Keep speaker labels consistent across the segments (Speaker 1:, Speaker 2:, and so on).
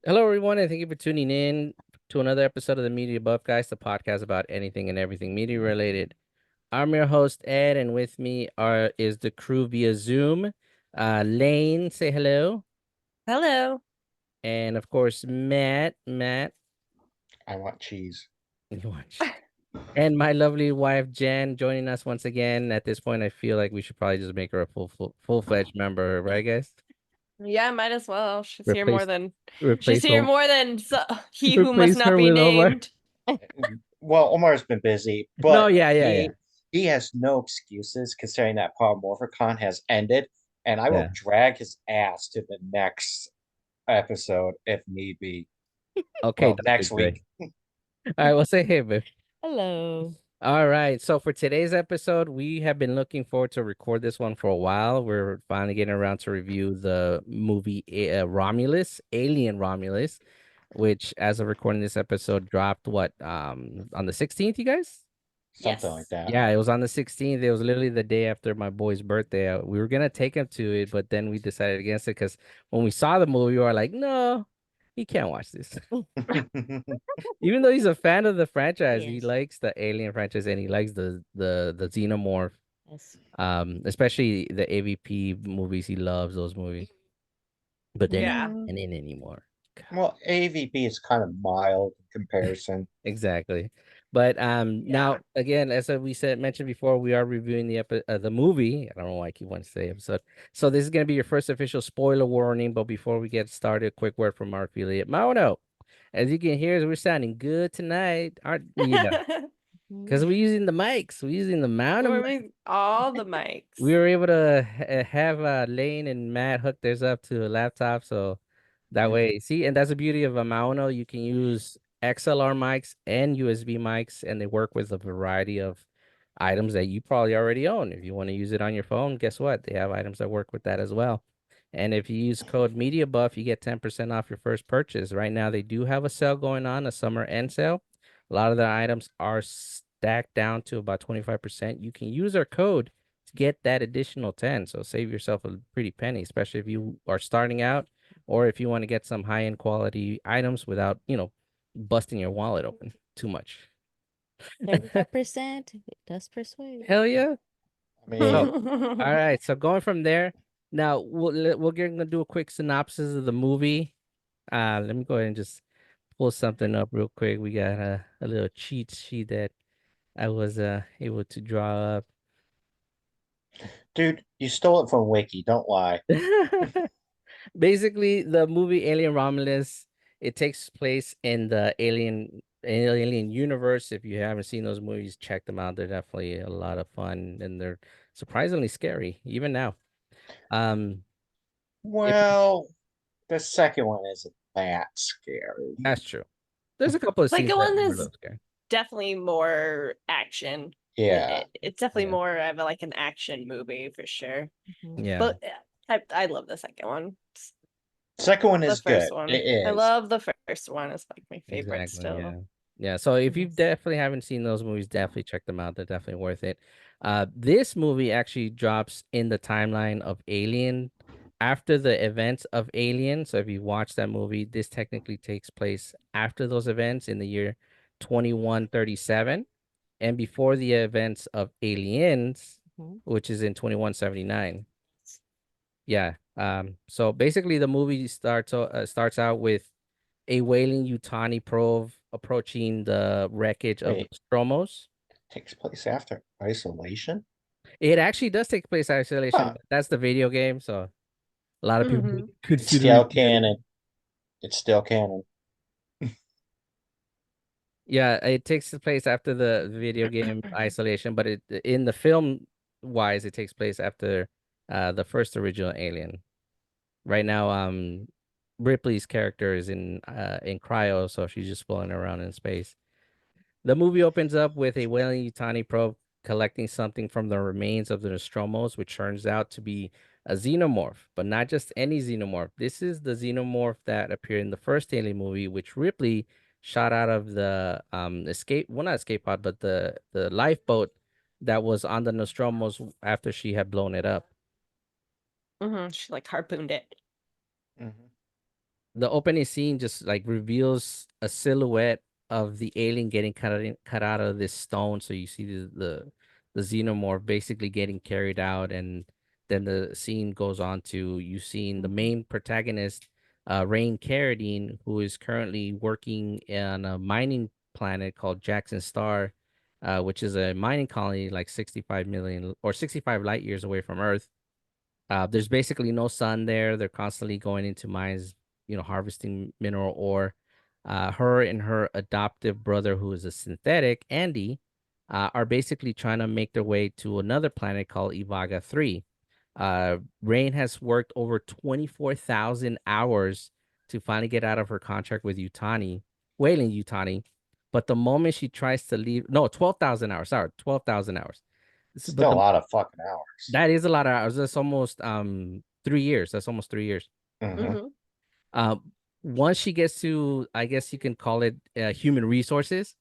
Speaker 1: Hello, everyone, and thank you for tuning in to another episode of the Media Buff Guys, the podcast about anything and everything media related. I'm your host, Ed, and with me is the crew via Zoom. Lane, say hello.
Speaker 2: Hello.
Speaker 1: And of course, Matt,
Speaker 3: I want cheese.
Speaker 1: you watch. And my lovely wife, Jen, joining us once again. At this point, I feel like we should probably just make her a full-fledged member, right, guys?
Speaker 2: Yeah, might as well.
Speaker 1: Replace,
Speaker 2: She's
Speaker 1: replace,
Speaker 2: here more than he who must
Speaker 1: replace
Speaker 2: not
Speaker 1: her
Speaker 2: be
Speaker 1: with Omar.
Speaker 2: named.
Speaker 3: Well, Omar's been busy,
Speaker 1: No,
Speaker 3: but
Speaker 1: yeah.
Speaker 3: he has no excuses considering that Polymorphicon has ended, and I will
Speaker 1: Yeah.
Speaker 3: drag his ass to the next episode if need be.
Speaker 1: Okay,
Speaker 3: Well,
Speaker 1: Dr.
Speaker 3: next
Speaker 1: Dre.
Speaker 3: week.
Speaker 1: All right, well, say hey, babe.
Speaker 2: Hello.
Speaker 1: All right. So for today's episode, we have been looking forward to record this one for a while. We're finally getting around to review the movie Romulus, Alien Romulus, which as of recording this episode dropped on the 16th, you guys?
Speaker 3: Something like
Speaker 2: Yes.
Speaker 3: that.
Speaker 1: Yeah, it was on the 16th. It was literally the day after my boy's birthday. We were gonna take him to it, but then we decided against it because when we saw the movie, we were like, no, he can't watch this. Even though he's a fan of the franchise, he
Speaker 2: Yes.
Speaker 1: likes the Alien franchise and he likes the Xenomorph.
Speaker 2: Yes.
Speaker 1: Especially the AVP movies. He loves those movies. But they're not
Speaker 2: Yeah.
Speaker 1: canon anymore. God,
Speaker 3: Well, AVP is kind of mild in comparison.
Speaker 1: exactly. But
Speaker 2: Yeah.
Speaker 1: now again, as we said mentioned before, we are reviewing the movie. I don't know why I keep wanting to say episode. So this is gonna be your first official spoiler warning. But before we get started, a quick word from our affiliate, Maono. As you can hear, we're sounding good tonight, aren't we? Because we're using the mics. We're using the amount of
Speaker 2: We're
Speaker 1: mics.
Speaker 2: using all the
Speaker 1: We
Speaker 2: mics.
Speaker 1: were able to have Lane and Matt hook theirs up to a laptop, so that
Speaker 3: Mhm.
Speaker 1: way, see, and that's the beauty of a Maono. You can use XLR mics and USB mics, and they work with a variety of items that you probably already own. If you want to use it on your phone, guess what? They have items that work with that as well. And if you use code MediaBuff, you get 10% off your first purchase. Right now, they do have a sale going on, a summer end sale. A lot of the items are stacked down to about 25%. You can use our code to get that additional 10. So save yourself a pretty penny, especially if you are starting out or if you want to get some high-end quality items without, busting your wallet open too much.
Speaker 4: 35%, it does persuade.
Speaker 1: Hell yeah.
Speaker 3: I mean,
Speaker 1: So, all right. So going from there, now we're gonna do a quick synopsis of the movie. Let me go ahead and just pull something up real quick. We got a little cheat sheet that I was able to draw up.
Speaker 3: dude, you stole it from Wiki. Don't lie.
Speaker 1: Basically, the movie Alien Romulus, it takes place in the alien universe. If you haven't seen those movies, check them out. They're definitely a lot of fun and they're surprisingly scary even now. Um, if
Speaker 3: Well, the second one isn't that scary.
Speaker 1: That's true. There's a couple of scenes
Speaker 2: Second
Speaker 1: that
Speaker 2: one
Speaker 1: were a
Speaker 2: is
Speaker 1: little scary.
Speaker 2: definitely more action.
Speaker 3: Yeah.
Speaker 2: It's definitely
Speaker 1: Yeah.
Speaker 2: more of like an action movie for sure.
Speaker 4: Mhm.
Speaker 1: Yeah.
Speaker 2: But I love the second one.
Speaker 3: Second one
Speaker 2: The
Speaker 3: is good.
Speaker 2: first one.
Speaker 3: It
Speaker 2: I
Speaker 3: is.
Speaker 2: love the first one. It's like my favorite
Speaker 1: Exactly.
Speaker 2: still.
Speaker 1: Yeah. Yeah. So if you
Speaker 4: Yes.
Speaker 1: definitely haven't seen those movies, definitely check them out. They're definitely worth it. This movie actually drops in the timeline of Alien after the events of Alien. So if you watch that movie, this technically takes place after those events in the year 2137 and before the events of Aliens,
Speaker 4: Mhm.
Speaker 1: which is in 2179. Yeah. So basically, the movie starts out with a whaling Utani probe approaching the wreckage of
Speaker 3: Wait,
Speaker 1: Nostromo's.
Speaker 3: takes place after isolation?
Speaker 1: It actually does take place in isolation,
Speaker 3: Huh.
Speaker 1: but that's the video game, so a lot of people
Speaker 2: Hmm.
Speaker 3: It's
Speaker 1: consider
Speaker 3: still
Speaker 1: it canon.
Speaker 3: canon. It's still canon.
Speaker 1: Yeah, it takes place after the video game isolation, but it in the film wise, it takes place after the first original Alien. Right now, Ripley's character is in cryo, so she's just floating around in space. The movie opens up with a whaling Yutani probe collecting something from the remains of the Nostromos, which turns out to be a xenomorph, but not just any xenomorph. This is the xenomorph that appeared in the first Alien movie, which Ripley shot out of the not escape pod, but the lifeboat that was on the Nostromos after she had blown it up.
Speaker 2: She like harpooned it.
Speaker 3: Mhm.
Speaker 1: the opening scene just like reveals a silhouette of the alien getting cut out of this stone. So you see the xenomorph basically getting carried out, and then the scene goes on to you seeing the main protagonist, Rain Carradine, who is currently working on a mining planet called Jackson Star, which is a mining colony like 65 million or 65 light years away from Earth. There's basically no sun there. They're constantly going into mines, harvesting mineral ore. Her and her adoptive brother, who is a synthetic, Andy, are basically trying to make their way to another planet called Ivaga 3. Rain has worked over 24,000 hours to finally get out of her contract with Utani, Wayland Utani. But the moment she tries to leave, no, 12,000 hours, sorry, 12,000 hours. But
Speaker 3: Still a lot of fucking hours.
Speaker 1: that is a lot of hours. That's almost 3 years. That's almost 3 years.
Speaker 3: Mhm.
Speaker 1: Um, once she gets to, I guess you can call it human resources,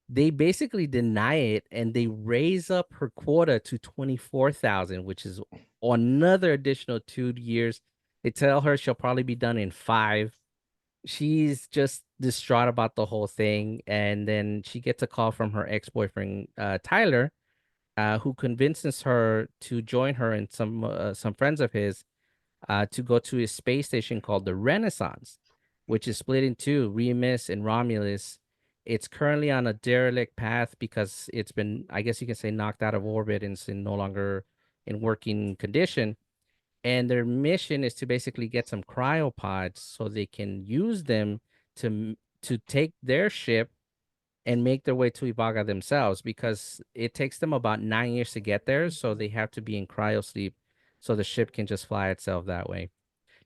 Speaker 1: they basically deny it and they raise up her quota to 24,000, which is another additional 2 years. They tell her she'll probably be done in 5. She's just distraught about the whole thing, and then she gets a call from her ex-boyfriend Tyler, who convinces her to join her and some friends of his to go to a space station called the Renaissance, which is split in two, Remus and Romulus. It's currently on a derelict path because it's been, I guess you can say, knocked out of orbit and it's no longer in working condition. And their mission is to basically get some cryopods so they can use them to take their ship and make their way to Ibaga themselves, because it takes them about 9 years to get there. So they have to be in cryo sleep so the ship can just fly itself that way.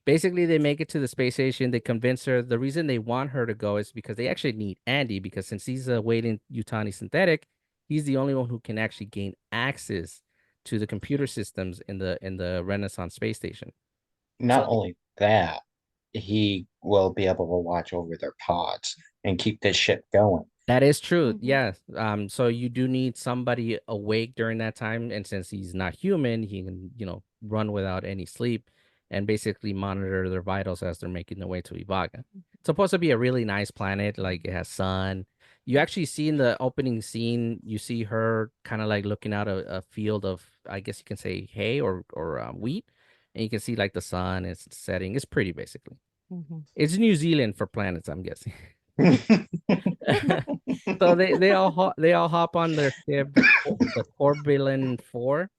Speaker 1: Basically, they make it to the space station. They convince her. The reason they want her to go is because they actually need Andy, because since he's a waiting Utani synthetic, he's the only one who can actually gain access to the computer systems in the Renaissance space station.
Speaker 3: Not
Speaker 1: So
Speaker 3: only that, he will be able to watch over their pods and keep this ship going.
Speaker 1: that is true.
Speaker 2: Mhm.
Speaker 1: Yeah. So you do need somebody awake during that time. And since he's not human, he can, run without any sleep and basically monitor their vitals as they're making their way to Ibaga. It's supposed to be a really nice planet. Like it has sun. You actually see in the opening scene, you see her kind of like looking out a field of, I guess you can say, hay or wheat. And you can see like the sun is setting. It's pretty basically. It's New Zealand for planets, I'm guessing. So they all hop on their ship, the Corbillan 4.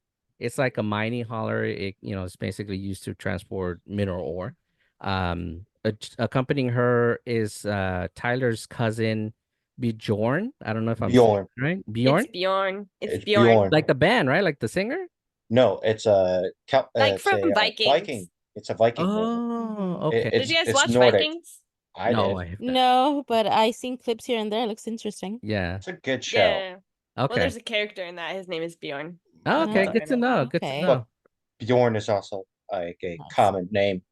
Speaker 1: It's like a mining hauler. It's basically used to transport mineral ore. Accompanying her is Tyler's cousin Bjorn. I don't know if I'm saying
Speaker 3: Bjorn.
Speaker 1: it right.
Speaker 2: It's
Speaker 1: Bjorn,
Speaker 2: Bjorn. It's
Speaker 3: It's
Speaker 2: Bjorn.
Speaker 3: Bjorn.
Speaker 1: like the band, right? Like the singer.
Speaker 3: No, it's
Speaker 2: Like
Speaker 3: it's
Speaker 2: from
Speaker 3: a
Speaker 2: Vikings.
Speaker 3: Viking. It's a Viking name.
Speaker 1: Oh, okay.
Speaker 2: Did you guys
Speaker 3: It's
Speaker 2: watch
Speaker 3: Nordic.
Speaker 2: Vikings?
Speaker 3: I
Speaker 1: No,
Speaker 3: did.
Speaker 1: I have not.
Speaker 4: No, but I seen clips here and there. It looks interesting.
Speaker 1: Yeah.
Speaker 3: It's a good show.
Speaker 2: Yeah. Well,
Speaker 1: Okay.
Speaker 2: there's a character in that. His name is Bjorn.
Speaker 1: Oh, okay.
Speaker 4: Oh,
Speaker 1: Good to know. Good to
Speaker 4: okay.
Speaker 1: know.
Speaker 3: But Bjorn is also like a
Speaker 4: Nice.
Speaker 3: common name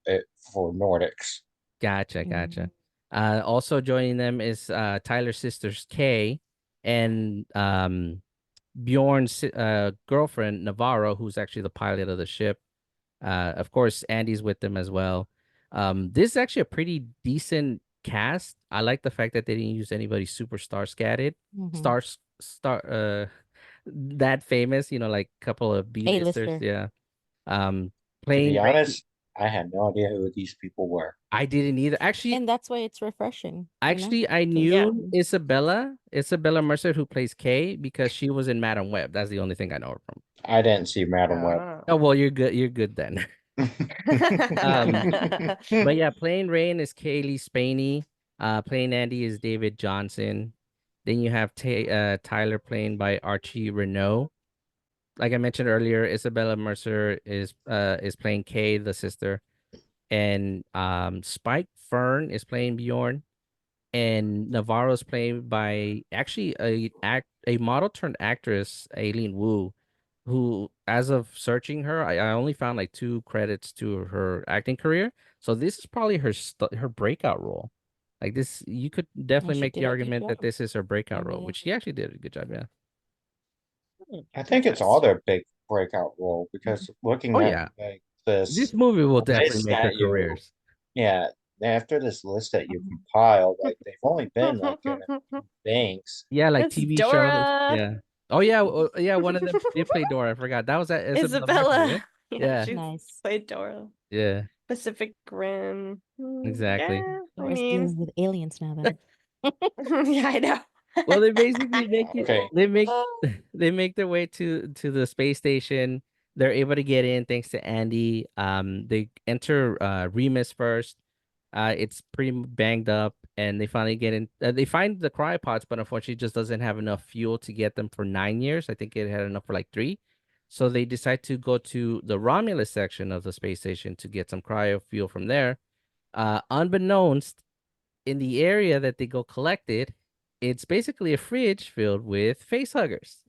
Speaker 3: for Nordics.
Speaker 1: Gotcha. Also joining them is Tyler's sisters Kay and Bjorn's girlfriend Navarro, who's actually the pilot of the ship. Of course, Andy's with them as well. This is actually a pretty decent cast. I like the fact that they didn't use anybody super star-scatted, star that famous. Like a couple of B-listers.
Speaker 4: A-lister.
Speaker 1: Yeah.
Speaker 3: To
Speaker 1: Playing
Speaker 3: be
Speaker 1: Ray.
Speaker 3: honest, I had no idea who these people were.
Speaker 1: I didn't either. Actually,
Speaker 4: And that's why it's refreshing.
Speaker 1: Actually, I knew Isabella Mercer, who plays Kay, because she was in Madam Web. That's the only thing I know her from.
Speaker 3: I didn't see Madam Web.
Speaker 1: Oh well, you're good. You're good then. But yeah, playing Rain is Kaylee Spaney. Playing Andy is David Johnson. Then you have Tyler playing by Archie Renault. Like I mentioned earlier, Isabella Mercer is playing Kay, the sister, and Spike Fern is playing Bjorn. And Navarro's played by actually a model turned actress, Aileen Wu, who, as of searching her, I only found like 2 credits to her acting career. So this is probably her breakout role. Like this, you could definitely
Speaker 4: she
Speaker 1: make
Speaker 4: did
Speaker 1: the
Speaker 4: a good
Speaker 1: argument that
Speaker 4: job.
Speaker 1: this is her breakout
Speaker 4: I
Speaker 1: role,
Speaker 4: mean-
Speaker 1: which she actually did a good job. Yeah.
Speaker 3: I think it's all their big breakout role because looking
Speaker 1: Oh
Speaker 3: at
Speaker 1: yeah,
Speaker 3: like
Speaker 1: this movie will definitely
Speaker 3: list
Speaker 1: make her
Speaker 3: that you,
Speaker 1: careers.
Speaker 3: yeah, after this list that you compiled, like they've only been like in a few things.
Speaker 1: Yeah, like
Speaker 2: It's
Speaker 1: TV shows.
Speaker 2: Dora.
Speaker 1: Yeah. Oh yeah, yeah. One of them did play Dora. I forgot. That was at Isabella Marshall, right?
Speaker 2: Isabella.
Speaker 1: Yeah.
Speaker 2: She's
Speaker 4: Nice.
Speaker 2: played Dora.
Speaker 1: Yeah.
Speaker 2: Pacific Rim.
Speaker 1: Exactly.
Speaker 2: Yeah, I
Speaker 4: Dora's
Speaker 2: mean,
Speaker 4: dealing with aliens now then.
Speaker 2: yeah, I know.
Speaker 1: Well, they basically make it.
Speaker 3: Okay.
Speaker 1: They make they make their way to the space station. They're able to get in thanks to Andy. They enter Remus first. It's pretty banged up, and they finally get in. They find the cryopods, but unfortunately, it just doesn't have enough fuel to get them for 9 years. I think it had enough for like 3. So they decide to go to the Romulus section of the space station to get some cryo fuel from there. Unbeknownst, in the area that they go collect it, it's basically a fridge filled with face huggers.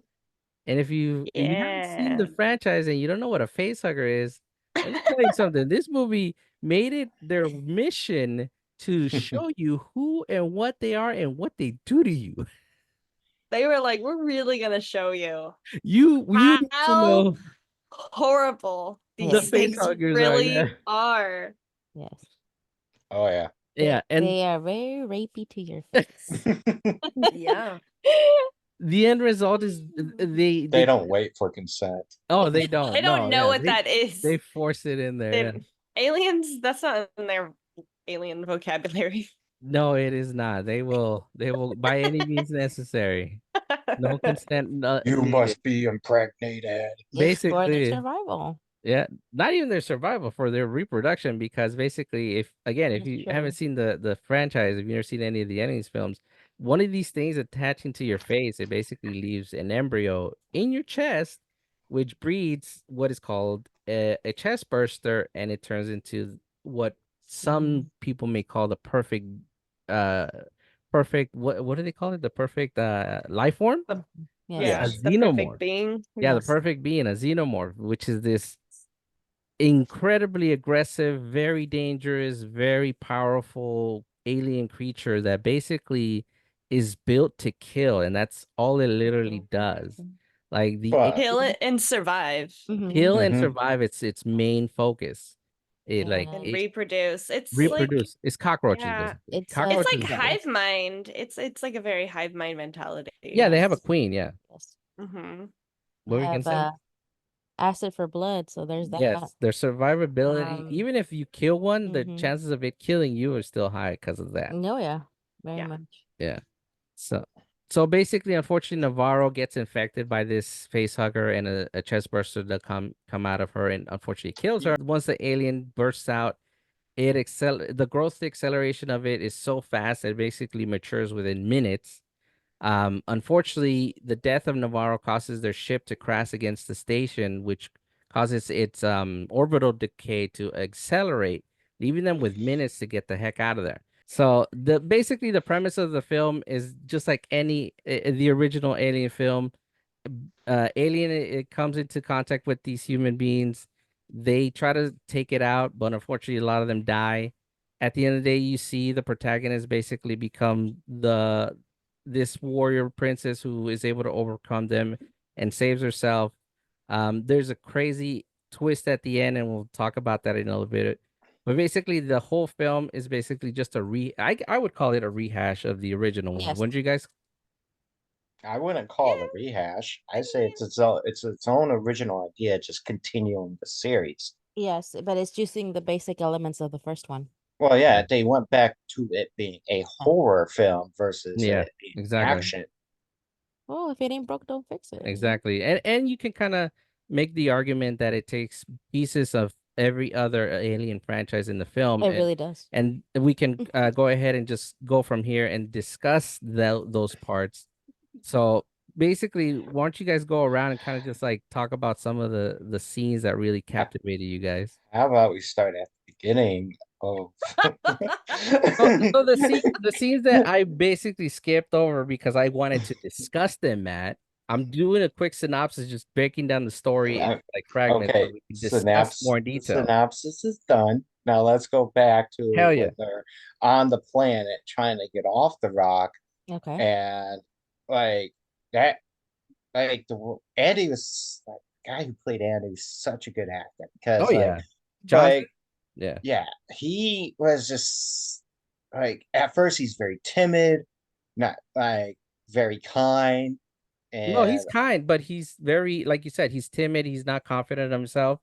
Speaker 1: And if you haven't seen
Speaker 2: Yeah.
Speaker 1: the franchise and you don't know what a face hugger is, let me tell you something. This movie made it their mission to show you who and what they are and what they do to you.
Speaker 2: They were like, we're really gonna show you
Speaker 1: You need to
Speaker 2: how
Speaker 1: know
Speaker 2: horrible
Speaker 4: The
Speaker 2: these
Speaker 1: face
Speaker 2: things
Speaker 1: huggers are,
Speaker 2: really
Speaker 1: yeah.
Speaker 2: are.
Speaker 4: Yes.
Speaker 3: Oh yeah.
Speaker 1: Yeah, and
Speaker 4: They are very rapey to your face.
Speaker 2: Yeah.
Speaker 1: the end result is they
Speaker 3: They don't wait for consent.
Speaker 1: oh they don't
Speaker 2: I don't
Speaker 1: no
Speaker 2: know
Speaker 1: yeah
Speaker 2: what
Speaker 1: they
Speaker 2: that is.
Speaker 1: they force it in there. Yeah.
Speaker 2: Aliens, that's not in their alien vocabulary.
Speaker 1: No, it is not. They will by any means necessary. No consent
Speaker 3: You
Speaker 1: needed.
Speaker 3: must be impregnated.
Speaker 4: It's for their
Speaker 1: Basically,
Speaker 4: survival.
Speaker 1: yeah, not even their survival, for their reproduction, because basically if
Speaker 4: That's
Speaker 1: you
Speaker 4: true.
Speaker 1: haven't seen the franchise, if you've never seen any of the Aliens films, one of these things attaching to your face, it basically leaves an embryo in your chest, which breeds what is called a chest burster, and it turns into what some people may call the uh perfect, what do they call it? The perfect life form?
Speaker 4: Yes.
Speaker 1: A
Speaker 2: Yeah, the
Speaker 1: xenomorph.
Speaker 2: perfect being.
Speaker 1: Yeah, the
Speaker 4: Yes.
Speaker 1: perfect being, a xenomorph, which is this incredibly aggressive, very dangerous, very powerful alien creature that basically is built to kill, and that's all it literally does. Like the
Speaker 3: But
Speaker 2: Kill it and survive
Speaker 1: kill and
Speaker 3: Mhm.
Speaker 1: survive, its main focus. It like
Speaker 2: and
Speaker 4: And
Speaker 1: it
Speaker 2: reproduce. It's like
Speaker 1: reproduce. It's cockroaches,
Speaker 2: yeah,
Speaker 1: basically.
Speaker 4: it's
Speaker 1: Cockroaches.
Speaker 2: it's like
Speaker 4: Yeah.
Speaker 2: hive mind. It's like a very hive mind mentality.
Speaker 1: Yeah, they have a
Speaker 4: Yes.
Speaker 1: queen. Yeah,
Speaker 4: Yes.
Speaker 2: Mm-hmm.
Speaker 1: what we can
Speaker 4: Have
Speaker 1: say.
Speaker 4: acid for blood, so there's that.
Speaker 1: Yes, their survivability.
Speaker 4: Um,
Speaker 1: Even if you kill one, the
Speaker 4: mhm.
Speaker 1: chances of it killing you are still high because of that.
Speaker 4: Oh yeah, very
Speaker 2: Yeah.
Speaker 4: much.
Speaker 1: Yeah. So basically, unfortunately, Navarro gets infected by this face hugger, and a chest burster that come out of her, and unfortunately kills her. Once the alien bursts out, the growth acceleration of it is so fast that it basically matures within minutes. Unfortunately, the death of Navarro causes their ship to crash against the station, which causes its orbital decay to accelerate, leaving them with minutes to get the heck out of there. So basically the premise of the film is just like the original Alien film. Alien, it comes into contact with these human beings. They try to take it out, but unfortunately, a lot of them die. At the end of the day, you see the protagonist basically become this warrior princess who is able to overcome them and saves herself. There's a crazy twist at the end, and we'll talk about that in a little bit. But basically, the whole film is basically just I would call it a rehash of the original one.
Speaker 4: Yes.
Speaker 1: Wouldn't you guys?
Speaker 3: I wouldn't call it a rehash. I say it's its own original idea, just continuing the series.
Speaker 4: Yes, but it's using the basic elements of the first one.
Speaker 3: Well, yeah, they went back to it being a horror film versus
Speaker 1: Yeah,
Speaker 3: it being
Speaker 1: exactly.
Speaker 3: action.
Speaker 4: Well, if it ain't broke, don't fix it.
Speaker 1: Exactly. And you can kind of make the argument that it takes pieces of every other Alien franchise in the film.
Speaker 4: It really does.
Speaker 1: And we can go ahead and just go from here and discuss those parts. So basically, why don't you guys go around and kind of just like talk about some of the scenes that really captivated you guys?
Speaker 3: How about we start at the beginning of
Speaker 1: So the scenes that I basically skipped over because I wanted to discuss them, Matt. I'm doing a quick synopsis, just breaking down the story in like fragments so
Speaker 3: Okay,
Speaker 1: we can discuss more in detail.
Speaker 3: synopsis is done. Now let's go back to
Speaker 1: Hell yeah.
Speaker 3: when they're on the planet trying to get off the rock,
Speaker 4: Okay.
Speaker 3: and like that, like Andy was like the guy who played Andy was such a good actor because
Speaker 1: Oh yeah,
Speaker 3: like
Speaker 1: Yeah.
Speaker 3: Yeah, he was just like at first he's very timid, not like very kind,
Speaker 1: No, he's
Speaker 3: and
Speaker 1: kind, but he's very, like you said, he's timid. He's not confident in himself.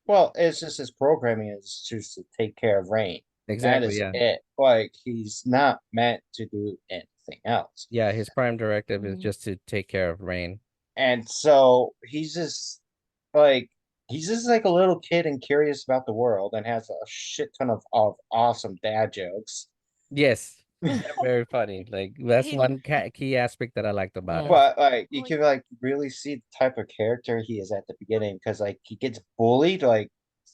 Speaker 3: well, it's just his programming is just to take care of Rain. That
Speaker 1: Exactly.
Speaker 3: is
Speaker 1: Yeah.
Speaker 3: it. Like he's not meant to do anything else.
Speaker 1: Yeah. His prime directive is
Speaker 4: Mhm.
Speaker 1: just to take care of Rain.
Speaker 3: And so like he's just like a little kid and curious about the world and has a shit ton of awesome dad jokes.
Speaker 1: Yes. They're very funny. Like that's
Speaker 2: He-
Speaker 1: one key aspect that I liked about him.
Speaker 4: Yes.
Speaker 3: But like you
Speaker 2: Like-
Speaker 3: can like really see the type of character he is at the beginning because like he gets bullied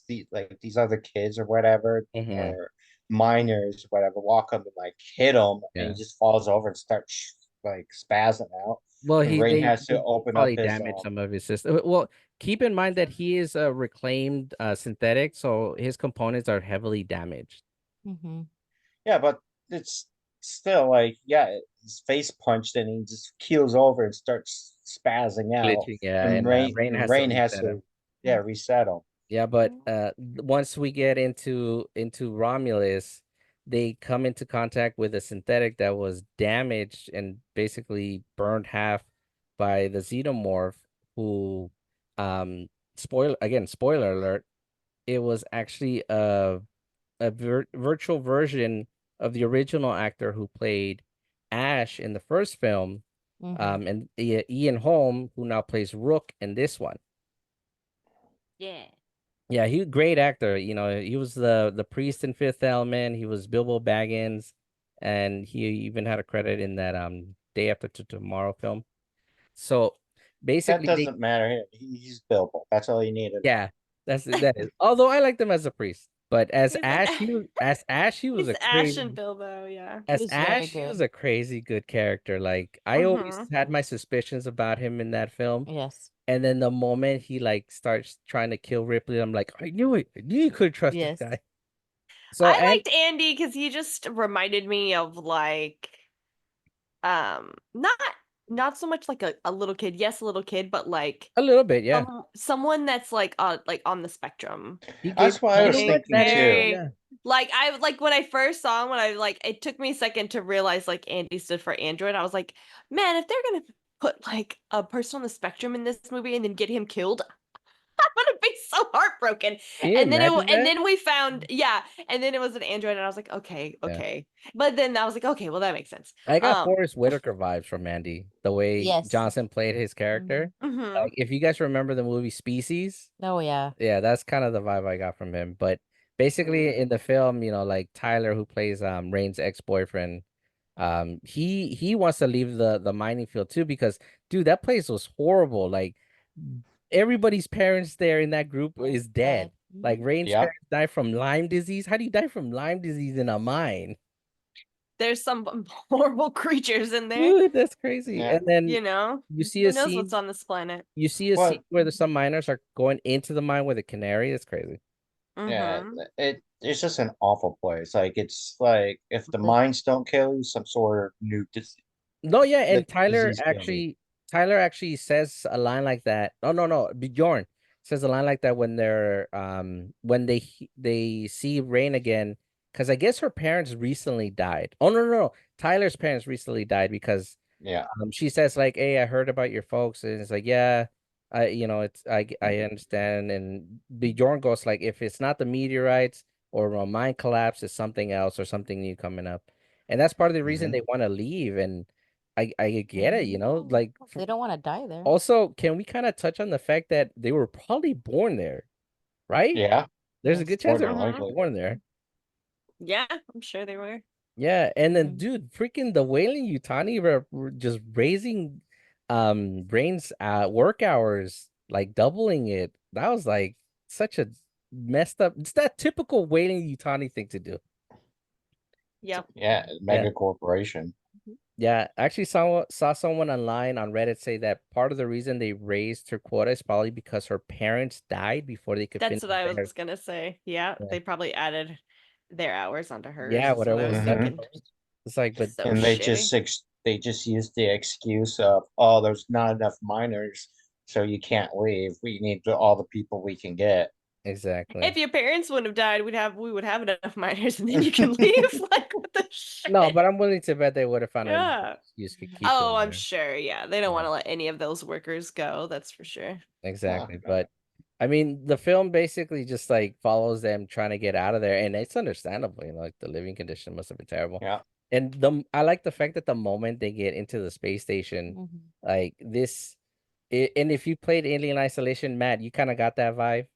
Speaker 3: these other kids or whatever
Speaker 1: Mhm.
Speaker 3: or minors or whatever walk up and like hit him and he
Speaker 1: Yeah.
Speaker 3: just falls over and starts like spazzing out.
Speaker 1: Well,
Speaker 3: And Rain has
Speaker 1: they
Speaker 3: to open up
Speaker 1: probably
Speaker 3: his
Speaker 1: damaged some of his system. Well, keep in mind that he is a reclaimed synthetic, so his components are heavily damaged.
Speaker 4: Mm-hmm.
Speaker 3: yeah, but it's still like yeah, his face punched and he just keels over and starts spazzing out.
Speaker 1: Glitching, yeah,
Speaker 3: And
Speaker 1: and Rain has to
Speaker 3: Rain has
Speaker 1: reset him.
Speaker 3: to yeah reset him.
Speaker 1: Yeah, but once we get into Romulus, they come into contact with a synthetic that was damaged and basically burned half by the xenomorph, who, spoiler alert, it was actually a virtual version of the original actor who played Ash in the first film,
Speaker 4: Mm-hmm.
Speaker 1: and Ian Holm, who now plays Rook in this one.
Speaker 2: Yeah.
Speaker 1: Yeah, he great actor. You know, he was the priest in Fifth Element. He was Bilbo Baggins, and he even had a credit in that Day After Tomorrow film. So
Speaker 3: That
Speaker 1: basically,
Speaker 3: doesn't matter. He's Bilbo. That's all you need to know.
Speaker 1: yeah, that is. Although I liked him as a priest, but as
Speaker 2: He's an
Speaker 1: Ash, he was
Speaker 2: He's
Speaker 1: a
Speaker 2: Ash and
Speaker 1: crazy.
Speaker 2: Bilbo, yeah.
Speaker 4: He
Speaker 1: As
Speaker 4: was very
Speaker 1: Ash, he was
Speaker 4: good.
Speaker 1: a crazy good character. Like I always
Speaker 2: Mhm.
Speaker 1: had my suspicions about him in that film.
Speaker 4: Yes.
Speaker 1: And then the moment he like starts trying to kill Ripley, I'm like, I knew it. I knew you could trust this
Speaker 4: Yes.
Speaker 1: guy. So
Speaker 2: I
Speaker 1: and
Speaker 2: liked Andy because he just reminded me of like not so much like a little kid, yes, a little kid, but like
Speaker 1: a little bit, yeah.
Speaker 2: someone that's like on the spectrum.
Speaker 1: He gave
Speaker 3: That's what I
Speaker 1: you
Speaker 3: was
Speaker 1: know what
Speaker 3: thinking
Speaker 1: that is.
Speaker 3: too.
Speaker 1: Yeah.
Speaker 2: Like I like when I first saw him, when I like it took me a second to realize like Andy stood for Android. I was like, man, if they're gonna put like a person on the spectrum in this movie and then get him killed, I'm gonna be so heartbroken.
Speaker 1: Can you
Speaker 2: And then
Speaker 1: imagine
Speaker 2: and
Speaker 1: that?
Speaker 2: then we found and then it was an Android, and I was like, okay,
Speaker 1: Yeah.
Speaker 2: okay. But then I was like, okay, well that makes sense.
Speaker 1: I got Forrest Whitaker vibes from Mandy, the way
Speaker 4: Yes.
Speaker 1: Johnson played his character.
Speaker 2: Mhm.
Speaker 1: Like if you guys remember the movie Species,
Speaker 4: Oh yeah.
Speaker 1: yeah, that's kind of the vibe I got from him. But basically in the film, you know, like Tyler, who plays Rain's ex-boyfriend, he wants to leave the mining field too, because dude, that place was horrible. Like everybody's parents there in that group is dead. Like Rain's
Speaker 3: Yeah.
Speaker 1: parents died from Lyme disease. How do you die from Lyme disease in a mine?
Speaker 2: There's some horrible creatures in there.
Speaker 1: Dude, that's crazy.
Speaker 3: Yeah.
Speaker 1: And then
Speaker 2: You know,
Speaker 1: you see
Speaker 2: who
Speaker 1: a
Speaker 2: knows
Speaker 1: scene,
Speaker 2: what's on this planet?
Speaker 3: Well,
Speaker 1: where some miners are going into the mine with a canary. That's crazy.
Speaker 3: yeah,
Speaker 2: Mhm.
Speaker 3: it's just an awful place. Like it's like if the
Speaker 4: The-
Speaker 3: mines don't kill you, some sort of new
Speaker 1: No, yeah, and
Speaker 3: disease kill you.
Speaker 1: Tyler actually says a line like that. Oh no, Bjorn says a line like that when they're when they see Rain again, because I guess her parents recently died. Oh no, Tyler's parents recently died because
Speaker 3: Yeah.
Speaker 1: she says like, "Hey, I heard about your folks," and it's like, "Yeah, I understand." And Bjorn goes like, "If it's not the meteorites or a mine collapse, it's something else or something new coming up," and that's part of the reason
Speaker 3: Mhm.
Speaker 1: they want to leave. And I get it, you know, like
Speaker 4: They don't want to die there.
Speaker 1: also, can we kind of touch on the fact that they were probably born there, right?
Speaker 3: Yeah.
Speaker 1: There's a
Speaker 4: Yes.
Speaker 1: good chance
Speaker 3: More
Speaker 1: they
Speaker 3: than
Speaker 1: were
Speaker 2: Mhm.
Speaker 3: likely.
Speaker 1: born there.
Speaker 2: Yeah, I'm sure they were.
Speaker 1: Yeah, and then
Speaker 4: Mhm.
Speaker 1: dude, freaking the Wailing Yutani were just raising Brain's work hours, like doubling it. That was like such a messed up. It's that typical Wailing Yutani thing to do.
Speaker 2: Yep.
Speaker 3: Yeah,
Speaker 1: Yeah.
Speaker 3: mega corporation.
Speaker 1: Yeah, I actually saw someone online on Reddit say that part of the reason they raised her quota is probably because her parents died before they could
Speaker 2: That's
Speaker 1: finish
Speaker 2: what I
Speaker 1: theirs.
Speaker 2: was gonna say. Yeah,
Speaker 1: Yeah.
Speaker 2: they probably added their hours onto hers.
Speaker 1: Yeah,
Speaker 2: Is what I
Speaker 1: whatever
Speaker 2: was
Speaker 1: was
Speaker 3: Mhm.
Speaker 1: left.
Speaker 2: thinking.
Speaker 1: It's like, but
Speaker 2: So
Speaker 3: And
Speaker 2: shitty.
Speaker 3: they just use the excuse of, oh, there's not enough miners, so you can't leave. We need all the people we can get.
Speaker 1: Exactly.
Speaker 2: If your parents wouldn't have died, we would have enough miners, and then you can leave. Like what the shit?
Speaker 1: No, but I'm willing to bet they would have found an
Speaker 2: Yeah.
Speaker 1: excuse to keep
Speaker 2: Oh,
Speaker 1: them
Speaker 2: I'm
Speaker 1: there.
Speaker 2: sure. Yeah, they don't want
Speaker 1: Yeah.
Speaker 2: to let any of those workers go. That's for sure.
Speaker 1: Exactly.
Speaker 3: Yeah.
Speaker 1: But I mean, the film basically just like follows them trying to get out of there, and it's understandable. You know, like the living condition must have been terrible.
Speaker 3: Yeah.
Speaker 1: And I like the fact that the moment they get into the space station,
Speaker 4: Mhm.
Speaker 1: like this, and if you played Alien Isolation, Matt, you kind of got that vibe.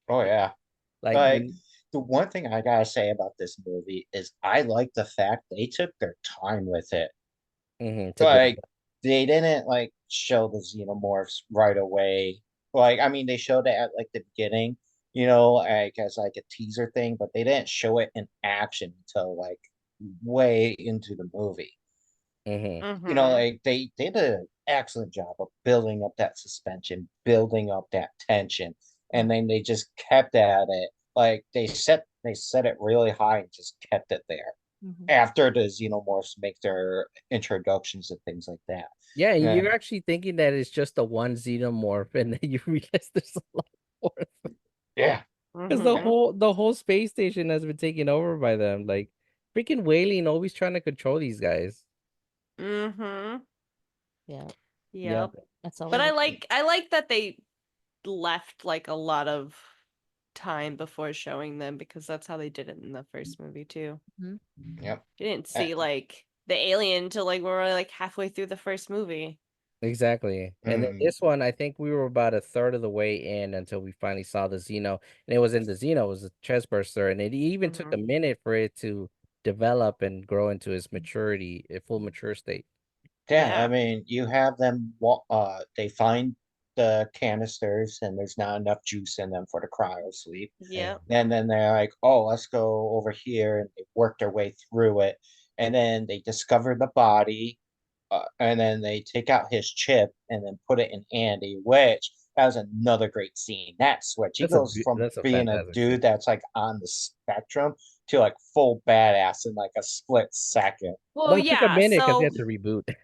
Speaker 3: Oh yeah.
Speaker 1: Like
Speaker 3: Like
Speaker 1: when
Speaker 3: the one thing I gotta say about this movie is I like the fact they took their time with it.
Speaker 1: to
Speaker 3: Like they didn't like show the xenomorphs right away. Like I mean they showed it at like the beginning, like as like a teaser thing, but they didn't show it in action until like way into the movie.
Speaker 1: mm-hmm.
Speaker 2: Mm-hmm.
Speaker 3: Like they did an excellent job of building up that suspension, building up that tension, and then they just kept at it. Like they set it really high and just kept it there
Speaker 4: Mhm.
Speaker 3: after the xenomorphs make their introductions and things like that.
Speaker 1: Yeah, and
Speaker 3: Yeah,
Speaker 1: you're actually thinking that it's just a one xenomorph, and then you realize there's a lot more.
Speaker 3: yeah,
Speaker 1: Because
Speaker 2: Mm-hmm.
Speaker 1: the whole space station has been taken over by them. Like freaking Whaling always trying to control these guys.
Speaker 2: Mm-hmm.
Speaker 4: Yeah,
Speaker 3: yeah,
Speaker 2: Yep.
Speaker 4: that's all
Speaker 2: But
Speaker 4: it
Speaker 2: I
Speaker 4: is.
Speaker 2: like that they left like a lot of time before showing them because that's how they did it in the first movie too.
Speaker 4: Mhm.
Speaker 3: yep.
Speaker 2: You didn't
Speaker 3: Uh,
Speaker 2: see like the alien until like we were like halfway through the first movie.
Speaker 1: Exactly. And then
Speaker 3: mm,
Speaker 1: this one, I think we were about a third of the way in until we finally saw the Xeno. And it was in the Xeno, it was a chest burster. And it even took a
Speaker 2: Mm-hmm.
Speaker 1: minute for it to develop and grow into its maturity, a full mature state.
Speaker 3: yeah, I
Speaker 2: Yeah.
Speaker 3: mean, you have them. They find the canisters, and there's not enough juice in them for the cryo sleep.
Speaker 2: Yep.
Speaker 3: And then they're like, "Oh, let's go over here," and they work their way through it. And then they discover the body, and then they take out his chip and then put it in Andy, which that was another great scene. That switch, he goes from
Speaker 1: That's a
Speaker 3: being a
Speaker 1: fantastic scene.
Speaker 3: dude that's like on the spectrum to like full badass in like a split second.
Speaker 2: Well,
Speaker 1: Well, it took a
Speaker 2: yeah.
Speaker 1: minute because they
Speaker 2: So,
Speaker 1: had to reboot.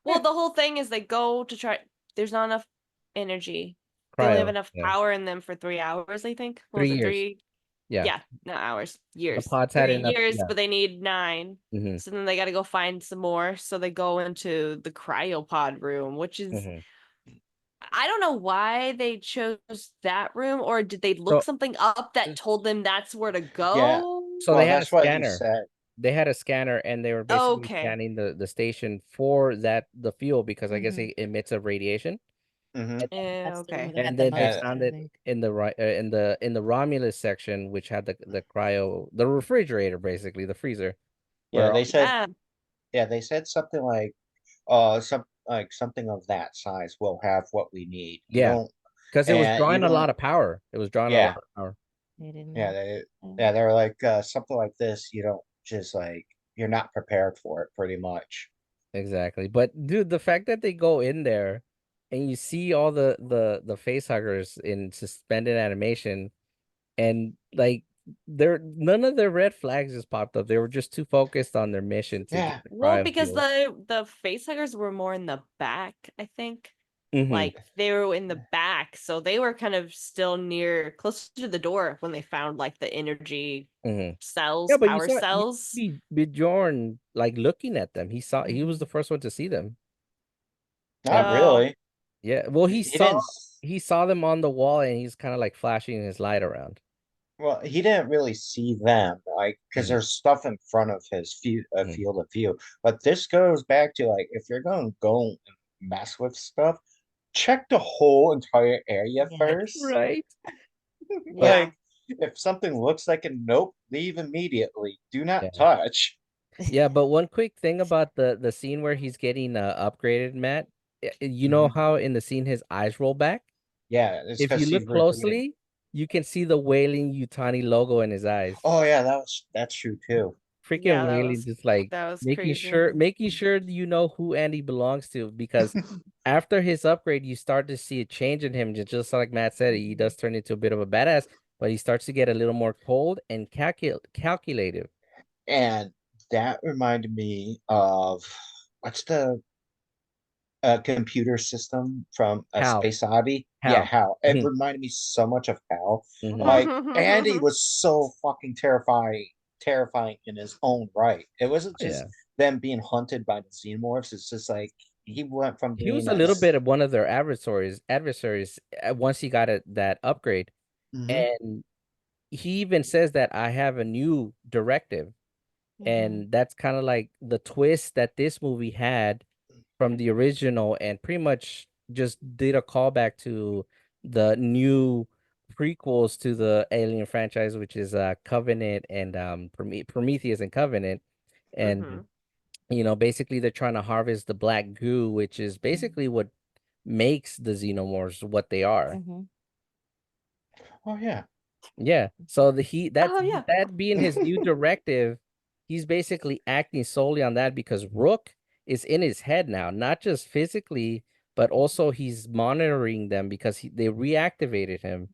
Speaker 2: well, the whole thing is they go to try. There's not enough energy. They only have
Speaker 1: Cryo.
Speaker 2: enough
Speaker 1: Yeah.
Speaker 2: power in them for 3 hours, I think. What was
Speaker 1: 3
Speaker 2: it?
Speaker 1: years.
Speaker 2: Three?
Speaker 1: Yeah.
Speaker 2: Yeah, not hours,
Speaker 1: The
Speaker 2: years.
Speaker 1: pods had
Speaker 2: Three
Speaker 1: enough.
Speaker 2: years,
Speaker 1: Yeah.
Speaker 2: but they need 9.
Speaker 1: hmm
Speaker 2: So then they got to go find some more. So they go into the cryopod room, which is
Speaker 1: hmm
Speaker 2: I don't know why they chose that room, or did they look
Speaker 1: So,
Speaker 2: something up that told them that's where to
Speaker 3: Yeah,
Speaker 2: go?
Speaker 1: so they
Speaker 3: well,
Speaker 1: had a
Speaker 3: that's what he
Speaker 1: scanner.
Speaker 3: said.
Speaker 1: They had a scanner, and they were basically
Speaker 2: Okay.
Speaker 1: scanning the station for the fuel because I guess
Speaker 4: Mhm.
Speaker 1: it emits a radiation.
Speaker 3: Hmm.
Speaker 1: And,
Speaker 4: That's the room
Speaker 2: Okay.
Speaker 4: where they had
Speaker 1: and
Speaker 4: the
Speaker 1: then they
Speaker 4: nurse,
Speaker 3: And
Speaker 1: found
Speaker 4: I
Speaker 1: it
Speaker 4: think.
Speaker 1: in the in the Romulus section, which had the cryo, the refrigerator, basically the freezer,
Speaker 3: yeah,
Speaker 1: where all
Speaker 3: they said,
Speaker 2: Yeah.
Speaker 3: yeah, they said something like, something of that size will have what we need. You
Speaker 1: yeah,
Speaker 3: don't,
Speaker 1: because it was
Speaker 3: and you
Speaker 1: drawing a lot
Speaker 3: don't,
Speaker 1: of power. It was drawing a lot
Speaker 3: yeah,
Speaker 1: of power.
Speaker 4: They didn't
Speaker 3: yeah,
Speaker 4: know.
Speaker 3: they were like, something like this. You don't just like, you're not prepared for it, pretty much.
Speaker 1: Exactly. But dude, the fact that they go in there and you see all the face huggers in suspended animation, and like they're none of their red flags just popped up. They were just too focused on their mission to get
Speaker 3: Yeah,
Speaker 1: the
Speaker 2: Well,
Speaker 1: cryo
Speaker 2: because
Speaker 1: fuel.
Speaker 2: the facehuggers were more in the back, I think.
Speaker 1: hmm
Speaker 2: Like they were in the back, so they were kind of still near close to the door when they found like the energy
Speaker 1: hmm
Speaker 2: cells,
Speaker 1: Yeah, but
Speaker 2: power
Speaker 1: you
Speaker 2: cells.
Speaker 1: see Bjorn like looking at them. He was the
Speaker 4: Mhm.
Speaker 1: first one to see them.
Speaker 3: not
Speaker 1: And
Speaker 2: Oh,
Speaker 3: really.
Speaker 1: yeah, well
Speaker 3: He didn't.
Speaker 1: he saw them on the wall, and he's kind of like flashing his light around.
Speaker 3: Well, he didn't really see them, like, because
Speaker 1: hmm
Speaker 3: there's stuff in front of his field of view. But this goes back to like, if you're going to go and mess with stuff, check the whole entire area
Speaker 4: Yeah.
Speaker 3: first.
Speaker 1: Right. But
Speaker 2: yeah.
Speaker 3: Like, if something looks like a nope, leave immediately. Do not
Speaker 1: yeah.
Speaker 3: touch.
Speaker 1: Yeah, but one quick thing about the scene where he's getting upgraded, Matt. You know
Speaker 3: Mhm.
Speaker 1: how in the scene his eyes roll back?
Speaker 3: Yeah, it's
Speaker 1: If you
Speaker 3: because he's
Speaker 1: look
Speaker 3: rebooting.
Speaker 1: closely, you can see the Wailing Yutani logo in his eyes.
Speaker 3: Oh yeah, that's true too.
Speaker 1: Freaking
Speaker 2: Yeah,
Speaker 1: Wailing just like
Speaker 2: that was crazy.
Speaker 1: making sure you know who Andy belongs to, because after his upgrade, you start to see a change in him. Just like Matt said, he does turn into a bit of a badass, but he starts to get a little more cold and calculative.
Speaker 3: And that reminded me of what's the computer system from a
Speaker 1: Hal.
Speaker 3: Space Oddity. Yeah,
Speaker 1: Hal.
Speaker 3: Hal. It
Speaker 1: Mhm.
Speaker 3: reminded me so much of Hal.
Speaker 1: Mhm.
Speaker 3: Like Andy was so fucking terrifying in his own right. It wasn't just
Speaker 1: Yeah.
Speaker 3: them being hunted by the xenomorphs. It's just like he went from
Speaker 1: He was
Speaker 3: being
Speaker 1: a little bit of one of their adversaries once he got that upgrade.
Speaker 3: Mhm.
Speaker 1: And he even says that I have a new directive. And that's kind of like the twist that this movie had from the original, and pretty much just did a callback to the new prequels to the Alien franchise, which is Covenant and Prometheus and Covenant. And basically they're trying to harvest the black goo, which is basically what makes the xenomorphs what they are.
Speaker 3: Oh yeah.
Speaker 1: Yeah. So
Speaker 2: Oh yeah.
Speaker 1: that being his new directive, he's basically acting solely on that because Rook is in his head now, not just physically, but also he's monitoring them because they reactivated him.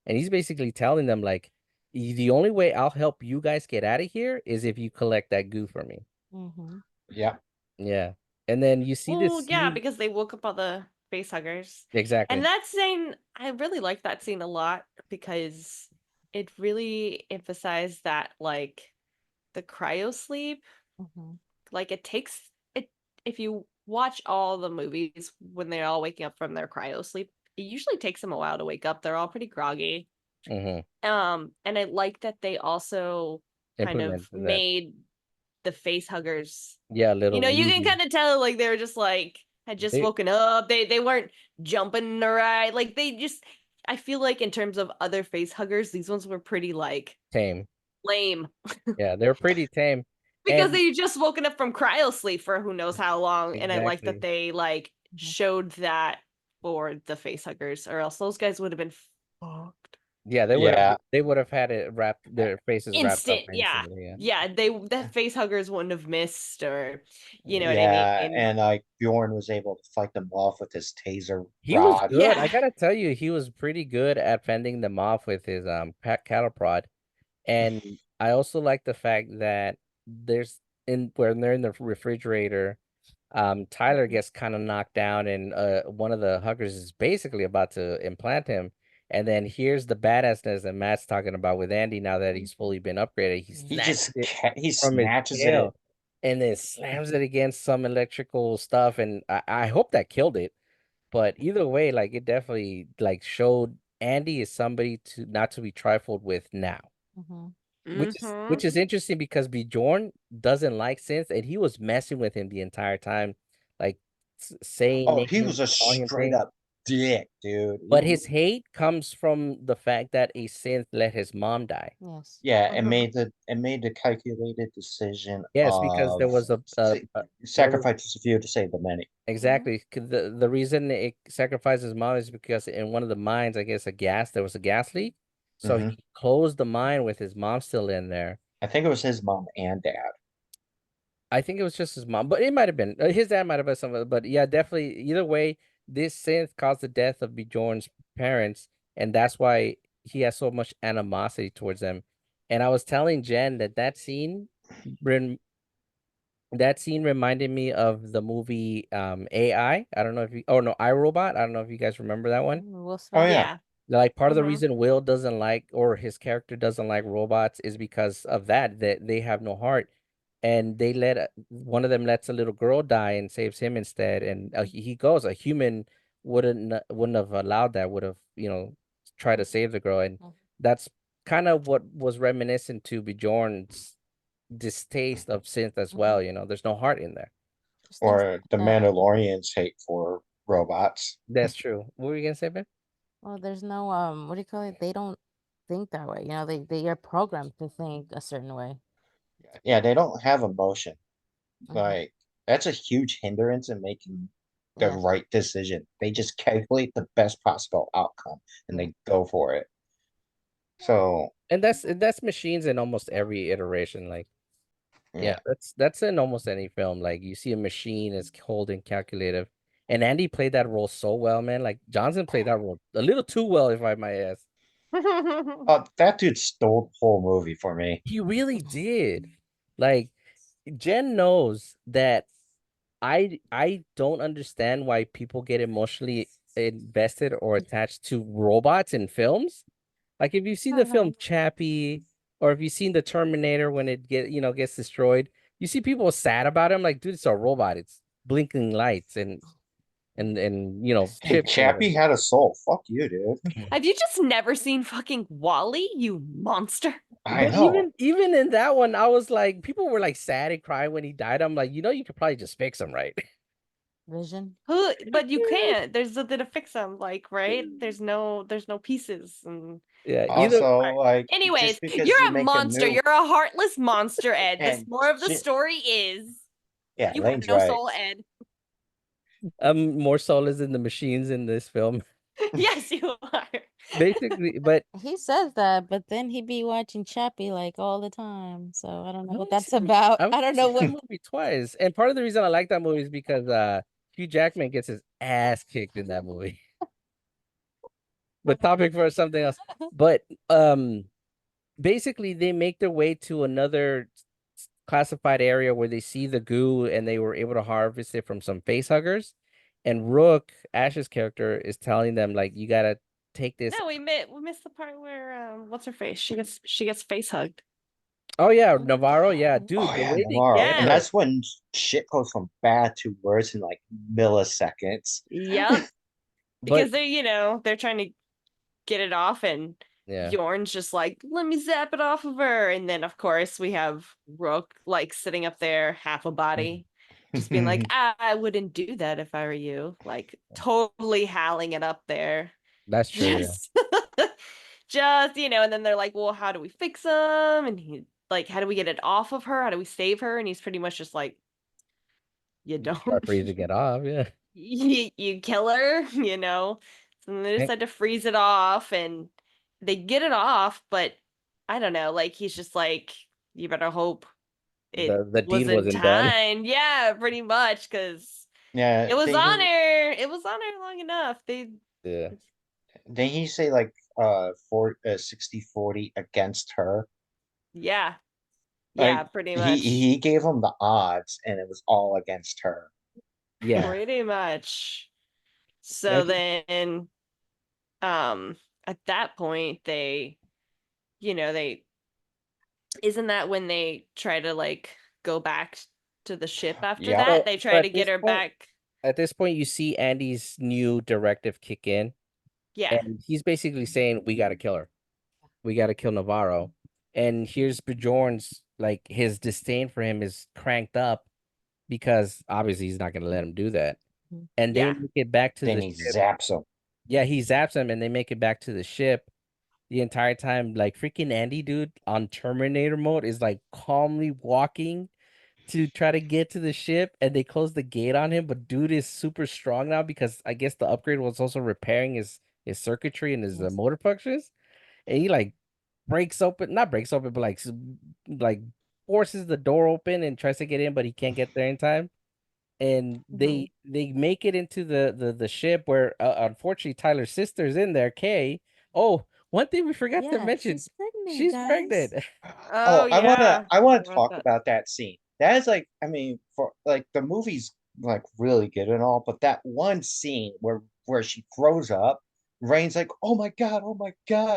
Speaker 1: And he's basically telling them like, the only way I'll help you guys get out of here is if you collect that goo for me.
Speaker 3: Yeah.
Speaker 1: Yeah. And then you see
Speaker 2: Well,
Speaker 1: this
Speaker 2: yeah,
Speaker 1: scene.
Speaker 2: because they woke up all the face huggers. And
Speaker 1: Exactly.
Speaker 2: that scene, I really like that scene a lot because it really emphasized that like the cryo sleep, like it takes it if you watch all the movies when they're all waking up from their cryo sleep, it usually takes them a while to wake up. They're all pretty groggy.
Speaker 1: Mm-hmm.
Speaker 2: And I like that they also kind of
Speaker 1: Implemented that.
Speaker 2: made the face huggers,
Speaker 1: Yeah, a little
Speaker 2: you can
Speaker 1: moody.
Speaker 2: kind of tell like they were just like had just
Speaker 1: They
Speaker 2: woken up. They weren't jumping around. Like they just I feel like in terms of other face huggers, these ones were pretty like
Speaker 1: tame.
Speaker 2: lame
Speaker 1: Yeah, they're pretty tame.
Speaker 2: because
Speaker 1: And
Speaker 2: they just woken up from cryo sleep for who knows how long. And I like that
Speaker 1: exactly.
Speaker 2: they like showed that for the face huggers, or else those guys would have been fucked.
Speaker 1: Yeah,
Speaker 3: Yeah.
Speaker 1: they would have had it wrapped, their faces wrapped up
Speaker 2: Instant, yeah.
Speaker 1: instantly. Yeah.
Speaker 2: Yeah, they that face huggers wouldn't have missed, or you know what I
Speaker 3: Yeah.
Speaker 2: mean?
Speaker 3: And like Bjorn was able to fight them off with his taser
Speaker 1: He was
Speaker 3: rod.
Speaker 1: good. I
Speaker 2: Yeah.
Speaker 1: gotta tell you, he was pretty good at fending them off with his cattle prod. And I also like the fact that there's in when they're in the refrigerator, Tyler gets kind of knocked down, and one of the huggers is basically about to implant him. And then here's the badassness that Matt's talking about with Andy now that he's fully been upgraded. He snatches it
Speaker 3: He
Speaker 1: from his
Speaker 3: snatches it.
Speaker 1: tail and then slams it against some electrical stuff. And I hope that killed it. But either way, like it definitely like showed Andy is somebody to not to be trifled with now. Which is interesting because Bjorn doesn't like synth, and he was messing with him the entire time, like saying
Speaker 3: Oh, he
Speaker 1: names,
Speaker 3: was a
Speaker 1: calling him
Speaker 3: straight
Speaker 1: things.
Speaker 3: up dick, dude.
Speaker 1: But his hate comes from the fact that a synth let his mom die.
Speaker 3: Yeah, it made the calculated decision
Speaker 1: Yes, because
Speaker 3: of
Speaker 1: there was there was
Speaker 3: sacrifice a few to save the many.
Speaker 1: exactly the reason it sacrificed his mom is because in one of the mines, I guess there was a gas leak, so
Speaker 3: Hmm.
Speaker 1: he closed the mine with his mom still in there.
Speaker 3: I think it was his mom and dad.
Speaker 1: I think it was just his mom, but it might have been his dad might have been some, but yeah, definitely. Either way, this synth caused the death of Bjorn's parents, and that's why he has so much animosity towards them. And I was telling Jen that rem- that scene reminded me of the movie AI. I don't know if you, oh no, iRobot. I don't know if you guys remember that one.
Speaker 3: Oh yeah.
Speaker 2: Yeah.
Speaker 1: Like part of the reason Will doesn't like, or his character doesn't like robots is because of that they have no heart, and they let one of them lets a little girl die and saves him instead, and he goes, a human wouldn't have allowed that, would have tried to save the girl, and that's kind of what was reminiscent to Bjorn's distaste of synth as well. There's no heart in there.
Speaker 3: Or the Mandalorian's hate for robots.
Speaker 1: That's true. What were you gonna say, Ben?
Speaker 4: Well, there's no what do you call it? They don't think that way. They are programmed to think a certain way.
Speaker 3: Yeah, they don't have emotion.
Speaker 4: Mhm.
Speaker 3: Like that's a huge hindrance in making the
Speaker 4: Yeah.
Speaker 3: right decision. They just calculate the best possible outcome and
Speaker 4: Yeah.
Speaker 3: they go for it. So
Speaker 1: And that's machines in almost every iteration. Like, yeah,
Speaker 3: yeah.
Speaker 1: that's in almost any film. Like you see a machine is cold and calculative. And Andy played that role so well, man. Like Johnson played that role a little too well, if I might ask.
Speaker 3: Oh, that dude stole the whole movie for me.
Speaker 1: He really did. Like Jen knows that I don't understand why people get emotionally invested or attached to robots in films. Like if you've seen the film Chappie, or if you've seen the Terminator when it gets destroyed, you see people sad about him. Like, dude, it's a robot. It's blinking lights and
Speaker 3: Hey,
Speaker 1: chips or whatever.
Speaker 3: Chappie had a soul. Fuck you, dude.
Speaker 2: Have you just never seen fucking Wally, you monster?
Speaker 3: I
Speaker 1: But
Speaker 3: know.
Speaker 1: even in that one, I was like, people were like sad and crying when he died. I'm like, you could probably just fix him, right?
Speaker 4: Vision.
Speaker 2: Who? But you can't. There's nothing to fix them. Like, right? There's no pieces. And
Speaker 1: Yeah, either
Speaker 3: Also, like,
Speaker 2: anyways,
Speaker 3: just because
Speaker 2: you're
Speaker 3: you
Speaker 2: a
Speaker 3: make a
Speaker 2: monster.
Speaker 3: new
Speaker 2: You're a heartless monster, Ed. This
Speaker 3: and
Speaker 2: more of the
Speaker 3: shit,
Speaker 2: story is
Speaker 3: yeah,
Speaker 2: you have
Speaker 3: Lane's
Speaker 2: no
Speaker 3: right.
Speaker 2: soul, Ed.
Speaker 1: more soulless than the machines in this film.
Speaker 2: Yes, you are.
Speaker 1: Basically, but
Speaker 4: He says that, but then he be watching Chappie like all the time. So I don't know
Speaker 1: I've
Speaker 4: what
Speaker 1: only
Speaker 4: that's
Speaker 1: seen
Speaker 4: about.
Speaker 1: I've
Speaker 4: I
Speaker 1: only
Speaker 4: don't know
Speaker 1: seen
Speaker 4: what.
Speaker 1: that movie twice. And part of the reason I like that movie is because Hugh Jackman gets his ass kicked in that movie. But topic for something else. But basically they make their way to another classified area where they see the goo and they were able to harvest it from some face huggers. And Rook, Ash's character, is telling them like you gotta take this.
Speaker 2: No, we missed the part where what's her face? She gets face hugged.
Speaker 1: Oh yeah,
Speaker 4: Oh,
Speaker 1: Navarro, yeah,
Speaker 4: yeah.
Speaker 1: dude,
Speaker 3: Oh
Speaker 1: the
Speaker 3: yeah,
Speaker 1: way they
Speaker 3: Navarro.
Speaker 1: get
Speaker 3: And
Speaker 2: Yeah.
Speaker 1: her.
Speaker 3: that's when shit goes from bad to worse in like milliseconds.
Speaker 2: Yep.
Speaker 1: But
Speaker 2: Because they're trying to get it off, and
Speaker 1: yeah,
Speaker 2: Bjorn's just like, let me zap it off of her. And then of course we have Rook like sitting up there, half a body, just being like, I wouldn't do that if I were you. Like totally howling it up there.
Speaker 1: that's true. Yeah.
Speaker 2: Just just, and then they're like, well, how do we fix him? And he like, how do we get it off of her? How do we save her? And he's pretty much just like, you
Speaker 1: Start
Speaker 2: don't.
Speaker 1: freezing it off. Yeah.
Speaker 2: you kill her. So then they
Speaker 1: And
Speaker 2: decide to freeze it off, and they get it off, but I don't know, like he's just like, you better hope it
Speaker 1: the
Speaker 2: was
Speaker 1: deed
Speaker 2: in
Speaker 1: wasn't done.
Speaker 2: time. Yeah, pretty much, because
Speaker 3: Yeah,
Speaker 2: it was on her. It was on her long enough. They
Speaker 1: Yeah.
Speaker 3: didn't he say like 60-40 against her?
Speaker 2: yeah. Yeah,
Speaker 3: Like
Speaker 2: pretty
Speaker 3: he
Speaker 2: much.
Speaker 3: gave him the odds and it was all against her.
Speaker 1: Yeah.
Speaker 2: Pretty much.
Speaker 1: Yeah.
Speaker 2: So then at that point they isn't that when they try to like go back to the ship after
Speaker 3: Yep.
Speaker 2: that?
Speaker 1: So,
Speaker 2: They
Speaker 1: so
Speaker 2: try to get her back.
Speaker 1: at this point, you see Andy's new directive kick in,
Speaker 2: Yeah.
Speaker 1: and he's basically saying, "We got to kill her. We got to kill Navarro." And here's Bjorn's like his disdain for him is cranked up because obviously he's not going to let him do that.
Speaker 4: Mhm.
Speaker 1: And they
Speaker 2: Yeah.
Speaker 1: make it back to
Speaker 3: Then
Speaker 1: the
Speaker 3: he
Speaker 1: ship.
Speaker 3: zaps him.
Speaker 1: Yeah, he zaps him, and they make it back to the ship. The entire time, like freaking Andy, dude, on Terminator mode is like calmly walking to try to get to the ship, and they close the gate on him. But dude is super strong now because I guess the upgrade was also repairing his circuitry and his
Speaker 4: Yes.
Speaker 1: motor functions, and he like not breaks open, but like like forces the door open and tries to get in, but he can't get there in time. And
Speaker 2: Mhm.
Speaker 1: they make it into the ship where unfortunately Tyler's sister's in there, Kay. Oh, one thing we forgot to
Speaker 4: Yeah,
Speaker 1: mention,
Speaker 4: she's pregnant,
Speaker 1: she's
Speaker 4: guys.
Speaker 1: pregnant.
Speaker 2: Oh
Speaker 3: Oh, I wanna
Speaker 2: yeah.
Speaker 3: I wanna
Speaker 2: Forgot about
Speaker 3: talk
Speaker 2: that.
Speaker 3: about that scene. That is like, I mean, for like the movie's like really good and all, but that one scene where she throws up, Rain's like, oh my God,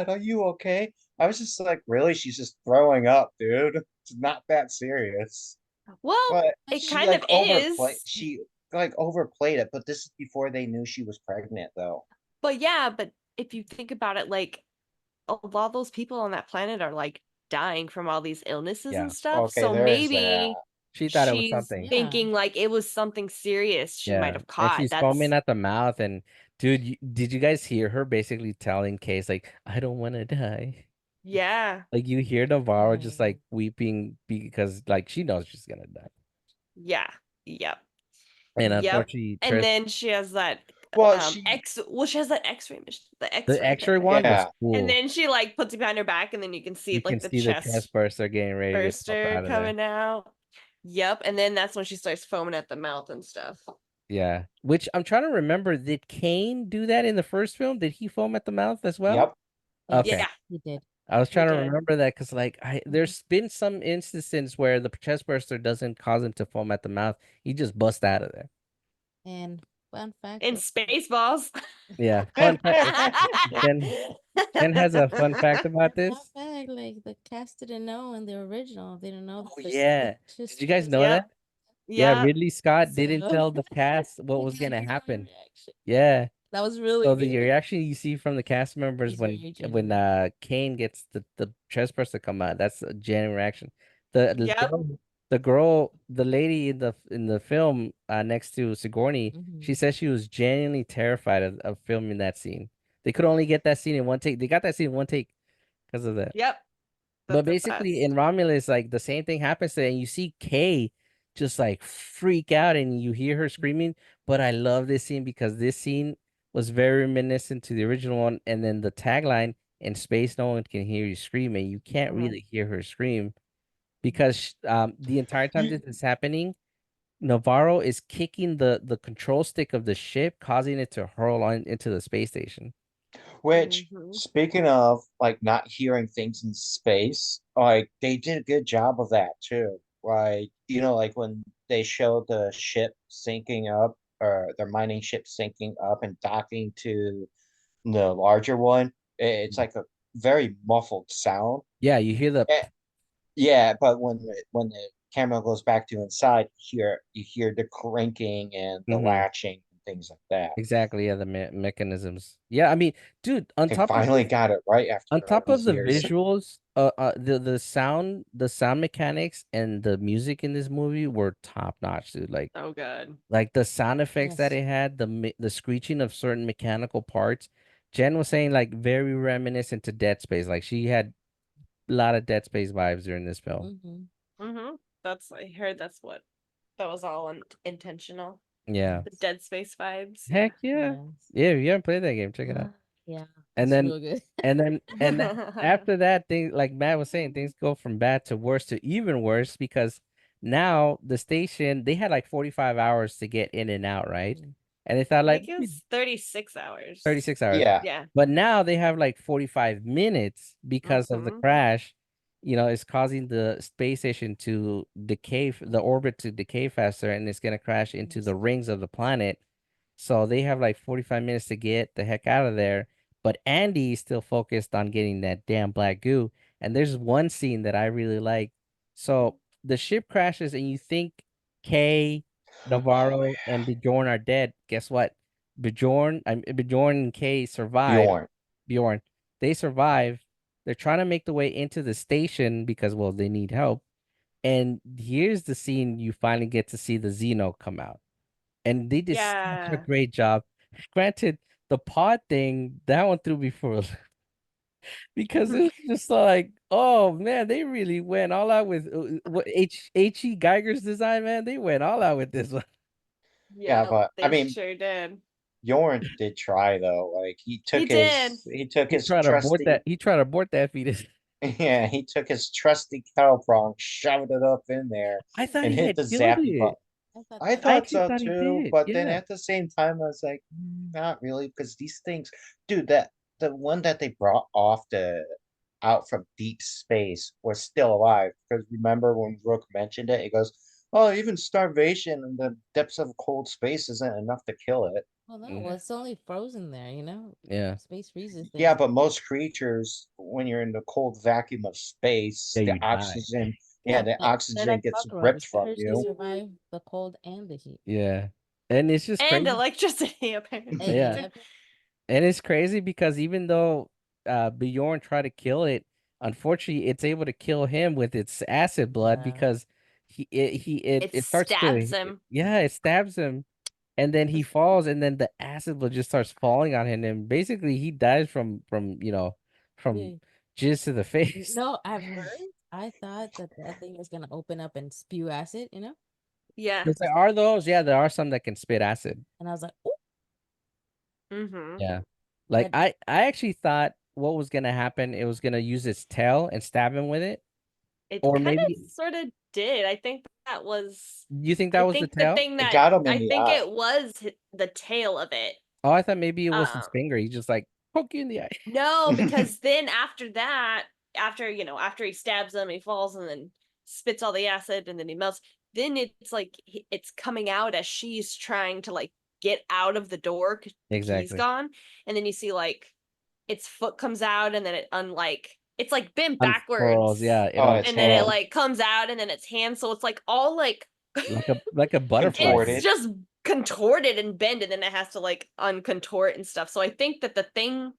Speaker 3: are you okay? I was just like, really? She's just throwing up, dude. It's not that serious.
Speaker 2: Well,
Speaker 3: But
Speaker 2: it
Speaker 3: she
Speaker 2: kind of
Speaker 3: like overplayed
Speaker 2: is.
Speaker 3: she like overplayed it, but this is before they knew she was pregnant though.
Speaker 2: But yeah, but if you think about it, like a lot of those people on that planet are like dying from all these illnesses
Speaker 1: Yeah,
Speaker 2: and stuff.
Speaker 3: Okay,
Speaker 2: So
Speaker 3: there is that.
Speaker 2: maybe
Speaker 1: she thought it was
Speaker 2: she's
Speaker 1: something.
Speaker 4: Yeah.
Speaker 2: thinking like it was something serious she might
Speaker 1: Yeah,
Speaker 2: have
Speaker 1: and
Speaker 2: caught.
Speaker 1: she's foaming
Speaker 2: That's
Speaker 1: at the mouth. And dude, did you guys hear her basically telling Case like, "I don't want to die."
Speaker 2: yeah.
Speaker 1: Like you hear Navarro just
Speaker 4: Mhm.
Speaker 1: like weeping because like she knows she's gonna die.
Speaker 2: Yeah. Yep.
Speaker 1: And
Speaker 2: Yep.
Speaker 1: unfortunately,
Speaker 2: And then she has that
Speaker 3: Well, she
Speaker 2: she has that X-ray mission, the
Speaker 1: the
Speaker 2: X-ray
Speaker 1: X-ray
Speaker 2: thing.
Speaker 1: one was
Speaker 3: yeah.
Speaker 2: And
Speaker 1: cool.
Speaker 2: then she like puts it behind her back, and then you can see
Speaker 1: You can
Speaker 2: like the
Speaker 1: see the chest
Speaker 2: chest
Speaker 1: burster getting ready to pop
Speaker 2: burster
Speaker 1: out of there.
Speaker 2: coming out. Yep. And then that's when she starts foaming at the mouth and stuff.
Speaker 1: Yeah, which I'm trying to remember. Did Kane do that in the first film? Did he foam at the mouth as well?
Speaker 3: Yep.
Speaker 4: Yes,
Speaker 1: Okay,
Speaker 2: Yeah.
Speaker 4: he did.
Speaker 1: I was trying to
Speaker 2: did.
Speaker 1: remember that because, like, there's been some instances where the chest burster doesn't cause him to foam at the mouth. He just busts out of there.
Speaker 4: And fun fact,
Speaker 2: In Spaceballs.
Speaker 1: Yeah, fun fact. Ken Ken has a fun fact about
Speaker 4: fun
Speaker 1: this.
Speaker 4: fact, like the cast didn't know in the original. They didn't know
Speaker 1: Oh
Speaker 4: the
Speaker 1: yeah, did you guys know that?
Speaker 2: Yep.
Speaker 1: Yeah,
Speaker 2: Yep.
Speaker 1: Ridley Scott
Speaker 4: So
Speaker 1: didn't tell the cast what
Speaker 4: the
Speaker 1: was gonna
Speaker 4: character's only
Speaker 1: happen.
Speaker 4: reaction.
Speaker 1: Yeah.
Speaker 4: That was really
Speaker 1: So the
Speaker 4: good.
Speaker 1: reaction you see from the cast members
Speaker 4: He's very
Speaker 1: when
Speaker 4: genuine.
Speaker 1: Kane gets the chest burster come out, that's a genuine reaction. The
Speaker 2: Yep.
Speaker 1: the lady in the film next to Sigourney, she
Speaker 4: Mhm.
Speaker 1: says she was genuinely terrified of filming that scene. They could only get that scene in one take. They got that scene in one take because of that.
Speaker 2: Yep.
Speaker 1: But
Speaker 2: That's the
Speaker 1: basically in
Speaker 2: best.
Speaker 1: Romulus, like the same thing happens to, and you see Kay just like freak out and you hear her screaming. But I love this scene because this scene was very reminiscent to the original one. And then the tagline, in space, no one can hear you scream, and you can't
Speaker 2: Mhm.
Speaker 1: really hear her scream because the entire time this is happening, Navarro is kicking the control stick of the ship, causing it to hurl on into the space station.
Speaker 3: Which,
Speaker 2: Mhm.
Speaker 3: speaking of like not hearing things in space, like they did a good job of that too. Like, like when they showed the ship sinking up or their mining ship sinking up and docking to the larger one, it's like a very muffled sound.
Speaker 1: Yeah, you hear the
Speaker 3: Eh, yeah, but when the camera goes back to inside, you hear the cranking and the
Speaker 1: Mhm.
Speaker 3: latching and things like that.
Speaker 1: Exactly, yeah, the mechanisms. Yeah, I mean, dude,
Speaker 3: They finally got it right after
Speaker 1: on
Speaker 3: all
Speaker 1: top of
Speaker 3: these
Speaker 1: the
Speaker 3: years.
Speaker 1: visuals, the sound mechanics and the music in this movie were top notch, dude.
Speaker 2: So good.
Speaker 1: Like the sound effects that
Speaker 4: Yes.
Speaker 1: it had, the screeching of certain mechanical parts. Jen was saying like very reminiscent to Dead Space. Like she had a lot of Dead Space vibes during this film.
Speaker 4: Mhm.
Speaker 2: Mm-hmm. I heard that was all intentional.
Speaker 1: Yeah.
Speaker 2: The Dead Space vibes. Yeah.
Speaker 1: Heck yeah.
Speaker 4: Yes.
Speaker 1: Yeah, if you haven't played that game, check it out.
Speaker 4: Yeah,
Speaker 1: And
Speaker 4: it's
Speaker 1: then
Speaker 4: real good.
Speaker 1: after that thing, like Matt was saying, things go from bad to worse to even worse because now the station, they had like 45 hours to get in and out, right?
Speaker 4: Mhm.
Speaker 1: And they thought
Speaker 2: I
Speaker 1: like
Speaker 2: think it was 36 hours.
Speaker 1: 36 hours.
Speaker 3: Yeah.
Speaker 2: Yeah.
Speaker 1: But now they have like 45 minutes because of the
Speaker 2: Mm-hmm.
Speaker 1: crash. It's causing the space station to decay, the orbit to decay faster, and it's going to crash into
Speaker 4: Yes.
Speaker 1: the rings of the planet. So they have like 45 minutes to get the heck out of there. But Andy is still focused on getting that damn black goo. And there's one scene that I really like. So the ship crashes, and you think Kay,
Speaker 3: Oh
Speaker 1: Navarro, and
Speaker 3: yeah.
Speaker 1: Bjorn are dead. Guess what? Bjorn and Kay survive.
Speaker 3: Bjorn.
Speaker 1: Bjorn, they survive. They're trying to make the way into the station because, well, they need help. And here's the scene you finally get to see the Xeno come out. And they did such a
Speaker 2: Yeah.
Speaker 1: great job. Granted, the pod thing, that one threw me for a because it was just like, oh man, they really went all out with what H.E. Geiger's design, man. They went all out with this one.
Speaker 3: Yeah,
Speaker 2: Yeah,
Speaker 3: but I
Speaker 2: they
Speaker 3: mean,
Speaker 2: sure did.
Speaker 3: Bjorn did try though. Like he
Speaker 2: He
Speaker 3: took
Speaker 2: did.
Speaker 3: his he took
Speaker 1: He
Speaker 3: his
Speaker 1: tried to abort
Speaker 3: trusty
Speaker 1: that. He tried to abort that fetus.
Speaker 3: yeah, he took his trusty cow prong, shoved it up in there,
Speaker 1: I thought
Speaker 3: and
Speaker 1: he
Speaker 3: hit
Speaker 1: had
Speaker 3: the
Speaker 1: killed
Speaker 3: zappy button.
Speaker 1: it.
Speaker 4: I thought
Speaker 3: I
Speaker 1: I
Speaker 3: thought
Speaker 1: actually
Speaker 3: so
Speaker 1: thought he
Speaker 3: too,
Speaker 1: did.
Speaker 3: but then
Speaker 1: Yeah.
Speaker 3: at the same time, I was like, not really, because these things, dude, that the one that they brought off the out from deep space was still alive. Because remember when Rook mentioned it, he goes, "Oh, even starvation in the depths of cold space isn't enough to kill it."
Speaker 4: well, no,
Speaker 1: Mm,
Speaker 4: well, it's only frozen there, you know?
Speaker 1: yeah.
Speaker 4: Space freezes
Speaker 3: Yeah,
Speaker 4: things.
Speaker 3: but most creatures, when you're in the cold vacuum of
Speaker 1: Yeah,
Speaker 3: space, the
Speaker 1: you die.
Speaker 3: oxygen, yeah,
Speaker 4: Yeah,
Speaker 3: the
Speaker 4: but then I
Speaker 3: oxygen gets
Speaker 4: talk about
Speaker 3: ripped
Speaker 4: it.
Speaker 3: from
Speaker 4: Spiders can
Speaker 3: you.
Speaker 4: survive the cold and the heat.
Speaker 1: Yeah. And it's just
Speaker 2: And
Speaker 1: crazy.
Speaker 2: electricity, apparently.
Speaker 1: Yeah.
Speaker 4: Yep.
Speaker 1: And it's crazy because even though Bjorn tried to kill it, unfortunately it's able to kill him with its acid blood
Speaker 4: Yeah.
Speaker 1: because
Speaker 2: It
Speaker 1: it starts
Speaker 2: stabs
Speaker 1: to,
Speaker 2: him.
Speaker 1: yeah, it stabs him, and then he falls, and then the acid blood just starts falling on him, and basically he dies from
Speaker 4: Yeah.
Speaker 1: jizz to the face.
Speaker 4: No, at first I thought that that thing was gonna open up and spew acid, you know?
Speaker 2: Yeah.
Speaker 1: Because there are those, yeah, there are some that can spit acid.
Speaker 4: And I was like, oh,
Speaker 2: Mm-hmm.
Speaker 1: Yeah. Like
Speaker 4: but
Speaker 1: I actually thought what was gonna happen, it was gonna use its tail and stab him with it.
Speaker 2: It
Speaker 1: Or
Speaker 2: kind
Speaker 1: maybe
Speaker 2: of sort of did. I think that was.
Speaker 1: you think that
Speaker 2: I
Speaker 1: was the
Speaker 2: think the
Speaker 1: tail?
Speaker 2: thing
Speaker 3: It
Speaker 2: that
Speaker 3: got him in
Speaker 2: I
Speaker 3: the
Speaker 2: think
Speaker 3: eye.
Speaker 2: it was the tail of it.
Speaker 1: Oh, I thought maybe it was his
Speaker 2: Um,
Speaker 1: finger. He just like poke you in the eye.
Speaker 2: no, because then after that, after he stabs him, he falls and then spits all the acid and then he melts. Then it's like it's coming out as she's trying to like get out of the door because the key's
Speaker 1: Exactly.
Speaker 2: gone, and then you see like its foot comes out and then it's like bent
Speaker 1: Unfurls,
Speaker 2: backwards,
Speaker 1: yeah, it
Speaker 3: Oh, it's
Speaker 2: and then it
Speaker 3: hand
Speaker 1: unfurls
Speaker 2: like comes out and then its hand, so it's like all like
Speaker 1: like a butterfly.
Speaker 2: it's
Speaker 3: contorted.
Speaker 2: just contorted and bent, and then it has to like uncontort and stuff. So I think that the thing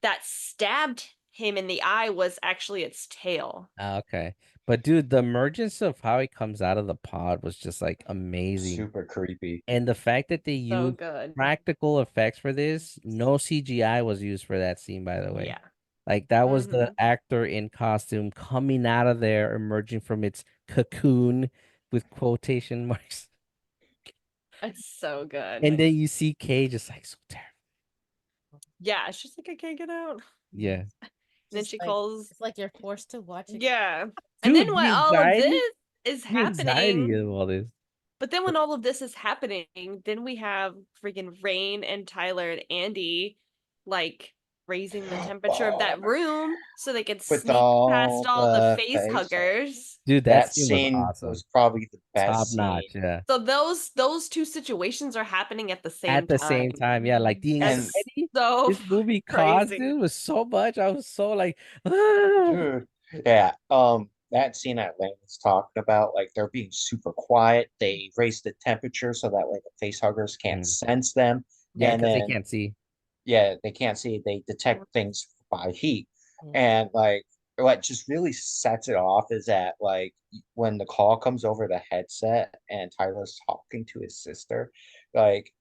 Speaker 2: that stabbed him in the eye was actually its tail.
Speaker 1: Okay. But dude, the emergence of how he comes out of the pod was just like amazing.
Speaker 3: Super creepy.
Speaker 1: And the fact that they
Speaker 2: So
Speaker 1: used
Speaker 2: good.
Speaker 1: practical effects for this, no CGI was used for that scene, by the way.
Speaker 2: Yeah.
Speaker 1: Like that was the
Speaker 2: Mhm.
Speaker 1: actor in costume coming out of there, emerging from its cocoon with quotation marks.
Speaker 2: It's so good.
Speaker 1: And then you see Kay just like so terrible.
Speaker 2: Yeah, it's just like I can't get out.
Speaker 1: Yeah.
Speaker 2: And then
Speaker 4: Just
Speaker 2: she
Speaker 4: like
Speaker 2: calls.
Speaker 4: it's like you're forced to watch it.
Speaker 2: Yeah. And
Speaker 1: Dude,
Speaker 2: then
Speaker 1: the
Speaker 2: when all of
Speaker 1: anxiety,
Speaker 2: this is
Speaker 1: the anxiety
Speaker 2: happening,
Speaker 1: of all this.
Speaker 2: but then when all of this is happening, then we have freaking Rain and Tyler and Andy like raising the temperature of that room so they can
Speaker 3: With
Speaker 2: sneak past
Speaker 3: all
Speaker 2: all the
Speaker 3: the
Speaker 2: face
Speaker 3: face,
Speaker 2: huggers.
Speaker 1: Dude, that
Speaker 3: that
Speaker 1: scene was
Speaker 3: scene
Speaker 1: awesome.
Speaker 3: was probably the
Speaker 1: Top
Speaker 3: best
Speaker 1: notch,
Speaker 3: scene.
Speaker 1: yeah.
Speaker 2: So those two situations are happening at the same
Speaker 1: At the
Speaker 2: time.
Speaker 1: same time, yeah, like the
Speaker 3: And
Speaker 2: That's
Speaker 1: anxiety
Speaker 2: so
Speaker 1: this movie caused,
Speaker 2: crazy.
Speaker 1: dude, was so much. I was so like, ah.
Speaker 3: dude, yeah, that scene that Lane was talking about, like they're being super quiet. They raise the temperature so that way the face huggers can't
Speaker 1: Mm.
Speaker 3: sense them.
Speaker 1: Yeah,
Speaker 3: And
Speaker 1: because they
Speaker 3: then
Speaker 1: can't see.
Speaker 3: yeah, they can't see, they detect things by heat.
Speaker 4: Yeah.
Speaker 3: And like what just really sets it off is that like when the call comes over the headset and Tyler's talking to his sister, like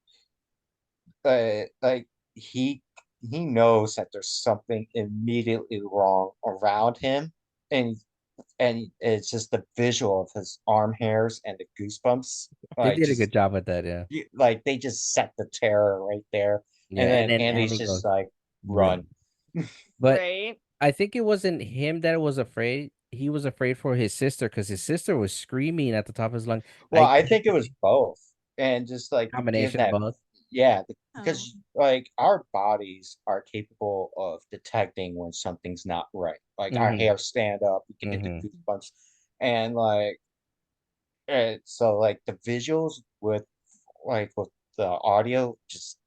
Speaker 3: like he he knows that there's something immediately wrong around him, and it's just the visual of his arm hairs and the goosebumps
Speaker 1: They
Speaker 3: like
Speaker 1: did a good
Speaker 3: just
Speaker 1: job with that, yeah.
Speaker 3: like they just set the terror right there.
Speaker 1: Yeah,
Speaker 3: And
Speaker 1: and
Speaker 3: then
Speaker 1: then
Speaker 3: Andy's
Speaker 1: Andy
Speaker 3: just
Speaker 1: goes,
Speaker 3: like
Speaker 1: run.
Speaker 3: run.
Speaker 1: But
Speaker 2: Right?
Speaker 1: I think it wasn't him that was afraid. He was afraid for his sister because his sister was screaming at the top of his lungs.
Speaker 3: Well,
Speaker 1: I
Speaker 3: I
Speaker 1: can't
Speaker 3: think it was both. And just like you give
Speaker 1: combination of
Speaker 3: that,
Speaker 1: both.
Speaker 3: yeah,
Speaker 4: Oh.
Speaker 3: because like our bodies are capable of detecting when something's not right. Like our
Speaker 1: Mm-hmm.
Speaker 3: hair stand up, we can get the
Speaker 1: Mm-hmm.
Speaker 3: goosebumps. And like so like the visuals with the audio, just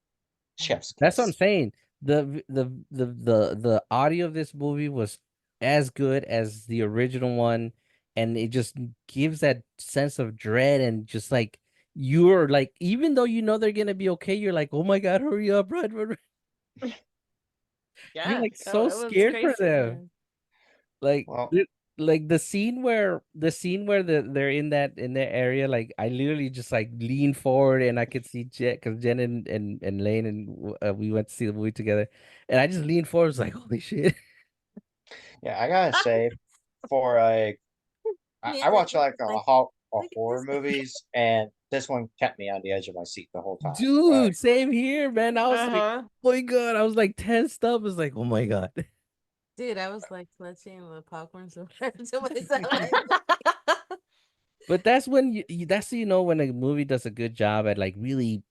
Speaker 3: chef's
Speaker 1: That's what I'm
Speaker 3: kiss.
Speaker 1: saying. The audio of this movie was as good as the original one, and it just gives that sense of dread and just like you're like, even though you know they're gonna be okay, you're like, oh my God, hurry up, run, run, run. You're
Speaker 2: Yeah.
Speaker 1: like
Speaker 2: Oh,
Speaker 1: so
Speaker 2: it was
Speaker 1: scared for
Speaker 2: crazy.
Speaker 1: them. Like
Speaker 3: Well,
Speaker 1: like the scene where they're in that area, like I literally just like leaned forward and I could see Jen, because Jen and Lane and we went to see the movie together, and I just leaned forward, was like, holy shit.
Speaker 3: yeah, I gotta say, for like
Speaker 4: Yeah,
Speaker 3: I
Speaker 4: like,
Speaker 3: watch like
Speaker 4: like
Speaker 3: a
Speaker 4: look at
Speaker 3: horror
Speaker 4: this guy.
Speaker 3: movies, and this one kept me on the edge of my seat the whole time.
Speaker 1: Dude, same here, man. I was like,
Speaker 2: Uh-huh.
Speaker 1: oh my God, I was like tensed up. I was like, oh my God.
Speaker 4: Dude, I was like clutching the popcorn so hard to myself.
Speaker 1: But that's when that's when a movie does a good job at like really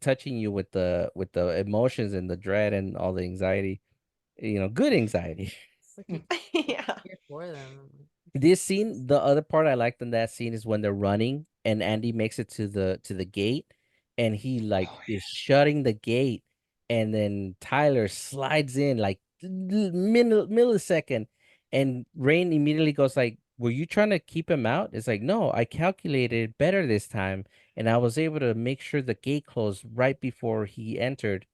Speaker 1: touching you with the emotions and the dread and all the anxiety, good anxiety.
Speaker 4: It's like you
Speaker 2: Yeah.
Speaker 4: here for them.
Speaker 1: This scene, the other part I liked in that scene is when they're running and Andy makes it to the gate, and he like
Speaker 3: Oh
Speaker 1: is shutting the gate, and then Tyler slides in like millisecond, and Rain immediately goes like, "Were you trying to keep him out?" It's like, "No, I calculated better this time, and I was able to make sure the gate closed right before he entered,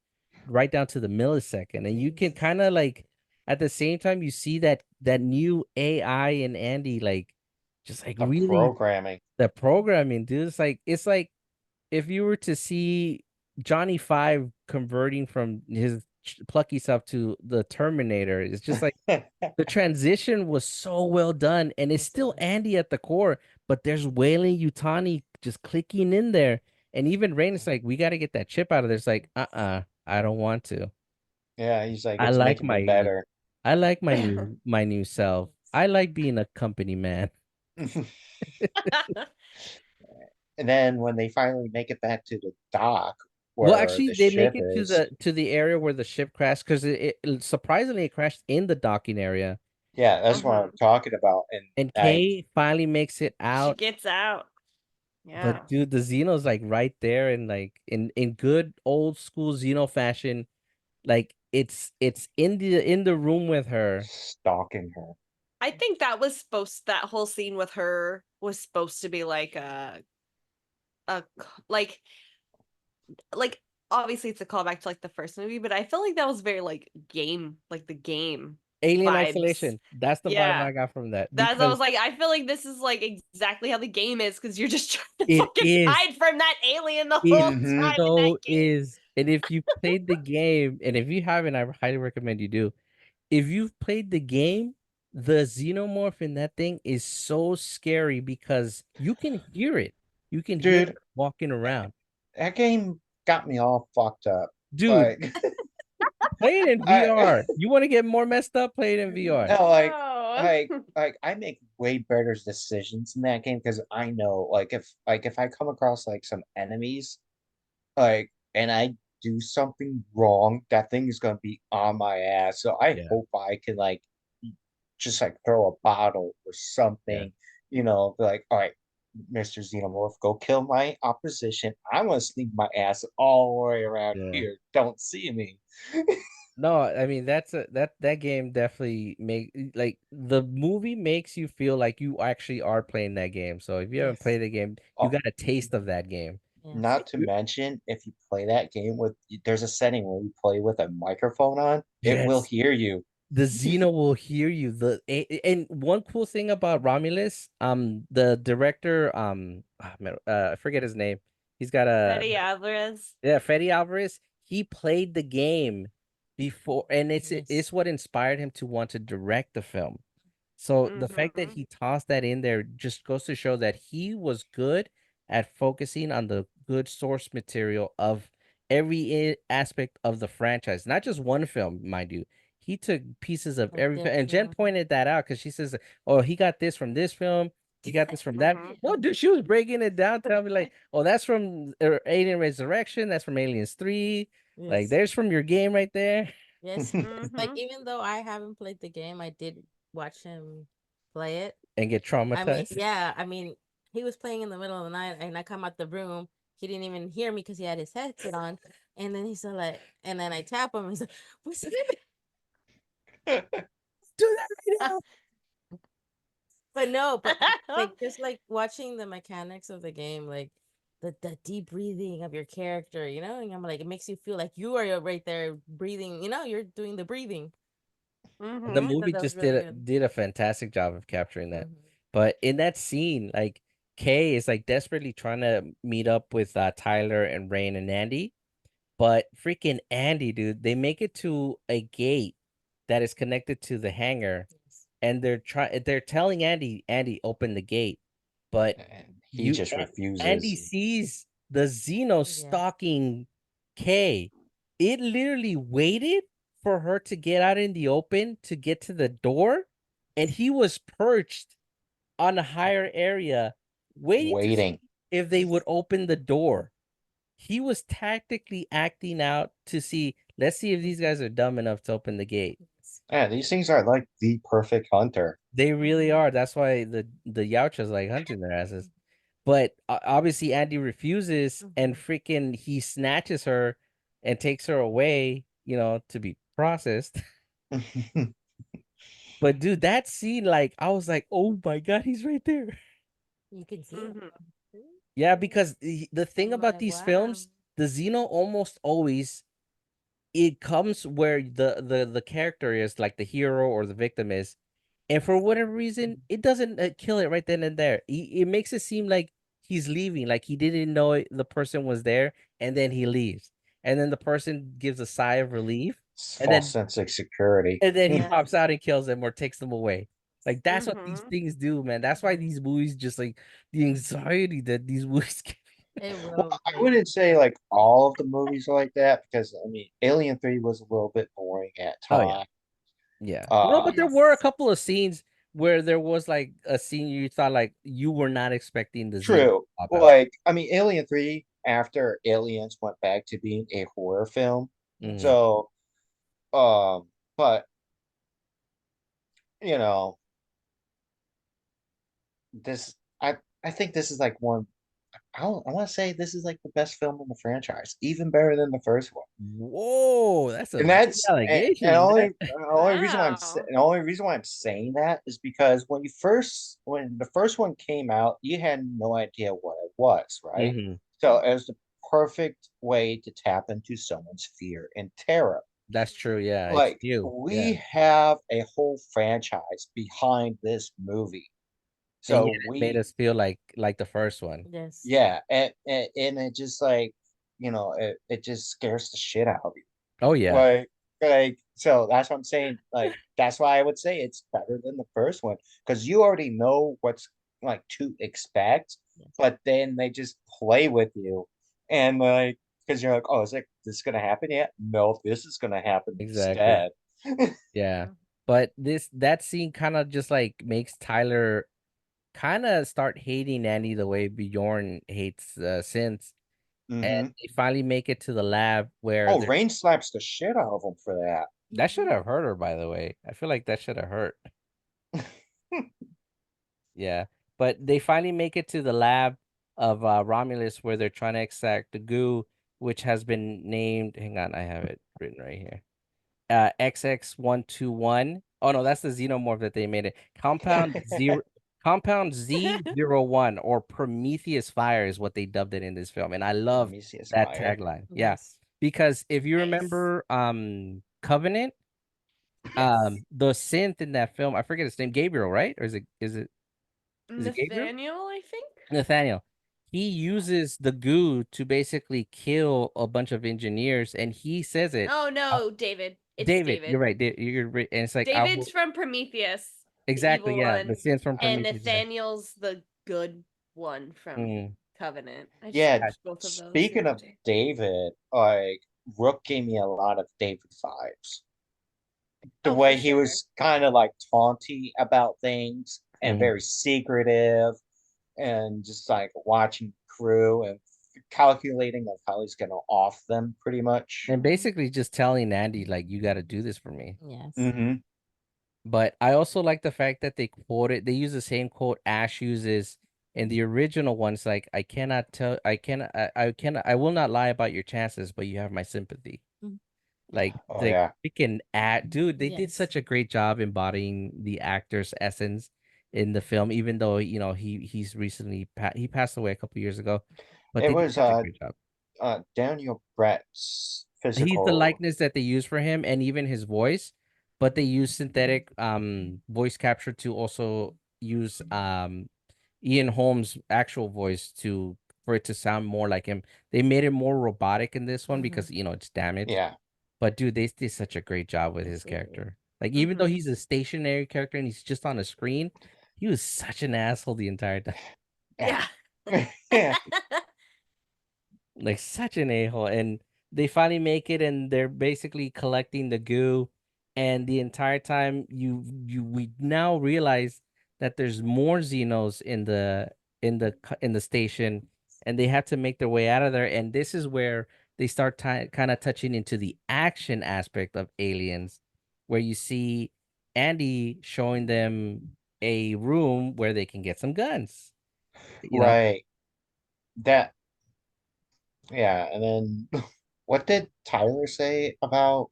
Speaker 1: right down to the millisecond." And you can kind of like at the same time you see that new AI in Andy, like just like
Speaker 3: the
Speaker 1: really
Speaker 3: programming.
Speaker 1: the programming, dude. It's like if you were to see Johnny Five converting from his plucky self to the Terminator. It's just like the transition was so well done, and it's still Andy at the core, but there's Wailing Utani just clicking in there. And even Rain is like, we got to get that chip out of there. It's like, I don't want to.
Speaker 3: Yeah, he's like,
Speaker 1: I
Speaker 3: it's
Speaker 1: like
Speaker 3: making me
Speaker 1: my
Speaker 3: better.
Speaker 1: I like my new self. I like being a company man.
Speaker 3: And then when they finally make it back to the dock
Speaker 1: Well,
Speaker 3: where
Speaker 1: actually,
Speaker 3: the
Speaker 1: they make
Speaker 3: ship
Speaker 1: it
Speaker 3: is,
Speaker 1: to the area where the ship crashed because surprisingly it crashed in the docking area.
Speaker 3: Yeah, that's what I'm talking about.
Speaker 1: And
Speaker 3: I
Speaker 1: Kay finally makes it
Speaker 2: She
Speaker 1: out.
Speaker 2: gets out. Yeah.
Speaker 1: But dude, the Xeno's like right there, and like in good old school Xeno fashion, like it's in the room with her.
Speaker 3: stalking her.
Speaker 2: I think that whole scene with her was supposed to be like a like obviously it's a callback to like the first movie, but I felt like that was very like the game
Speaker 1: Alien
Speaker 2: vibes.
Speaker 1: Isolation. That's the vibe
Speaker 2: Yeah.
Speaker 1: I got from that
Speaker 2: That's I
Speaker 1: because
Speaker 2: was like, I feel like this is like exactly how the game is because you're just trying to
Speaker 1: it
Speaker 2: fucking
Speaker 1: is.
Speaker 2: hide from that alien the
Speaker 1: It
Speaker 2: whole
Speaker 3: Mhm.
Speaker 2: time in that
Speaker 1: so
Speaker 2: game.
Speaker 1: is. And if you played the game, and if you haven't, I highly recommend you do. If you've played the game, the xenomorph in that thing is so scary because you can hear it. You can hear it
Speaker 3: Dude,
Speaker 1: walking around.
Speaker 3: that game got me all fucked up.
Speaker 1: Dude,
Speaker 3: Like
Speaker 1: play it in
Speaker 3: I
Speaker 1: VR. You want to get more messed up? Play it in VR.
Speaker 3: no,
Speaker 2: No.
Speaker 3: like I make way better decisions in that game because I know like if I come across like some enemies like and I do something wrong, that thing is gonna be on my ass. So I
Speaker 1: Yeah,
Speaker 3: hope I can like just like throw a bottle or
Speaker 1: yeah,
Speaker 3: something, be like, all right, Mr. Xenomorph, go kill my opposition. I'm gonna sneak my ass all the way around
Speaker 1: yeah.
Speaker 3: here. Don't see me.
Speaker 1: No, I mean that game definitely like the movie makes you feel like you actually are playing that game. So if you haven't
Speaker 4: Yes.
Speaker 1: played the game, you
Speaker 3: Oh,
Speaker 1: got a taste of that game.
Speaker 4: Yes.
Speaker 3: not to mention, if you play that game with, there's a setting where you play with a microphone on, it will
Speaker 1: Yes.
Speaker 3: hear you.
Speaker 1: The Xeno will hear you. And one cool thing about Romulus, the director, man, I forget his name. He's got a
Speaker 2: Freddy Alvarez.
Speaker 1: Yeah, Freddy Alvarez. He played the game before, and
Speaker 4: Yes.
Speaker 1: it's what inspired him to want to direct the film. So the fact that
Speaker 2: Mm-hmm.
Speaker 1: he tossed that in there just goes to show that he was good at focusing on the good source material of every aspect of the franchise, not just one film, mind you. He took pieces of
Speaker 4: Like
Speaker 1: every,
Speaker 4: that.
Speaker 1: and Jen pointed that out because she says, "Oh, he got this from this film, he got this from that."
Speaker 2: Mm-hmm.
Speaker 1: No, dude, she was breaking it down, telling me like, "Oh, that's from Alien Resurrection, that's from Aliens 3. Like,
Speaker 4: Yes.
Speaker 1: there's from your game right there."
Speaker 4: Yes. Like
Speaker 2: Mm-hmm.
Speaker 4: even though I haven't played the game, I did watch him play it.
Speaker 1: And get
Speaker 4: I mean,
Speaker 1: traumatized.
Speaker 4: yeah, I mean, he was playing in the middle of the night and I come out the room. He didn't even hear me because he had his headset on. And then he's like, and then I tap him. He's like, what's the name?
Speaker 1: Do that right now.
Speaker 4: But no, but like just like watching the mechanics of the game, like the deep breathing of your character, and I'm like, it makes you feel like you are right there breathing, you're doing the breathing.
Speaker 1: And the
Speaker 2: Mm-hmm.
Speaker 4: I thought
Speaker 1: movie
Speaker 4: that was
Speaker 1: just
Speaker 4: really good.
Speaker 1: did a fantastic job of capturing that.
Speaker 4: Mhm.
Speaker 1: But in that scene, like Kay is like desperately trying to meet up with Tyler and Rain and Andy, but freaking Andy, dude, they make it to a gate that is connected to the hangar,
Speaker 4: Yes.
Speaker 1: and they're telling Andy, open the gate, but
Speaker 3: And he
Speaker 1: you
Speaker 3: just
Speaker 1: Andy
Speaker 3: refuses.
Speaker 1: sees the Xeno
Speaker 4: Yes.
Speaker 1: stalking Kay. It literally waited for her to get out in the open to get to the door, and he was perched on a higher area, waiting to see
Speaker 3: Waiting.
Speaker 1: if they would open the door. He was tactically acting out to see, let's see if these guys are dumb enough to open the gate.
Speaker 4: Yes.
Speaker 3: Yeah, these things are like the perfect hunter.
Speaker 1: They really
Speaker 4: Mhm.
Speaker 1: are. That's why the Yautjas like hunting their asses. But obviously Andy refuses, and
Speaker 4: Mhm.
Speaker 1: freaking he snatches her and takes her away, to be processed. But dude, that scene, like, I was like, oh my god, he's right there.
Speaker 4: You can see it.
Speaker 2: Mm-hmm.
Speaker 1: Yeah, because the thing
Speaker 4: I'm
Speaker 1: about
Speaker 4: like,
Speaker 1: these
Speaker 4: wow.
Speaker 1: films, the Xeno almost always it comes where the character is like the hero or the victim is, and for whatever reason, it doesn't kill it right then and there. It makes it seem like he's leaving, like he didn't know the person was there, and then he leaves, and then the person gives a sigh of relief, and
Speaker 3: False
Speaker 1: then
Speaker 3: sense of security.
Speaker 1: he
Speaker 4: Yeah,
Speaker 1: pops out and kills them or takes them away. Like that's what these
Speaker 2: Mm-hmm.
Speaker 1: things do, man. That's why these movies just like the anxiety that these movies give.
Speaker 4: it
Speaker 3: Well,
Speaker 4: will.
Speaker 3: I
Speaker 4: Like,
Speaker 3: wouldn't say like all of the movies are like that because I mean, Alien 3 was a little bit boring at
Speaker 1: Oh yeah,
Speaker 3: times.
Speaker 1: yeah. No,
Speaker 3: Uh,
Speaker 1: but there were a
Speaker 4: yes.
Speaker 1: couple of scenes where there was like a scene you thought like you were not expecting the Xeno to
Speaker 3: True.
Speaker 1: pop out.
Speaker 3: Like, I mean, Alien 3 after Aliens went back to being a horror film.
Speaker 1: Hmm.
Speaker 3: So, but you know, this I think this is like one. I want to say this is like the best film in the franchise, even better than the first one.
Speaker 1: Whoa, that's a
Speaker 3: And
Speaker 1: big
Speaker 3: that's and
Speaker 1: allegation, man.
Speaker 2: Wow.
Speaker 3: the only reason why I'm saying that is because when the first one came out, you had no idea what it was, right?
Speaker 1: Hmm.
Speaker 3: So it was the perfect way to tap into someone's fear and terror.
Speaker 1: That's true. Yeah, it's
Speaker 3: Like
Speaker 1: you. Yeah,
Speaker 3: we have a whole franchise behind this movie.
Speaker 1: and yet
Speaker 3: So
Speaker 1: it made
Speaker 3: we
Speaker 1: us feel like the first one.
Speaker 4: Yes.
Speaker 3: yeah, and it just like, it just scares the shit out of you.
Speaker 1: Oh yeah,
Speaker 3: Like so that's what I'm saying. Like that's why I would say it's better than the first one because you already know what's like to expect,
Speaker 4: Yes.
Speaker 3: but then they just play with you and like because you're like, oh, is like this gonna happen yet? No, this is gonna happen
Speaker 1: exactly.
Speaker 3: instead.
Speaker 1: Yeah, but that scene kind of just like makes Tyler kind of start hating Andy the way Bjorn hates Synth, and
Speaker 3: Hmm.
Speaker 1: they finally make it to the lab where
Speaker 3: Oh,
Speaker 1: they're.
Speaker 3: Rain slaps the shit out of him for that.
Speaker 1: That should have hurt her, by the way. I feel like that should have hurt. Yeah. But they finally make it to the lab of Romulus where they're trying to extract the goo, which has been named. Hang on, I have it written right here. XX121. Oh no, that's the xenomorph that they made it. Compound Z01 or Prometheus Fire is what they dubbed it in this film. And I love
Speaker 3: Prometheus
Speaker 1: that
Speaker 3: Fire.
Speaker 1: tagline. Yeah.
Speaker 4: Yes.
Speaker 1: Because if you
Speaker 2: Nice.
Speaker 1: remember Covenant,
Speaker 2: Yes.
Speaker 1: the synth in that film, I forget his name, Gabriel, right? Or is it Gabriel?
Speaker 2: Nathaniel, I think.
Speaker 1: Nathaniel. He uses the goo to basically kill a bunch of engineers, and he says it.
Speaker 2: Oh
Speaker 1: uh,
Speaker 2: no, David. It's
Speaker 1: David, you're
Speaker 2: David.
Speaker 1: right. You're right. And it's like I
Speaker 2: David's
Speaker 1: will
Speaker 2: from Prometheus, the
Speaker 1: exactly,
Speaker 2: evil
Speaker 1: yeah. The
Speaker 2: one,
Speaker 1: synth from
Speaker 2: and
Speaker 1: Prometheus. Yeah.
Speaker 2: Nathaniel's the good one from
Speaker 1: Mm.
Speaker 2: Covenant. I just
Speaker 3: Yeah,
Speaker 2: watched both of those the
Speaker 3: speaking
Speaker 2: other
Speaker 3: of
Speaker 2: day.
Speaker 3: David, like Rook gave me a lot of David vibes. The
Speaker 2: Oh, for
Speaker 3: way he
Speaker 2: sure.
Speaker 3: was kind of like taunty about things and
Speaker 1: Mhm.
Speaker 3: very secretive and just like watching crew and calculating like how he's gonna off them pretty much.
Speaker 1: And basically just telling Andy like you got to do this for me.
Speaker 4: Yes.
Speaker 3: Hmm.
Speaker 1: But I also like the fact that they use the same quote Ash uses in the original ones. Like, I will not lie about your chances, but you have my sympathy.
Speaker 4: Mm.
Speaker 1: Like,
Speaker 3: Oh
Speaker 1: the
Speaker 3: yeah.
Speaker 1: freaking act, dude, they did
Speaker 4: Yes.
Speaker 1: such a great job embodying the actor's essence in the film, even though, he's recently, he passed away a couple years ago, but
Speaker 3: It
Speaker 1: they did
Speaker 3: was
Speaker 1: such a great job.
Speaker 3: Daniel Brett's
Speaker 1: He's the
Speaker 3: physical.
Speaker 1: likeness that they use for him and even his voice, but they use synthetic voice capture to also use Ian Holmes' actual voice to for it to sound more like him. They made it more robotic in this one
Speaker 4: Mm-hmm.
Speaker 1: because it's damaged.
Speaker 3: Yeah.
Speaker 1: But dude, they did such a great job with
Speaker 4: Yes,
Speaker 1: his
Speaker 4: they did.
Speaker 1: character. Like even though
Speaker 2: Mm-hmm.
Speaker 1: he's a stationary character and he's just on a screen, he was such an asshole the entire time.
Speaker 3: Yeah.
Speaker 2: Yeah.
Speaker 3: Yeah.
Speaker 1: Like such an a-hole, and they finally make it and they're basically collecting the goo, and the entire time we now realize that there's more Xenos in the station, and they have to make their way out of there, and this is where they start kind of touching into the action aspect of Aliens, where you see Andy showing them a room where they can get some guns, you know.
Speaker 3: Right. That Yeah, and then what did Tyler say about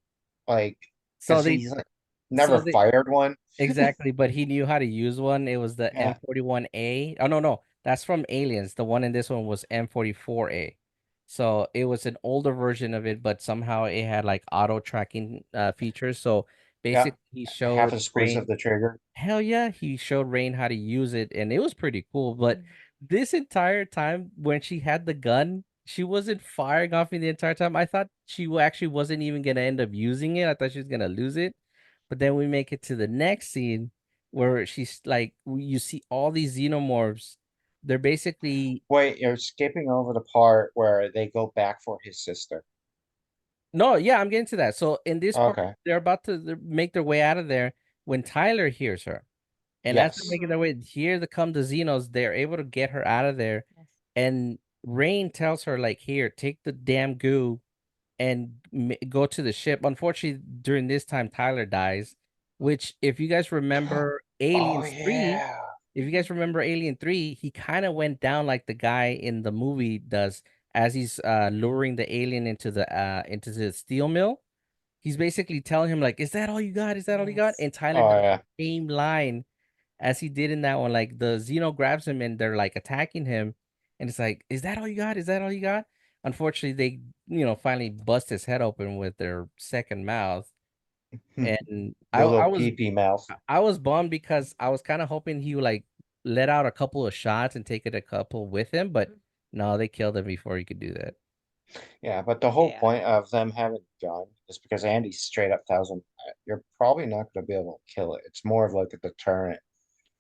Speaker 3: like
Speaker 1: so
Speaker 3: because
Speaker 1: they
Speaker 3: he's like
Speaker 1: so
Speaker 3: never
Speaker 1: they
Speaker 3: fired one?
Speaker 1: Exactly, but he knew how to use one. It was the
Speaker 3: Yeah,
Speaker 1: M41A. Oh no, no, that's from Aliens. The one in this one was M44A. So it was an older version of it, but somehow it had like auto tracking features. So
Speaker 3: yeah.
Speaker 1: basically, he
Speaker 3: Half
Speaker 1: showed
Speaker 3: a squeeze of
Speaker 1: Rain.
Speaker 3: the trigger.
Speaker 1: Hell yeah, he showed Rain how to use it, and it was pretty cool. But this entire time, when she had the gun, she wasn't firing off me the entire time. I thought she actually wasn't even gonna end up using it. I thought she was gonna lose it. But then we make it to the next scene where she's like, you see all these xenomorphs. They're basically
Speaker 3: Wait, you're skipping over the part where they go back for his sister.
Speaker 1: no, yeah, I'm getting to that. So in this part,
Speaker 3: Okay.
Speaker 1: they're about to make their way out of there when Tyler hears her. And as they're
Speaker 3: Yes.
Speaker 1: making
Speaker 2: Mm-hmm.
Speaker 1: their way, here they come the Xenos. They're able to get her out of there.
Speaker 4: Yes.
Speaker 1: And Rain tells her, like, here, take the damn goo and go to the ship. Unfortunately, during this time, Tyler dies. which if you guys remember
Speaker 3: Oh
Speaker 1: Aliens 3,
Speaker 3: yeah.
Speaker 1: if you guys remember Alien 3, he kind of went down like the guy in the movie does as he's luring the alien into the steel mill. He's basically telling him like, "Is that all you got? Is that all you got?"
Speaker 4: Yes.
Speaker 1: And Tyler
Speaker 3: Oh
Speaker 1: does
Speaker 3: yeah.
Speaker 1: the same line as he did in that one. Like the Xeno grabs him and they're like attacking him, and it's like, "Is that all you got? Is that all you got?" Unfortunately, they finally bust his head open with their second mouth, and
Speaker 3: The
Speaker 1: I
Speaker 3: little
Speaker 1: was
Speaker 3: pee pee mouth.
Speaker 1: I was bummed because I was kind of hoping he would like let out a couple of shots and take it a couple with him, but no, they killed him before he could do that.
Speaker 3: Yeah, but the whole
Speaker 2: Yeah.
Speaker 3: point of them having a gun is because Andy straight up tells him, "You're probably not going to be able to kill it. It's more of like a deterrent."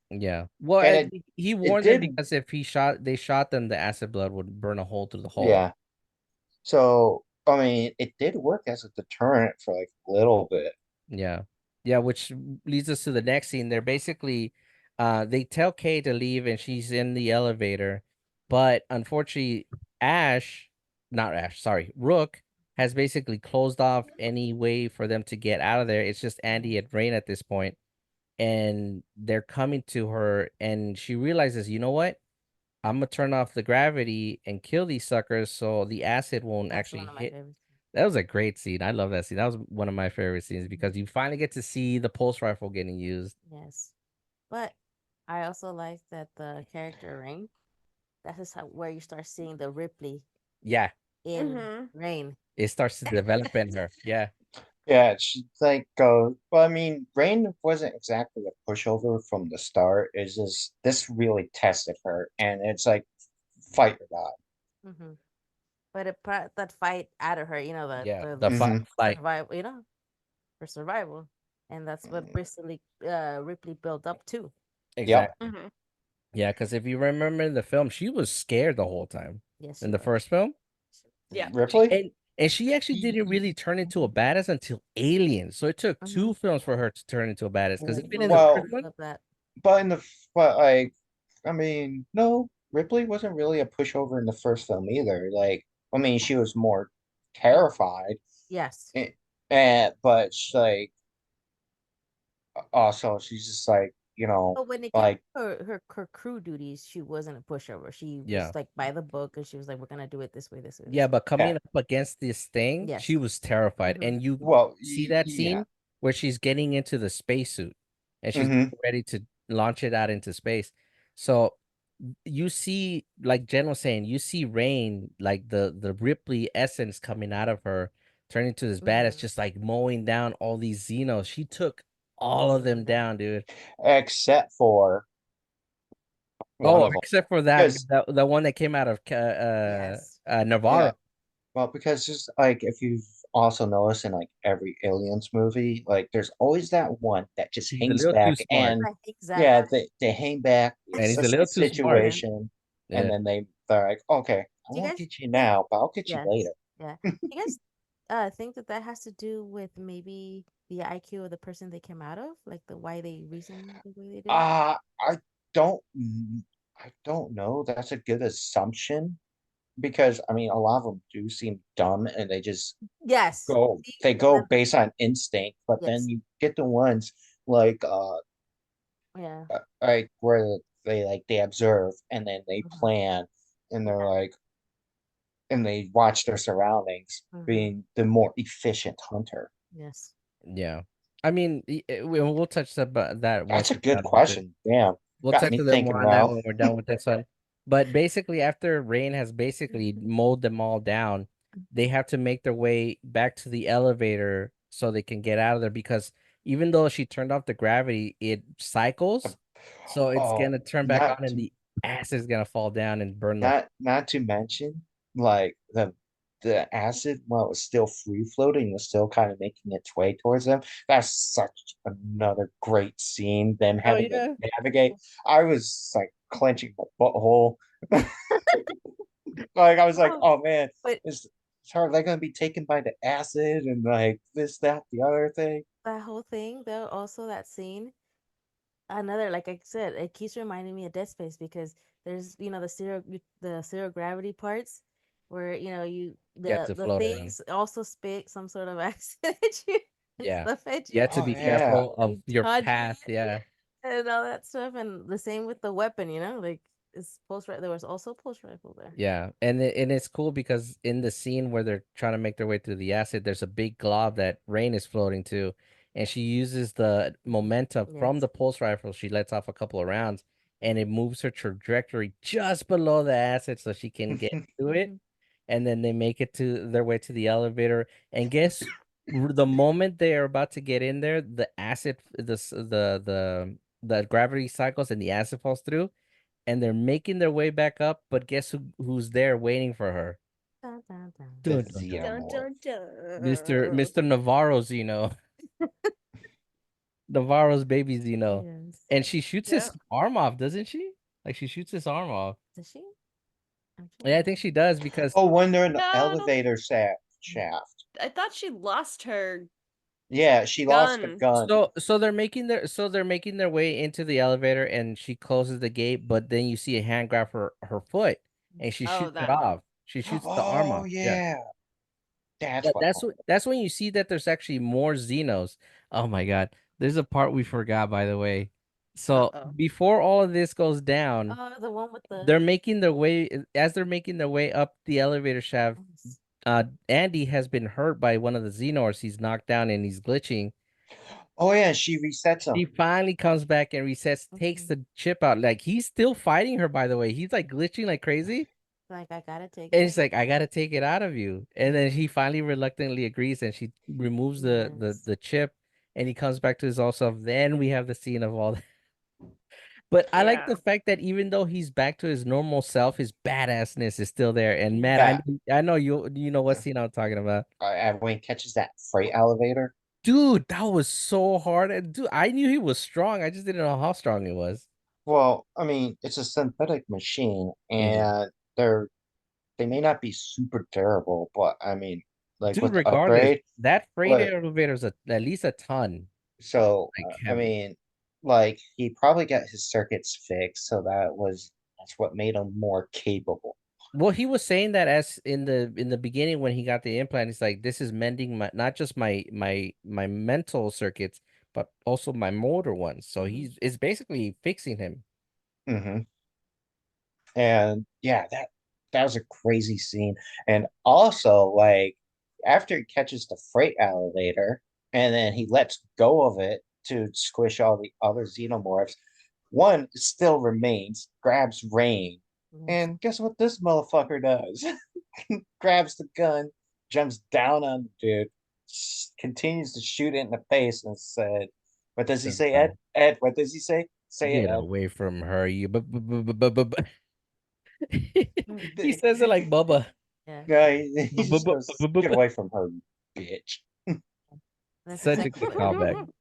Speaker 1: Yeah. Well,
Speaker 3: And
Speaker 1: he
Speaker 3: it
Speaker 1: warned them
Speaker 3: did,
Speaker 1: because if they shot them, the acid blood would burn a hole through the hull.
Speaker 3: yeah. So I mean, it did work as a deterrent for like a little bit.
Speaker 1: Yeah. Yeah, which leads us to the next scene. They're basically they tell Kay to leave and she's in the elevator, but unfortunately not Ash, sorry, Rook has basically closed off any way for them to get out of there. It's just Andy and Rain at this point, and they're coming to her and she realizes, "You know what? I'm gonna turn off the gravity and kill these suckers so the acid won't
Speaker 4: That's one
Speaker 1: actually
Speaker 4: of my
Speaker 1: hit."
Speaker 4: favorites.
Speaker 1: That was a great scene. I love that scene. That was one of my favorite scenes because you finally get to see the pulse rifle getting used.
Speaker 4: Yes. But I also like that the character Rain, that is where you start seeing the Ripley
Speaker 1: Yeah,
Speaker 4: in
Speaker 2: Mm-hmm.
Speaker 4: Rain.
Speaker 1: it starts to develop in her. Yeah,
Speaker 3: Yeah, she like well, I mean, Rain wasn't exactly a pushover from the start. It's just this really tested her, and it's like fight or die.
Speaker 4: Hmm. But it brought that fight out of her,
Speaker 1: yeah.
Speaker 4: the
Speaker 1: The fight,
Speaker 3: Hmm.
Speaker 1: like
Speaker 4: survival, for survival. And that's what Ripley built up to.
Speaker 3: Yep.
Speaker 1: exactly.
Speaker 2: Mm-hmm.
Speaker 1: Yeah, because if you remember in the film, she was scared the whole time
Speaker 4: Yes,
Speaker 1: in
Speaker 4: she
Speaker 1: the
Speaker 4: was.
Speaker 1: first film.
Speaker 2: Yeah.
Speaker 1: She
Speaker 3: Ripley?
Speaker 1: and she actually didn't really turn into a badass until Alien. So it took
Speaker 4: Hmm.
Speaker 1: two films for her to turn into a badass. Because even in the
Speaker 4: Ripley
Speaker 1: first
Speaker 3: Well,
Speaker 1: one,
Speaker 4: built up that.
Speaker 3: but in the but like I mean, no, Ripley wasn't really a pushover in the first film either. Like, I mean, she was more terrified,
Speaker 4: Yes.
Speaker 3: and, but like also she's just like
Speaker 4: But when it came
Speaker 3: like
Speaker 4: to her crew duties, she wasn't a pushover. She
Speaker 1: yeah.
Speaker 4: was like by the book, and she was like, "We're gonna do it this way, this way,
Speaker 1: Yeah,
Speaker 4: this way."
Speaker 1: but
Speaker 3: yeah.
Speaker 1: coming up against this thing, she
Speaker 4: Yes.
Speaker 1: was terrified.
Speaker 4: Hmm.
Speaker 1: And you
Speaker 3: Well,
Speaker 1: see that
Speaker 3: yeah.
Speaker 1: scene where she's getting into the spacesuit and she's
Speaker 3: Hmm.
Speaker 1: getting ready to launch it out into space. So you see, like Jen was saying, you see Rain, like the Ripley essence coming out of her, turning to this badass,
Speaker 4: Hmm.
Speaker 1: just like mowing down all these Xenos. She took all of them down, dude.
Speaker 3: Except for one
Speaker 1: Oh,
Speaker 3: of them
Speaker 1: except for
Speaker 3: because
Speaker 1: the one that came out of
Speaker 4: Yes.
Speaker 1: Navarro.
Speaker 3: yeah. Well, because just like if you've also noticed in like every Aliens movie, like there's always that one that just
Speaker 1: He's a
Speaker 3: hangs
Speaker 1: little too
Speaker 3: back
Speaker 1: smart,
Speaker 3: and
Speaker 4: Exactly.
Speaker 3: yeah, they hang back, they
Speaker 1: and he's a
Speaker 3: assess
Speaker 1: little
Speaker 3: the
Speaker 1: too smart.
Speaker 4: Yeah.
Speaker 3: situation, and
Speaker 1: Yeah.
Speaker 3: then they're like, okay, I
Speaker 4: Do you
Speaker 3: won't
Speaker 4: guys
Speaker 3: get you
Speaker 4: think?
Speaker 3: now, but I'll get you
Speaker 4: Yes.
Speaker 3: later.
Speaker 4: Yeah. You guys think that has to do with maybe the IQ of the person they came out of, like the why they reason the way they did?
Speaker 3: I don't I don't know. That's a good assumption because I mean a lot of them do seem dumb and they just
Speaker 4: Yes. See?
Speaker 3: they
Speaker 4: And
Speaker 3: go
Speaker 4: then
Speaker 3: based on instinct, but then
Speaker 4: yes.
Speaker 3: you get the ones like
Speaker 4: Yeah.
Speaker 3: like where they like they observe and then they
Speaker 4: Hmm.
Speaker 3: plan and they're
Speaker 4: Yeah.
Speaker 3: like and they watch their surroundings
Speaker 4: Hmm.
Speaker 3: being the more efficient hunter.
Speaker 4: Yes.
Speaker 1: Yeah. I mean, we'll touch that once
Speaker 3: That's a
Speaker 1: we're
Speaker 3: good
Speaker 1: done with it.
Speaker 3: question. Damn.
Speaker 1: We'll
Speaker 3: Got
Speaker 1: touch
Speaker 3: me
Speaker 1: a little
Speaker 3: thinking,
Speaker 1: more on that
Speaker 3: Ralph.
Speaker 1: when we're done with this one. But basically, after Rain has basically mowed them all down, they have to make their way back to the elevator so they can get out of there because even though she turned off the gravity, it cycles. So it's
Speaker 3: Oh,
Speaker 1: gonna turn back
Speaker 3: not
Speaker 1: on and
Speaker 3: to
Speaker 1: the acid is gonna fall down and burn the
Speaker 3: not to mention like the acid while it was still free floating was still kind of making its way towards them. That's such another great scene, them
Speaker 1: Oh
Speaker 3: having to
Speaker 1: yeah.
Speaker 3: navigate. I was like clenching my butthole. Like I was like,
Speaker 4: Oh,
Speaker 3: oh man,
Speaker 4: but
Speaker 3: is are they gonna be taken by the acid and like this, that, the other thing?
Speaker 4: that whole thing, though, also that scene, another, like I said, it keeps reminding me of Dead Space because there's the zero gravity parts where you
Speaker 1: Get to
Speaker 4: the
Speaker 1: float around.
Speaker 4: things also spit some sort of acid at you. and
Speaker 1: Yeah.
Speaker 4: stuff.
Speaker 1: You have to
Speaker 3: Oh
Speaker 1: be
Speaker 3: yeah.
Speaker 1: careful of your
Speaker 4: Dodging
Speaker 1: path.
Speaker 4: it
Speaker 1: Yeah.
Speaker 4: and all that stuff. And the same with the weapon, like it's post right. There was also post rifle there.
Speaker 1: Yeah, and it's cool because in the scene where they're trying to make their way through the acid, there's a big glob that Rain is floating to, and she uses the momentum from
Speaker 4: Yes.
Speaker 1: the pulse rifle. She lets off a couple of rounds, and it moves her trajectory just below the acid so she can get to it.
Speaker 4: Mhm.
Speaker 1: And then they make it to their way to the elevator. And guess the moment they are about to get in there, the acid, the gravity cycles and the acid falls through and they're making their way back up, but guess who's there waiting for her?
Speaker 4: Dun, dun, dun.
Speaker 3: The
Speaker 1: Dun, dun, dun.
Speaker 2: Dun
Speaker 3: xenomorph.
Speaker 2: dun dun.
Speaker 1: Mr. Navarro's, Navarro's babies,
Speaker 4: Yes.
Speaker 1: and she shoots
Speaker 2: Yeah.
Speaker 1: his arm off, doesn't she? Like she shoots his arm off.
Speaker 4: Does she? I'm
Speaker 1: Yeah, I
Speaker 4: trying
Speaker 1: think she does because
Speaker 3: Oh, when they're in the
Speaker 2: No, I don't.
Speaker 3: elevator shaft.
Speaker 2: I thought she lost her
Speaker 3: Yeah, she lost the
Speaker 2: gun.
Speaker 3: gun.
Speaker 1: so they're making their way into the elevator and she closes the gate, but then you see a hand grab her foot and she
Speaker 2: Oh,
Speaker 1: shoots it
Speaker 2: that one.
Speaker 1: off. She shoots the arm
Speaker 3: Oh
Speaker 1: off. Yeah.
Speaker 3: yeah. That's
Speaker 1: But
Speaker 3: what.
Speaker 1: that's when you see that there's actually more Xenos. Oh my God. There's a part we forgot, by the way. So
Speaker 2: Uh-oh.
Speaker 1: before all of this goes down,
Speaker 4: the one with the.
Speaker 1: they're making their way as they're making their way up the elevator shaft. Andy has been hurt by one of the Xenos. He's knocked down and he's glitching.
Speaker 3: Oh yeah, she resets
Speaker 1: He
Speaker 3: him.
Speaker 1: finally comes back and resets, takes
Speaker 4: Mhm.
Speaker 1: the chip out. Like he's still fighting her, by the way. He's like glitching like crazy.
Speaker 4: Like I gotta take
Speaker 1: And
Speaker 4: it.
Speaker 1: he's like, I gotta take it out of you. And then he finally reluctantly agrees and she removes
Speaker 4: Yes.
Speaker 1: the chip and he comes back to his old self. Then we have the scene of all that. But I like
Speaker 2: Yeah.
Speaker 1: the fact that even though he's back to his normal self, his badassness is still there. And Matt,
Speaker 3: Yeah.
Speaker 1: I know you know what scene I'm talking about.
Speaker 3: When he catches that freight elevator.
Speaker 1: Dude, that was so hard. And dude, I knew he was strong. I just didn't know how strong he was.
Speaker 3: Well, I mean, it's a synthetic machine,
Speaker 1: Mhm.
Speaker 3: and they may not be super durable, but I mean, like
Speaker 1: Dude,
Speaker 3: with the
Speaker 1: regardless,
Speaker 3: upgrade,
Speaker 1: that freight
Speaker 3: like
Speaker 1: elevator is at least a ton,
Speaker 3: so
Speaker 1: like
Speaker 3: I
Speaker 1: heavy.
Speaker 3: mean, like he probably got his circuits fixed, so that's what made him more capable.
Speaker 1: Well, he was saying that as in the beginning when he got the implant, he's like, this is mending my not just my mental circuits, but also my motor ones. So
Speaker 4: Mhm.
Speaker 1: it's basically fixing him.
Speaker 3: Hmm. And yeah, that was a crazy scene. And also, like after he catches the freight elevator and then he lets go of it to squish all the other xenomorphs, one still remains, grabs Rain,
Speaker 4: Yes.
Speaker 3: and guess what this motherfucker does? Grabs the gun, jumps down on the dude, continues to shoot it in the face, and said, "What does he
Speaker 1: So,
Speaker 3: say, Ed? Ed, what does he say? Say it,
Speaker 1: get
Speaker 3: Ed."
Speaker 1: away from her, you. He
Speaker 3: The-
Speaker 1: says it like Bubba.
Speaker 4: Yeah.
Speaker 3: Yeah, he just goes, "Get away from her, you bitch."
Speaker 4: That's
Speaker 1: Such a
Speaker 4: exactly
Speaker 1: good
Speaker 4: what he
Speaker 1: callback.
Speaker 4: did.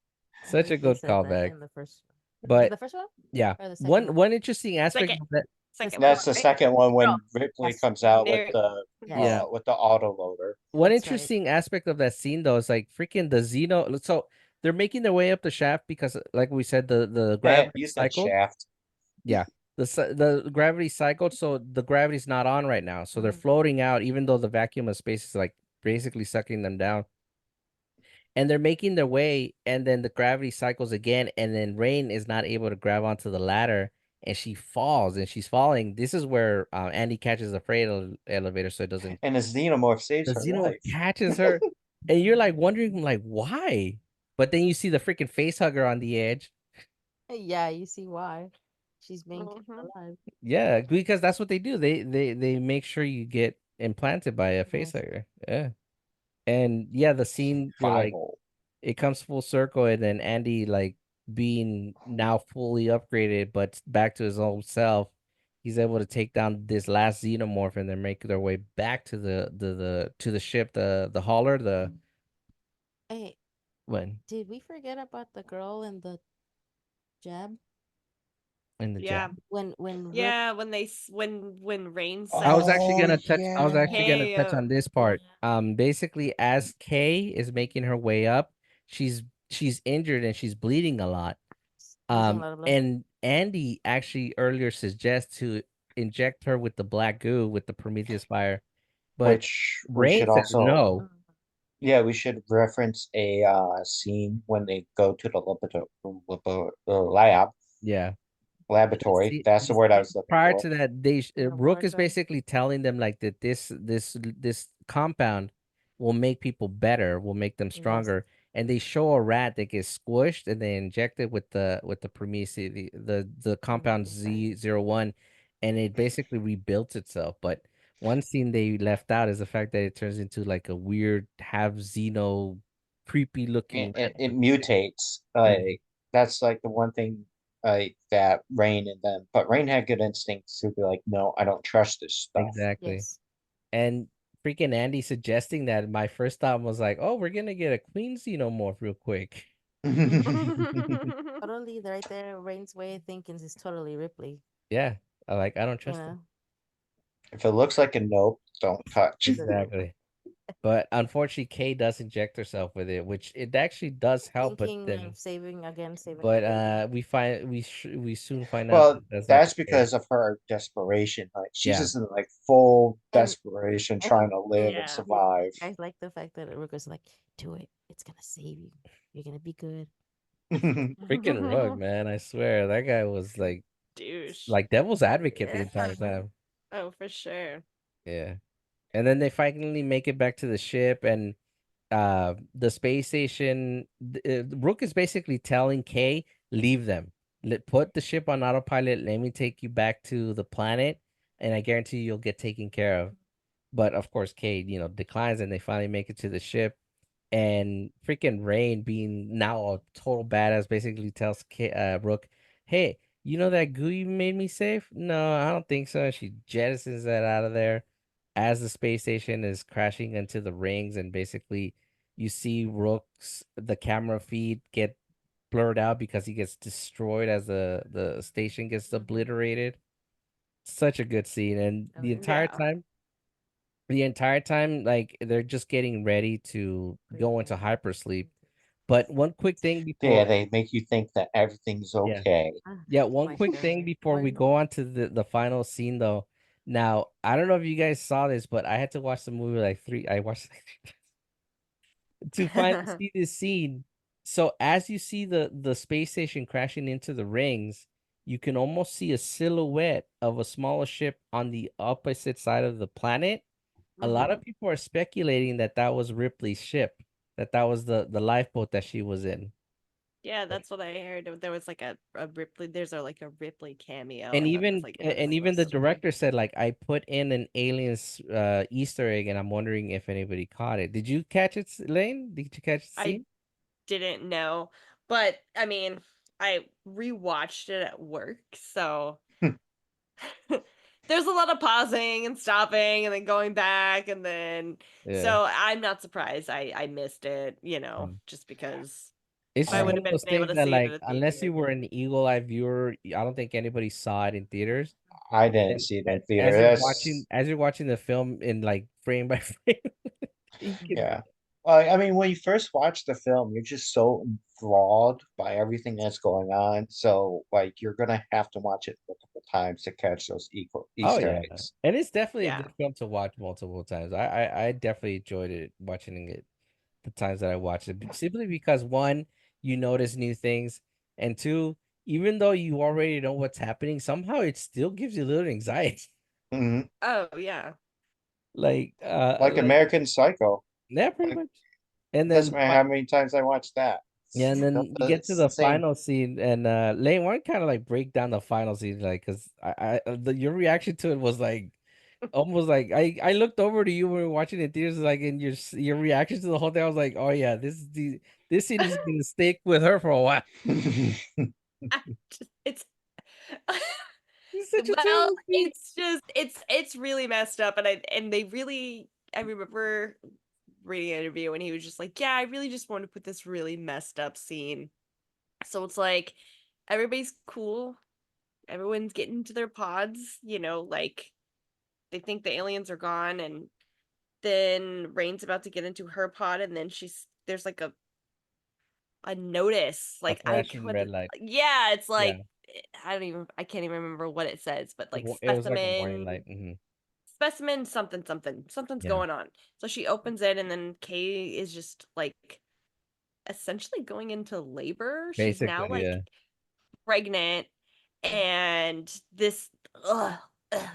Speaker 4: I
Speaker 1: Such a
Speaker 4: think they
Speaker 1: good
Speaker 4: said that
Speaker 1: callback.
Speaker 4: in the first one. In
Speaker 1: But
Speaker 4: the first one
Speaker 1: yeah,
Speaker 4: or the second
Speaker 1: one
Speaker 4: one?
Speaker 1: one interesting aspect
Speaker 2: Second.
Speaker 1: of that.
Speaker 2: Second one,
Speaker 3: That's the
Speaker 2: right?
Speaker 3: second one
Speaker 2: No.
Speaker 3: when Ripley
Speaker 4: Yes.
Speaker 3: comes out
Speaker 2: Near.
Speaker 1: Yeah,
Speaker 3: with the autoloader.
Speaker 1: one
Speaker 4: That's right.
Speaker 1: interesting aspect of that scene though is like freaking the Xeno. So they're making their way up the shaft because, like we said, the gravity
Speaker 3: You said
Speaker 1: cycled.
Speaker 3: Shaft.
Speaker 1: Yeah, the gravity cycled, so the gravity's not on right now. So they're
Speaker 4: Mhm.
Speaker 1: floating out, even though the vacuum of space is like basically sucking them down. And they're making their way, and then the gravity cycles again, and then Rain is not able to grab onto the ladder, and she falls, and she's falling. This is where Andy catches the freight elevator, so it doesn't.
Speaker 3: And the xenomorph saves
Speaker 1: The
Speaker 3: her
Speaker 1: Xeno
Speaker 3: life.
Speaker 1: catches her, and you're like wondering, like, why? But then you see the freaking face hugger on the edge.
Speaker 4: Yeah, you see why she's being kept
Speaker 2: Mhm.
Speaker 4: alive.
Speaker 1: Yeah, because that's what they do. They make sure you get implanted by a face
Speaker 4: Yes.
Speaker 1: hugger. Yeah, and yeah, the scene you're like
Speaker 3: Survival.
Speaker 1: it comes full circle, and then Andy like being now fully upgraded, but back to his old self. He's able to take down this last xenomorph, and then make their way back to the ship, the hauler, the
Speaker 4: Hey,
Speaker 1: when
Speaker 4: did we forget about the girl in the jab?
Speaker 1: in the
Speaker 2: Yeah.
Speaker 1: jab.
Speaker 4: When Rip.
Speaker 2: Yeah, when when Rain
Speaker 1: I
Speaker 2: said
Speaker 1: was actually
Speaker 3: Oh
Speaker 1: gonna touch. I was actually
Speaker 3: yeah.
Speaker 1: gonna
Speaker 2: Hey,
Speaker 1: touch on this
Speaker 4: Yeah.
Speaker 1: part. Basically, as Kay is making her way up, she's injured and she's bleeding a lot.
Speaker 4: Losing a lot of blood.
Speaker 1: And Andy actually earlier suggests to inject her with the black goo with the Prometheus fire, but
Speaker 3: Which we
Speaker 1: Rain
Speaker 3: should
Speaker 1: says
Speaker 3: also
Speaker 1: no.
Speaker 3: Yeah, we should reference a scene when they go to the
Speaker 1: Yeah.
Speaker 3: laboratory.
Speaker 1: See,
Speaker 3: That's the word I was looking
Speaker 1: prior
Speaker 3: for.
Speaker 1: to that, Rook is
Speaker 4: Laboratory.
Speaker 1: basically telling them like that this compound will make people better, will make them
Speaker 4: Yes.
Speaker 1: stronger, and they show a rat that gets squished and they inject it with the Prometheus, the compound Z01, and it basically rebuilt itself. But one scene they left out is the fact that it turns into like a weird half xeno, creepy looking rat.
Speaker 3: It mutates.
Speaker 1: Mhm.
Speaker 3: That's like the one thing that Rain and them, but Rain had good instincts to be like, no, I don't trust this stuff.
Speaker 1: Exactly.
Speaker 4: Yes.
Speaker 1: And freaking Andy suggesting that, my first thought was like, oh, we're gonna get a Queen Xenomorph real quick.
Speaker 4: Totally right there. Rain's way of thinking is totally Ripley.
Speaker 1: Yeah, I don't
Speaker 4: You
Speaker 1: trust him.
Speaker 4: know,
Speaker 3: If it looks like a nope, don't touch.
Speaker 4: it's a nope.
Speaker 1: Exactly. But unfortunately, Kay does inject herself with it, which it actually does help. But
Speaker 4: Thinking
Speaker 1: then,
Speaker 4: of saving
Speaker 1: but
Speaker 4: the baby.
Speaker 1: we soon find out
Speaker 3: Well,
Speaker 1: that that's not
Speaker 3: that's
Speaker 1: the case.
Speaker 3: because of her desperation. Like she's
Speaker 1: Yeah,
Speaker 3: just in like full
Speaker 4: And
Speaker 3: desperation
Speaker 4: and
Speaker 3: trying to live and
Speaker 2: Yeah.
Speaker 3: survive.
Speaker 4: I like the fact that Rook was like, "Do it. It's gonna save you. You're gonna be good."
Speaker 1: freaking Rug, man! I swear that guy was
Speaker 2: Douche.
Speaker 1: like devil's advocate the
Speaker 4: Yeah.
Speaker 1: entire time.
Speaker 2: Oh, for sure.
Speaker 1: Yeah, and then they finally make it back to the ship, and the space station, Rook is basically telling Kay, leave them, put the ship on autopilot, let me take you back to the planet, and I guarantee you'll get taken care of. But of course Kay, declines, and they finally make it to the ship, and freaking Rain, being now a total badass, basically tells Rook, hey, you know that goo you made me safe? No, I don't think so. She jettisons that out of there as the space station is crashing into the rings, and basically you see Rook's the camera feed get blurred out because he gets destroyed as the station gets obliterated. Such a good scene, and
Speaker 4: Oh yeah.
Speaker 2: Yeah.
Speaker 1: the entire time, like they're just getting ready to go into hypersleep. But one quick thing
Speaker 3: Yeah,
Speaker 1: before,
Speaker 3: they make you think that everything's
Speaker 1: yeah,
Speaker 3: okay.
Speaker 1: yeah,
Speaker 4: Oh
Speaker 1: one
Speaker 4: my
Speaker 1: quick thing
Speaker 4: god.
Speaker 1: before we
Speaker 4: One.
Speaker 1: go on to the final scene though. Now, I don't know if you guys saw this, but I had to watch the movie I watched like 3 to finally see this scene. So as you see the space station crashing into the rings, you can almost see a silhouette of a smaller ship on the opposite side of the planet. A lot
Speaker 2: Mhm.
Speaker 1: of people are speculating that that was Ripley's ship, that was the lifeboat that she was in.
Speaker 2: Yeah, that's what I heard. There was like a Ripley. There's a like a Ripley cameo,
Speaker 1: And
Speaker 2: and that's
Speaker 1: even
Speaker 2: like
Speaker 1: a-
Speaker 2: what it's
Speaker 1: and even the
Speaker 2: supposed to be.
Speaker 1: director said like, I put in an alien's Easter egg, and I'm wondering if anybody caught it. Did you catch it, Lane? Did you catch the
Speaker 2: I
Speaker 1: scene?
Speaker 2: didn't know, but I mean, I rewatched it at work, so there's a lot of pausing and stopping and then going back and then
Speaker 1: Yeah.
Speaker 2: so I'm not surprised I missed it,
Speaker 1: Mm.
Speaker 2: just because
Speaker 1: It's
Speaker 2: if I
Speaker 1: just
Speaker 3: I
Speaker 2: would
Speaker 1: one
Speaker 2: have
Speaker 1: of
Speaker 2: been
Speaker 1: those
Speaker 2: able
Speaker 1: things
Speaker 2: to
Speaker 1: that
Speaker 2: see it at
Speaker 1: like,
Speaker 2: a
Speaker 1: unless
Speaker 2: theater.
Speaker 1: you were an eagle eye viewer, I don't think anybody saw it in theaters.
Speaker 3: I didn't
Speaker 1: And
Speaker 3: see it in theater. That's
Speaker 1: as you're watching the film in like frame by frame, you can,
Speaker 3: yeah. I mean, when you first watch the film, you're just so enthralled by everything that's going on. So, like, you're gonna have to watch it multiple times to catch those
Speaker 1: oh
Speaker 3: Easter
Speaker 1: yeah,
Speaker 3: eggs.
Speaker 1: and it's definitely a
Speaker 2: Yeah.
Speaker 1: good film to watch multiple times. I definitely enjoyed it watching it the times that I watched it, simply because one, you notice new things, and two, even though you already know what's happening, somehow it still gives you a little anxiety.
Speaker 3: Hmm.
Speaker 2: Oh yeah.
Speaker 3: Like
Speaker 1: Like
Speaker 3: American Psycho.
Speaker 1: yeah, pretty
Speaker 3: Like,
Speaker 1: much. And
Speaker 3: it doesn't
Speaker 1: then
Speaker 3: matter how many times I watch that.
Speaker 1: yeah, and
Speaker 3: Still,
Speaker 1: then you get to
Speaker 3: it's the
Speaker 1: the
Speaker 3: same.
Speaker 1: final scene, and Lane, why don't you kind of like break down the final scene, like, because your reaction to it was like almost like I looked over to you when we were watching it in theaters, like, and your reaction to the whole thing, I was like, oh yeah, this scene is gonna stick with her for a while.
Speaker 2: It's
Speaker 1: It's such a
Speaker 2: well,
Speaker 1: terrible scene.
Speaker 2: it's just it's really messed up and they really I remember reading an interview and he was just like, "Yeah, I really just want to put this really messed up scene." So it's like everybody's cool. Everyone's getting to their pods, like they think the aliens are gone and then Rain's about to get into her pod and then there's like a notice.
Speaker 1: A
Speaker 2: Like I
Speaker 1: flashing red
Speaker 2: could
Speaker 1: light.
Speaker 2: yeah, it's
Speaker 1: Yeah,
Speaker 2: like I can't even remember what it says, but like
Speaker 1: it was like a warning
Speaker 2: specimen
Speaker 1: light.
Speaker 2: specimen something's
Speaker 1: Yeah.
Speaker 2: going on. So she opens it, and then Kay is just like essentially going into labor. She's now
Speaker 1: Basically,
Speaker 2: like
Speaker 1: yeah.
Speaker 2: pregnant, and this the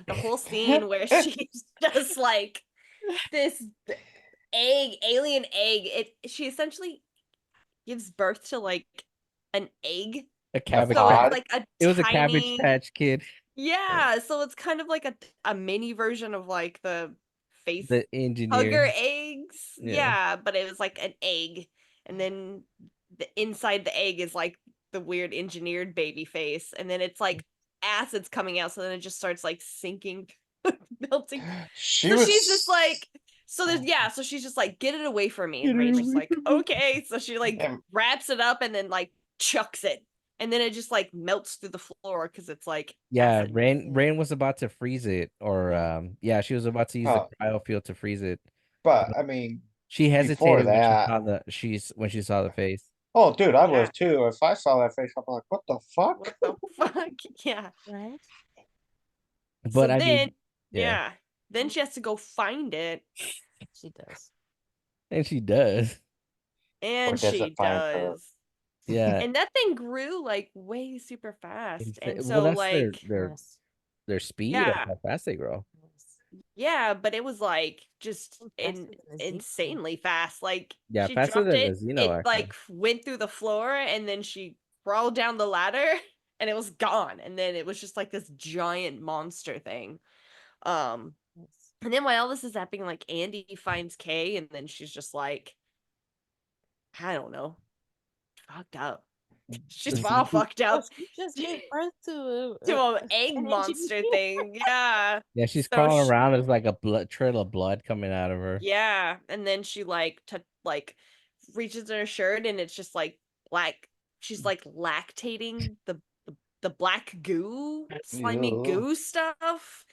Speaker 2: whole scene where she's just like this alien egg. She essentially gives birth to like an egg.
Speaker 1: A
Speaker 3: A
Speaker 1: Cabbage
Speaker 2: So
Speaker 1: Patch.
Speaker 2: it's
Speaker 3: pod.
Speaker 2: like a
Speaker 1: It was a Cabbage
Speaker 2: tiny,
Speaker 1: Patch Kid.
Speaker 2: yeah, so it's kind of like a mini version of like the face
Speaker 1: The engineer.
Speaker 2: hugger eggs.
Speaker 1: Yeah.
Speaker 2: Yeah, but it was like an egg. And then the inside the egg is like the weird engineered baby face. And then it's like acid's coming out, so then it just starts like sinking, melting.
Speaker 3: She
Speaker 2: So she's just
Speaker 3: was.
Speaker 2: like, so she's just like, get it away from me.
Speaker 1: Get
Speaker 2: And
Speaker 1: it
Speaker 2: Rain's just
Speaker 1: away
Speaker 2: like,
Speaker 1: from me.
Speaker 2: okay. So she like
Speaker 3: And
Speaker 2: wraps it up and then like chucks it. And then it just like melts through the floor because it's like
Speaker 1: Yeah,
Speaker 2: acid.
Speaker 1: Rain was about to freeze it, or yeah, she was about to use the
Speaker 3: oh,
Speaker 1: cryo field to freeze it.
Speaker 3: but I mean,
Speaker 1: She
Speaker 3: before
Speaker 1: hesitated when
Speaker 3: that,
Speaker 1: she saw the face.
Speaker 3: oh, dude, I would
Speaker 2: Yeah.
Speaker 3: have too. If I saw that face, I'm like, what the fuck?
Speaker 2: What the fuck? Yeah.
Speaker 4: Right?
Speaker 2: So
Speaker 1: But I
Speaker 2: then,
Speaker 1: mean, yeah,
Speaker 2: yeah. Then she has to go find it.
Speaker 4: She does.
Speaker 1: and she does.
Speaker 3: Or
Speaker 2: And
Speaker 3: does
Speaker 2: she
Speaker 3: it find her?
Speaker 2: does.
Speaker 1: Yeah,
Speaker 2: And that thing grew like way super fast. And
Speaker 1: well,
Speaker 2: so
Speaker 1: that's
Speaker 2: like
Speaker 4: Yes.
Speaker 1: their speed. That's
Speaker 2: yeah.
Speaker 1: how fast they grow.
Speaker 4: Yes.
Speaker 2: Yeah, but it was like just
Speaker 4: Faster than a zebra.
Speaker 2: insanely fast. Like
Speaker 1: Yeah,
Speaker 2: she
Speaker 1: faster
Speaker 2: dropped
Speaker 1: than a
Speaker 2: it,
Speaker 1: Xeno,
Speaker 2: it
Speaker 1: actually.
Speaker 2: like went through the floor, and then she crawled down the ladder and it was gone. And then it was just like this giant monster thing. Um
Speaker 4: Yes.
Speaker 2: and then while all this is happening, like Andy finds Kay, and then she's just like, I don't know, fucked up. She's all fucked
Speaker 4: Oh,
Speaker 2: up
Speaker 4: she just gave birth to
Speaker 2: to an egg
Speaker 4: an engineer.
Speaker 2: monster thing. Yeah.
Speaker 1: Yeah, she's
Speaker 2: So
Speaker 1: crawling around. There's like a blood trail of blood coming out of her.
Speaker 2: yeah, and then she like like reaches in her shirt, and it's just like black. She's like lactating the black goo, slimy
Speaker 3: Ew.
Speaker 2: goo stuff.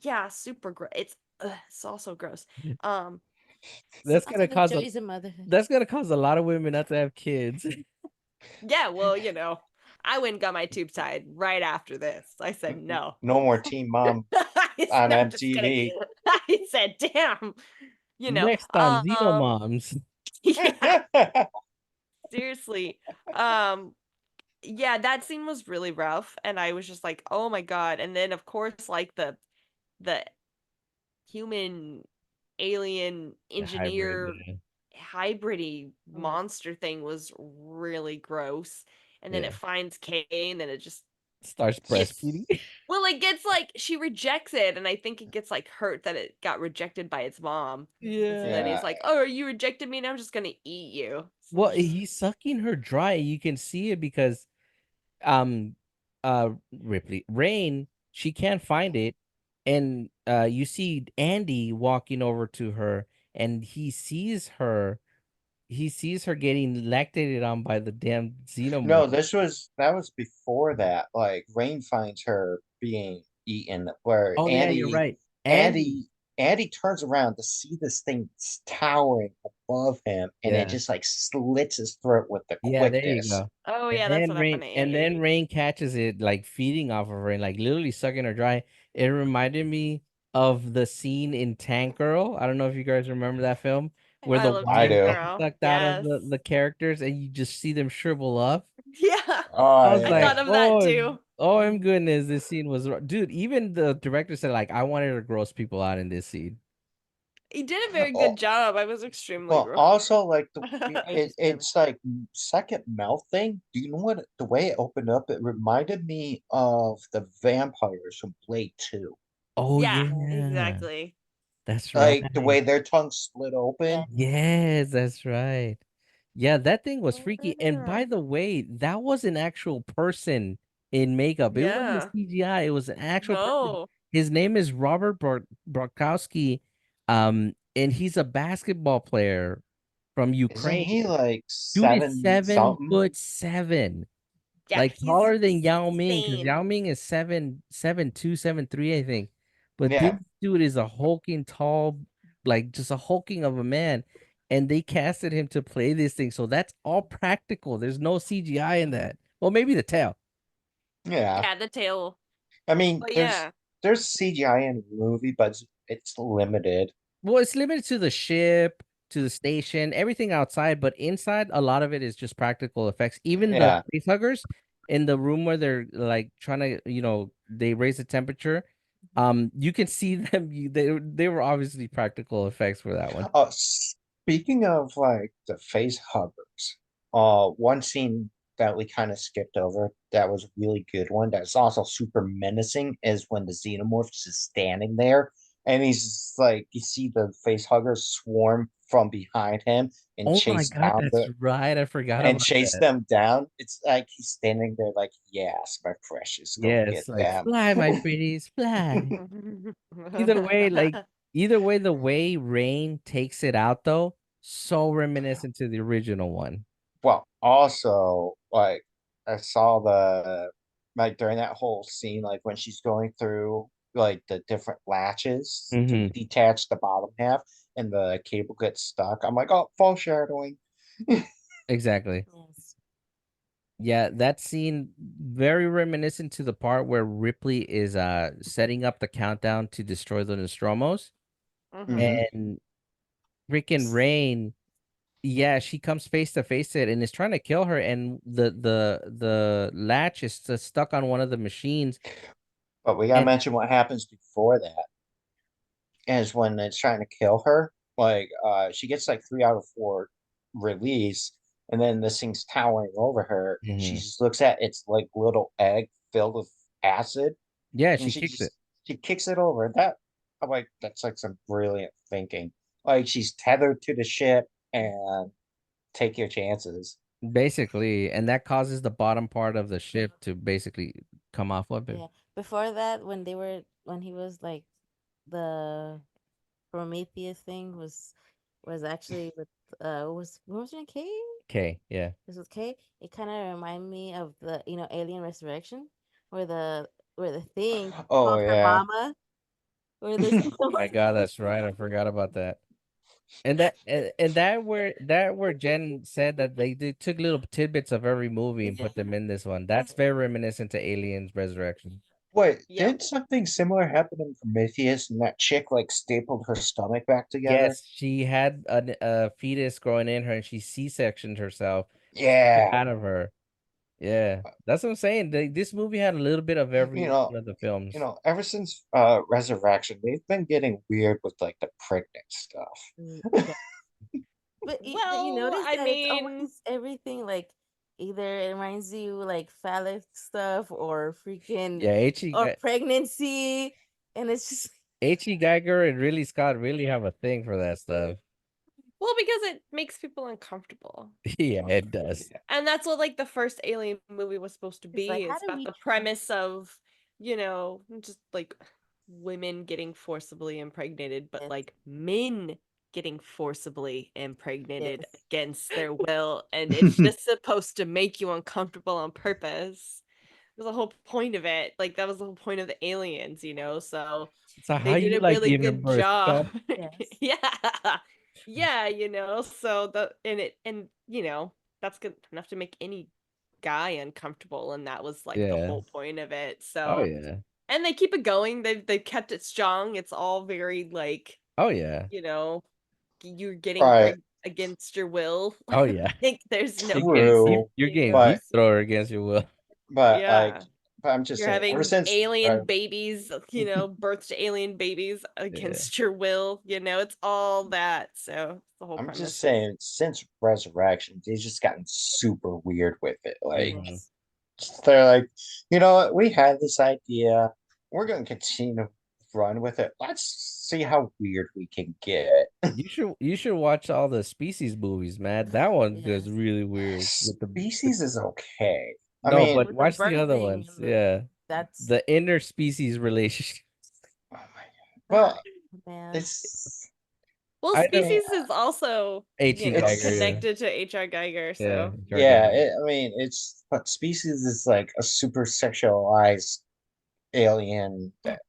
Speaker 2: Yeah, super gross. It's also gross. Um,
Speaker 1: That's
Speaker 4: That's
Speaker 1: gonna
Speaker 4: the
Speaker 1: cause
Speaker 4: joys of motherhood.
Speaker 1: that's gonna cause a lot of women not to have kids.
Speaker 2: yeah, well, I went and got my tube tied right after this. I said no.
Speaker 3: No more Teen Mom on
Speaker 2: I'm just kidding.
Speaker 3: MTV.
Speaker 2: I said, damn, you know.
Speaker 1: Next on Xenomoms.
Speaker 2: Yeah, seriously. Um, yeah, that scene was really rough, and I was just like, oh my god. And then of course, like the human alien
Speaker 1: The hybrid.
Speaker 2: engineer hybridy monster thing was really gross. And then
Speaker 1: Yeah.
Speaker 2: it finds Kay, and then it just
Speaker 1: Starts
Speaker 2: gets
Speaker 1: breastfeeding.
Speaker 2: well, it gets like she rejects it, and I think it gets like hurt that it got rejected by its mom. And so then he's
Speaker 3: Yeah.
Speaker 2: like, "Oh, you rejected me, and I'm just gonna eat you." So
Speaker 1: Well,
Speaker 2: just-
Speaker 1: he's sucking her dry. You can see it because um Rain, she can't find it, and you see Andy walking over to her, and he sees her getting lactated on by the damn
Speaker 3: No,
Speaker 1: xenomorph.
Speaker 3: that was before that. Like Rain finds her being eaten, where
Speaker 1: Oh yeah, you're right. Andy,
Speaker 3: Andy turns around to see this thing towering above him, and it
Speaker 1: yeah.
Speaker 3: just like slits his throat with the
Speaker 1: Yeah, there you
Speaker 3: quickness.
Speaker 1: go.
Speaker 2: oh yeah, that's what happened to
Speaker 1: And
Speaker 2: Andy.
Speaker 1: then Rain catches it like feeding off of her and like literally sucking her dry. It reminded me of the scene in Tank Girl. I don't know if you guys remember that film where
Speaker 2: I
Speaker 1: the
Speaker 2: love
Speaker 3: I
Speaker 1: wine
Speaker 2: Tank
Speaker 3: do.
Speaker 1: gets
Speaker 2: Girl.
Speaker 1: sucked out of
Speaker 2: Yes.
Speaker 1: the characters and you just see them shrivel up.
Speaker 2: Yeah.
Speaker 3: Oh
Speaker 1: I was
Speaker 2: I
Speaker 3: yeah.
Speaker 1: like,
Speaker 2: thought of that
Speaker 1: oh,
Speaker 2: too.
Speaker 1: oh, my goodness, this scene was dude. Even the director said like I wanted to gross people out in this scene.
Speaker 2: He did a very
Speaker 3: Oh,
Speaker 2: good job. I was extremely
Speaker 3: well,
Speaker 2: gross.
Speaker 3: also like
Speaker 4: Very disturbing.
Speaker 3: it's like second mouth thing. Do you know what the way it opened up? It reminded me of the vampires from Blade 2.
Speaker 1: Oh
Speaker 2: Yeah,
Speaker 1: yeah,
Speaker 2: exactly.
Speaker 1: that's right.
Speaker 3: Like the way their tongues split open.
Speaker 1: Yes, that's right. Yeah, that thing was freaky. And
Speaker 2: Yeah.
Speaker 1: by the way, that was an actual person in makeup. It wasn't a
Speaker 2: Yeah.
Speaker 1: CGI. It was an actual person.
Speaker 2: No.
Speaker 1: His name is Robert Brokowski, and he's a basketball player from
Speaker 3: Isn't
Speaker 1: Ukraine.
Speaker 3: he like
Speaker 1: Dude is
Speaker 3: seven something?
Speaker 1: 7'7",
Speaker 2: Yeah,
Speaker 1: like
Speaker 2: he's
Speaker 1: taller than Yao Ming, because
Speaker 2: insane.
Speaker 1: Yao Ming is 7'2", 7'3", I think. But this
Speaker 3: Yeah.
Speaker 1: dude is a hulking tall, like just a hulking of a man. And they casted him to play this thing. So that's all practical. There's no CGI in that. Well, maybe the tail.
Speaker 3: Yeah.
Speaker 2: Yeah, the tail.
Speaker 3: I mean,
Speaker 2: But yeah.
Speaker 3: there's CGI in the movie, but it's limited.
Speaker 1: Well, it's limited to the ship, to the station, everything outside, but inside, a lot of it is just practical effects. Even the
Speaker 3: Yeah.
Speaker 1: facehuggers in the room where they're like trying to, they raise the temperature. You can see them. They were obviously practical effects for that one.
Speaker 3: Speaking of like the face huggers, one scene that we kind of skipped over that was a really good one that's also super menacing is when the xenomorph is just standing there and he's just like you see the face huggers swarm from behind him and
Speaker 1: Oh my
Speaker 3: chase
Speaker 1: God,
Speaker 3: down
Speaker 1: that's right. I forgot
Speaker 3: and
Speaker 1: about
Speaker 3: chase
Speaker 1: that.
Speaker 3: them down. It's like he's standing there like, yes, my precious, go get
Speaker 1: Yes, like
Speaker 3: them.
Speaker 1: fly, my pretties, fly. Either way, the way Rain takes it out though, so reminiscent to the original one.
Speaker 3: Well, also, like, I saw the, like, during that whole scene, like, when she's going through, like, the different latches to
Speaker 1: Hmm.
Speaker 3: detach the bottom half and the cable gets stuck. I'm like, oh, foreshadowing.
Speaker 1: Exactly.
Speaker 4: Yes.
Speaker 1: Yeah, that scene very reminiscent to the part where Ripley is setting up the countdown to destroy the Nostromos,
Speaker 2: Mhm.
Speaker 3: Hmm.
Speaker 1: and freaking Rain, yeah, she comes face to face to it and is trying to kill her, and the latch is stuck on one of the machines.
Speaker 3: But we gotta
Speaker 1: And
Speaker 3: mention what happens before that is when it's trying to kill her. Like, she gets like 3 out of 4 release, and then this thing's towering over her, and she
Speaker 1: Mhm.
Speaker 3: just looks at its like little egg filled with acid,
Speaker 1: Yeah,
Speaker 3: and
Speaker 1: she kicks it.
Speaker 3: she kicks it over. That I'm like, that's like some brilliant thinking. Like she's tethered to the ship and take your chances.
Speaker 1: Basically, and that causes the bottom part of the ship to basically come off of it.
Speaker 4: Yeah. Before that, when he was like the Prometheus thing was actually with what was her name? Kay?
Speaker 1: Okay, yeah.
Speaker 4: This was Kay. It kind of reminded me of the Alien Resurrection, where the thing
Speaker 3: Oh
Speaker 4: called her
Speaker 3: yeah.
Speaker 4: mama, where there's
Speaker 1: Oh my God, that's right. I forgot about that. And that where Jen said that they took little tidbits of every movie and put them in this one. That's very reminiscent to Aliens Resurrection.
Speaker 3: Wait,
Speaker 2: Yep.
Speaker 3: didn't something similar happen in Prometheus and that chick like stapled her stomach back together?
Speaker 1: Yes, she had a fetus growing in her and she C-sectioned herself, took it
Speaker 3: Yeah.
Speaker 1: out of her. Yeah, that's what I'm saying. This movie had a little bit of
Speaker 3: You
Speaker 1: every
Speaker 3: know,
Speaker 1: one of the films.
Speaker 3: ever since Resurrection, they've been getting weird with like the pregnant stuff.
Speaker 4: Mm, yeah. But you
Speaker 2: Well,
Speaker 4: notice
Speaker 2: I
Speaker 4: that it's
Speaker 2: mean,
Speaker 4: always everything like either it reminds you like phallic stuff or freaking
Speaker 1: Yeah,
Speaker 4: or pregnancy, and it's just
Speaker 1: H.E. Geiger and Ridley Scott really have a thing for that stuff.
Speaker 2: well, because it makes people uncomfortable.
Speaker 1: Yeah, it does.
Speaker 2: And that's what like the first Alien movie was supposed to
Speaker 4: it's
Speaker 2: be.
Speaker 4: like how
Speaker 2: It's
Speaker 4: do
Speaker 2: about
Speaker 4: we
Speaker 2: the premise of, just like women getting forcibly impregnated, but
Speaker 4: yes
Speaker 2: like men getting forcibly impregnated
Speaker 4: yes
Speaker 2: against their will, and it's just supposed to make you uncomfortable on purpose. That was the whole point of it. Like that was the whole point of the aliens. So
Speaker 1: So how
Speaker 2: they did
Speaker 1: you
Speaker 2: a
Speaker 1: like
Speaker 2: really
Speaker 1: giving
Speaker 2: good
Speaker 1: birth?
Speaker 2: job.
Speaker 1: Cup?
Speaker 4: yes
Speaker 2: Yeah. Yeah. So that's good enough to make any guy uncomfortable, and that was like the
Speaker 1: Yeah.
Speaker 2: whole point of it.
Speaker 1: Oh
Speaker 2: So
Speaker 1: yeah.
Speaker 2: and they keep it going. They've kept it strong. It's all very like,
Speaker 1: Oh yeah.
Speaker 2: you know, you're getting
Speaker 3: Right.
Speaker 2: against your will.
Speaker 1: Oh yeah.
Speaker 2: Like there's no
Speaker 3: True.
Speaker 1: You're getting
Speaker 3: But
Speaker 1: deep thrower against your will.
Speaker 3: but like
Speaker 2: yeah.
Speaker 3: but I'm just
Speaker 2: You're
Speaker 3: saying, ever
Speaker 2: having
Speaker 3: since
Speaker 2: alien babies, births to alien babies
Speaker 1: Yeah.
Speaker 2: against your will. It's all that. So the whole
Speaker 3: I'm just
Speaker 2: premise is
Speaker 3: saying, since Resurrection, they've just gotten super weird with it. Like
Speaker 1: Hmm.
Speaker 4: yes
Speaker 3: they're like, you know what, we had this idea, we're gonna continue to run with it. Let's see how weird we can get.
Speaker 1: You should watch all the Species movies, man. That one goes
Speaker 4: yes
Speaker 1: really weird with the
Speaker 3: Species is okay. I
Speaker 1: no,
Speaker 3: mean,
Speaker 1: but
Speaker 4: with the
Speaker 1: watch the other
Speaker 4: birthing
Speaker 1: ones.
Speaker 4: and
Speaker 1: Yeah,
Speaker 4: that's
Speaker 1: the interspecies relationship.
Speaker 3: oh my God.
Speaker 4: oh,
Speaker 3: Well,
Speaker 4: man
Speaker 3: it's
Speaker 2: well,
Speaker 1: I
Speaker 3: I mean,
Speaker 2: species is also
Speaker 1: H.E.
Speaker 3: it's
Speaker 1: Geiger. Yeah,
Speaker 2: connected to H.R. Geiger.
Speaker 1: yeah,
Speaker 2: So
Speaker 1: Jar Geiger.
Speaker 3: I mean, it's but Species is like a super sexualized alien that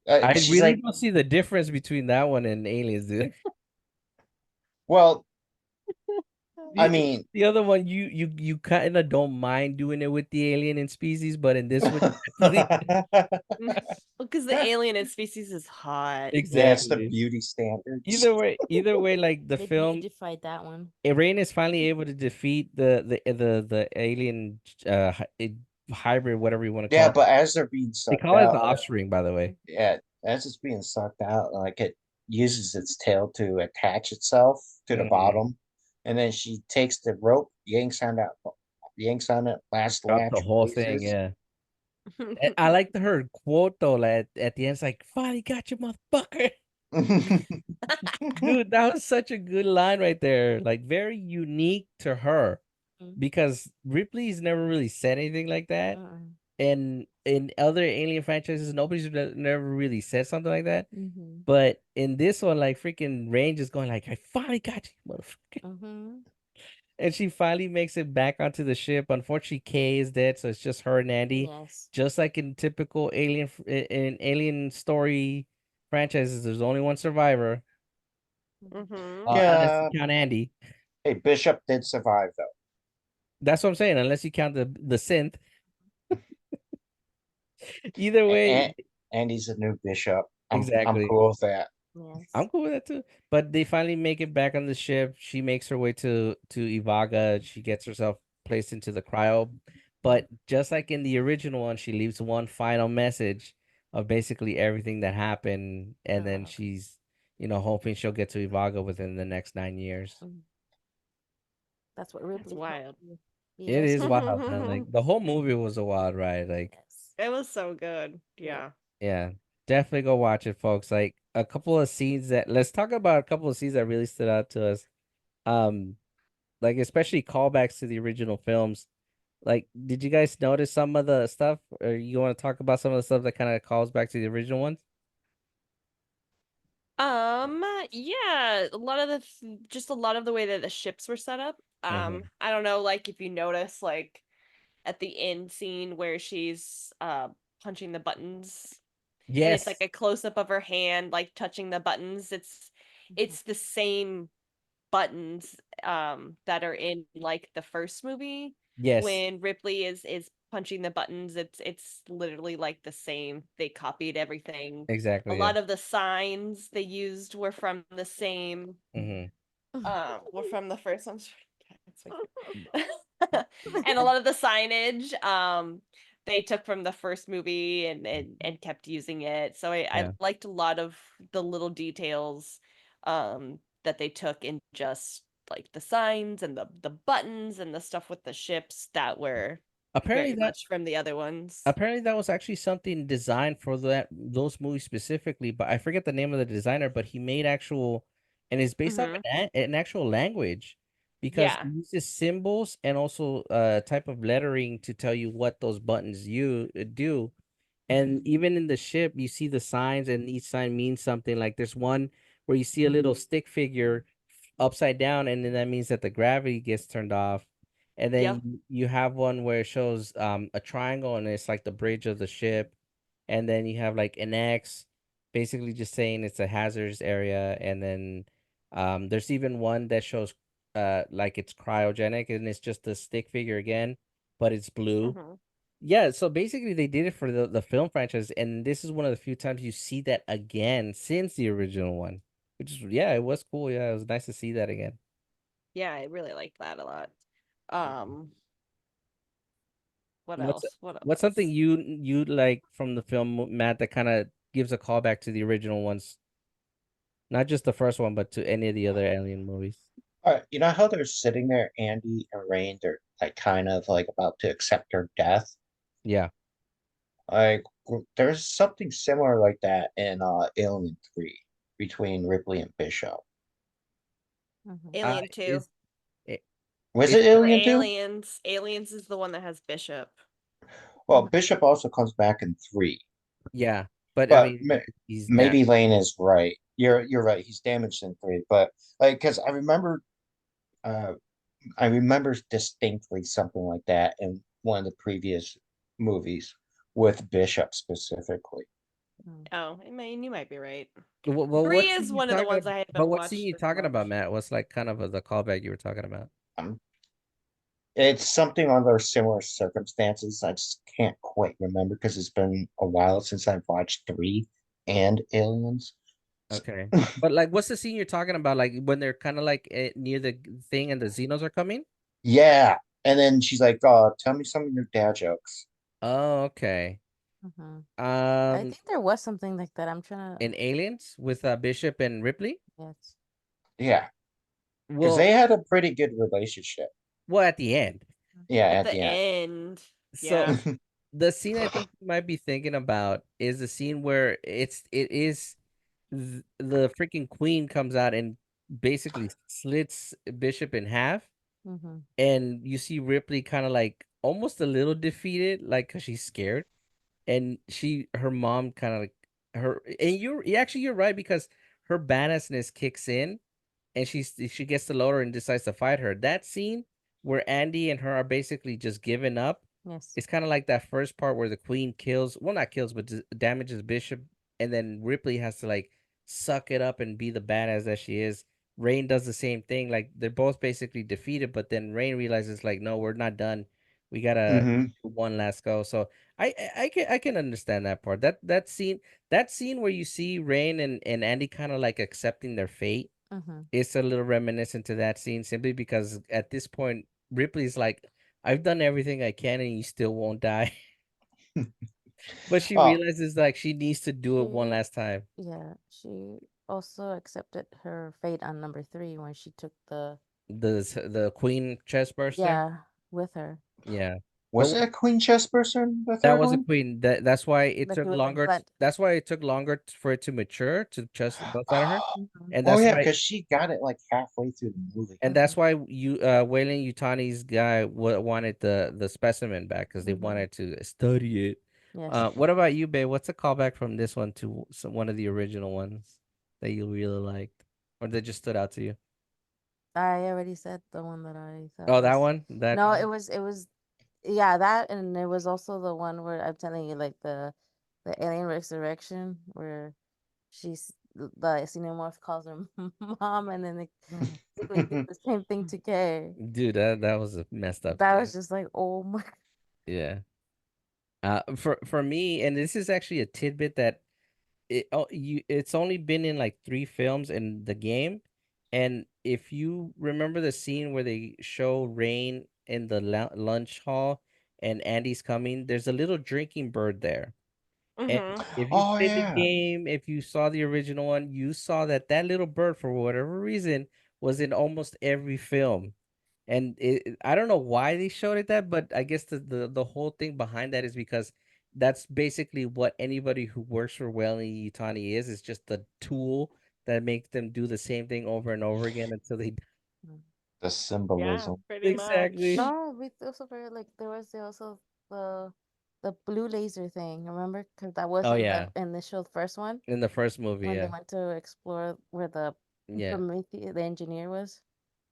Speaker 1: I
Speaker 3: she's
Speaker 1: really
Speaker 3: like,
Speaker 1: don't see the difference between that one and Aliens, dude.
Speaker 3: well, I
Speaker 1: The,
Speaker 3: mean,
Speaker 1: the other one, you kind of don't mind doing it with the alien and species, but in this one, definitely
Speaker 2: Because the alien in species is hot.
Speaker 3: yeah, it's the
Speaker 1: exactly.
Speaker 3: beauty standards.
Speaker 1: Either way, like the
Speaker 4: They
Speaker 1: film,
Speaker 4: beautified that one.
Speaker 1: Rain is finally able to defeat the alien hybrid, whatever you want to
Speaker 3: Yeah,
Speaker 1: call it.
Speaker 3: but as they're being
Speaker 1: They
Speaker 3: sucked
Speaker 1: call it the
Speaker 3: out,
Speaker 1: offspring, by the way.
Speaker 3: yeah, as it's being sucked out, like it uses its tail to attach itself to the
Speaker 1: Mhm.
Speaker 3: bottom, and then she takes the rope, yanks on it, last
Speaker 1: Out the
Speaker 3: latch
Speaker 1: whole thing,
Speaker 3: releases.
Speaker 1: yeah. I like her quote though, like at the end, it's like, "Finally got you, motherfucker." Dude, that was such a good line right there. Like very unique to her
Speaker 4: Mm.
Speaker 1: because Ripley's never really said anything like that.
Speaker 4: Uh-uh.
Speaker 1: And in other Alien franchises, nobody's never really said something like that.
Speaker 4: Mm-hmm.
Speaker 1: But in this one, like freaking Range is going like, "I finally got you, motherfucker."
Speaker 4: Mm-hmm.
Speaker 1: And she finally makes it back onto the ship. Unfortunately, Kay is dead, so it's just her and Andy.
Speaker 4: Yes.
Speaker 1: Just like in typical in Alien story franchises, there's only one survivor,
Speaker 2: Hmm.
Speaker 1: unless you
Speaker 3: Yeah,
Speaker 1: count Andy.
Speaker 3: hey, Bishop did survive though.
Speaker 1: That's what I'm saying. Unless you count the synth. Either way,
Speaker 3: And Andy's a new bishop. I'm
Speaker 1: exactly.
Speaker 3: cool with that.
Speaker 1: I'm
Speaker 4: Yes.
Speaker 1: cool with that too. But they finally make it back on the ship. She makes her way to Ivaga. She gets herself placed into the cryo. But just like in the original one, she leaves one final message of basically everything that happened, and then
Speaker 4: Oh.
Speaker 1: she's hoping she'll get to Ivaga within the next 9 years.
Speaker 4: Mm. That's what
Speaker 2: That's
Speaker 4: Ripley told
Speaker 2: wild.
Speaker 4: you.
Speaker 1: It
Speaker 4: Yes.
Speaker 1: is wild, man. Like the whole movie was a wild ride. Like,
Speaker 4: Yes.
Speaker 2: It was so good.
Speaker 4: Yeah.
Speaker 2: Yeah.
Speaker 1: yeah, definitely go watch it, folks. Like a couple of scenes that let's talk about a couple of scenes that really stood out to us. Um, like especially callbacks to the original films. Like, did you guys notice some of the stuff, or you want to talk about some of the stuff that kind of calls back to the original ones?
Speaker 2: Yeah, a lot of just a lot of the way that the ships were set up.
Speaker 1: Mm-hmm.
Speaker 2: I don't know, like if you notice, like at the end scene where she's punching the buttons, and it's like
Speaker 1: Yes,
Speaker 2: a close up of her hand, like touching the buttons.
Speaker 4: Mhm.
Speaker 2: It's the same buttons that are in like the first movie
Speaker 1: yes,
Speaker 2: when Ripley is punching the buttons. It's literally like the same. They copied everything. A
Speaker 1: exactly. Yeah.
Speaker 2: lot of the signs they used were from the same
Speaker 1: Mm-hmm.
Speaker 2: were from the first one. And a lot of the signage they took from the first movie and kept using it. So I
Speaker 1: Yeah.
Speaker 2: liked a lot of the little details that they took in just like the signs and the buttons and the stuff with the ships that were
Speaker 1: Apparently
Speaker 2: very
Speaker 1: that
Speaker 2: much from the other ones.
Speaker 1: apparently that was actually something designed for those movies specifically, but I forget the name of the designer, but he made actual, and it's based off
Speaker 2: Hmm.
Speaker 1: an actual language because he
Speaker 2: Yeah.
Speaker 1: uses symbols and also type of lettering to tell you what those buttons you do. And even in the ship, you see the signs, and each sign means something. Like there's one where you see a little stick figure upside down, and then that means that the gravity gets turned off. And then
Speaker 2: Yep.
Speaker 1: you have one where it shows a triangle, and it's like the bridge of the ship. And then you have like an X, basically just saying it's a hazardous area. And then there's even one that shows like it's cryogenic, and it's just a stick figure again, but it's blue.
Speaker 2: Hmm.
Speaker 1: Yeah, so basically they did it for the film franchise, and this is one of the few times you see that again since the original one, which is yeah, it was cool. Yeah, it was nice to see that again.
Speaker 2: Yeah, I really liked that a lot. Um, what
Speaker 1: What's
Speaker 2: else? What
Speaker 1: what's something
Speaker 2: else?
Speaker 1: you like from the film, Matt, that kind of gives a callback to the original ones, not just the first one, but to any of the other Alien movies?
Speaker 3: All right, you know how they're sitting there, Andy and Rain, they're like kind of like about to accept her death.
Speaker 1: Yeah.
Speaker 3: Like there's something similar like that in Alien 3 between Ripley and Bishop.
Speaker 4: Mhm.
Speaker 2: Alien 2.
Speaker 1: Is it,
Speaker 3: Was
Speaker 1: it's
Speaker 3: it
Speaker 2: For
Speaker 3: Alien 2?
Speaker 2: Aliens, Aliens is the one that has Bishop.
Speaker 3: Well, Bishop also comes back in 3.
Speaker 1: yeah, but I
Speaker 3: But
Speaker 1: mean he's
Speaker 3: maybe
Speaker 1: damaged.
Speaker 3: Lane is right. You're right. He's damaged in 3, but like because uh I remember distinctly something like that in one of the previous movies with Bishop specifically.
Speaker 4: Mm.
Speaker 2: Oh, I mean, you might be right.
Speaker 1: Well,
Speaker 2: Three
Speaker 1: what scene
Speaker 2: is
Speaker 1: you
Speaker 2: one of the
Speaker 1: talking
Speaker 2: ones
Speaker 1: about?
Speaker 2: I
Speaker 1: But
Speaker 2: haven't
Speaker 1: what scene
Speaker 2: watched
Speaker 1: you
Speaker 2: as
Speaker 1: talking about,
Speaker 2: much.
Speaker 1: Matt? What's like kind of the callback you were talking about?
Speaker 3: Um, it's something under similar circumstances. I just can't quite remember because it's been a while since I've watched three and Aliens.
Speaker 1: Okay. But like, what's the scene you're talking about? Like when they're kind of like near the thing and the Xenos are coming?
Speaker 3: Yeah. And then she's like, "Oh, tell me some of your dad jokes."
Speaker 1: Oh, okay.
Speaker 4: Hmm. I
Speaker 1: Um,
Speaker 4: think there was something like that. I'm trying to.
Speaker 1: in Aliens with Bishop and Ripley.
Speaker 4: Yes.
Speaker 3: Yeah, because
Speaker 1: Well,
Speaker 3: they had a pretty good relationship.
Speaker 1: well, at the end.
Speaker 3: Yeah,
Speaker 2: At
Speaker 3: at
Speaker 2: the
Speaker 3: the end.
Speaker 2: end.
Speaker 1: So
Speaker 2: Yeah.
Speaker 1: the scene I think you might be thinking about is the scene where it is the freaking queen comes out and basically slits Bishop in half,
Speaker 4: Mm-hmm.
Speaker 1: and you see Ripley kind of like almost a little defeated, like because she's scared, and her mom kind of like her, and you're right because her badassness kicks in, and she gets the loader and decides to fight her. That scene where Andy and her are basically just giving up,
Speaker 4: Yes.
Speaker 1: it's kind of like that first part where the queen kills, well, not kills, but damages Bishop, and then Ripley has to like suck it up and be the badass that she is. Rain does the same thing. Like they're both basically defeated, but then Rain realizes like, no, we're not done. We gotta
Speaker 3: Hmm.
Speaker 1: do one last go. So I can understand that part. That scene where you see Rain and Andy kind of like accepting their fate,
Speaker 4: Mm-hmm.
Speaker 1: it's a little reminiscent to that scene simply because at this point Ripley's like, I've done everything I can and you still won't die. But she
Speaker 3: Oh,
Speaker 1: realizes like she needs to do it one
Speaker 4: She,
Speaker 1: last time.
Speaker 4: yeah, she also accepted her fate on number three when she took
Speaker 1: The queen chest burster.
Speaker 4: yeah, with her.
Speaker 1: Yeah. But
Speaker 3: was it a Queen Chessperson in the
Speaker 1: that
Speaker 3: third
Speaker 1: was a
Speaker 3: one?
Speaker 1: queen. That's why it
Speaker 4: But she
Speaker 1: took
Speaker 4: was a
Speaker 1: longer.
Speaker 4: butt.
Speaker 1: That's why it took longer for it to mature to just bust out of her.
Speaker 4: Mm-hmm.
Speaker 1: And
Speaker 3: Oh
Speaker 1: that's
Speaker 3: yeah,
Speaker 1: why
Speaker 3: because she got it like halfway through the movie.
Speaker 1: and that's why you Wayland Utani's guy wanted the specimen back because they
Speaker 4: Mm-hmm.
Speaker 1: wanted to study it.
Speaker 4: Yes.
Speaker 1: What about you, babe? What's a callback from this one to one of the original ones that you really liked or that just stood out to you?
Speaker 4: I already said the one that I thought
Speaker 1: Oh, that
Speaker 4: was.
Speaker 1: one. That
Speaker 4: No, it was yeah, that, and it was also the one where I'm telling you, like the alien resurrection where the xenomorph calls her mom, and then they basically do the same thing to Kay.
Speaker 1: dude, that was a messed up
Speaker 4: That was
Speaker 1: scene.
Speaker 4: just like, oh my.
Speaker 1: Yeah. For me, and this is actually a tidbit that it's only been in like three films in the game, and if you remember the scene where they show Rain in the lunch hall and Andy's coming, there's a little drinking bird there. And
Speaker 2: Mm-hmm.
Speaker 1: if you
Speaker 3: Oh
Speaker 1: played the
Speaker 3: yeah.
Speaker 1: game, if you saw the original one, you saw that that little bird, for whatever reason, was in almost every film. And I don't know why they showed it that, but I guess the whole thing behind that is because that's basically what anybody who works for Welly Yutani is just a tool that makes them do the same thing over and over again until they
Speaker 4: Mm.
Speaker 3: The
Speaker 2: Yeah,
Speaker 3: symbolism.
Speaker 2: pretty much.
Speaker 1: exactly.
Speaker 4: No, we also very like there was also the the blue laser thing. Remember? Because that was
Speaker 1: Oh
Speaker 4: in the
Speaker 1: yeah,
Speaker 4: initial first one
Speaker 1: in the first movie,
Speaker 4: when they
Speaker 1: yeah,
Speaker 4: went to explore where the
Speaker 1: yeah,
Speaker 4: Prometheus, the engineer was.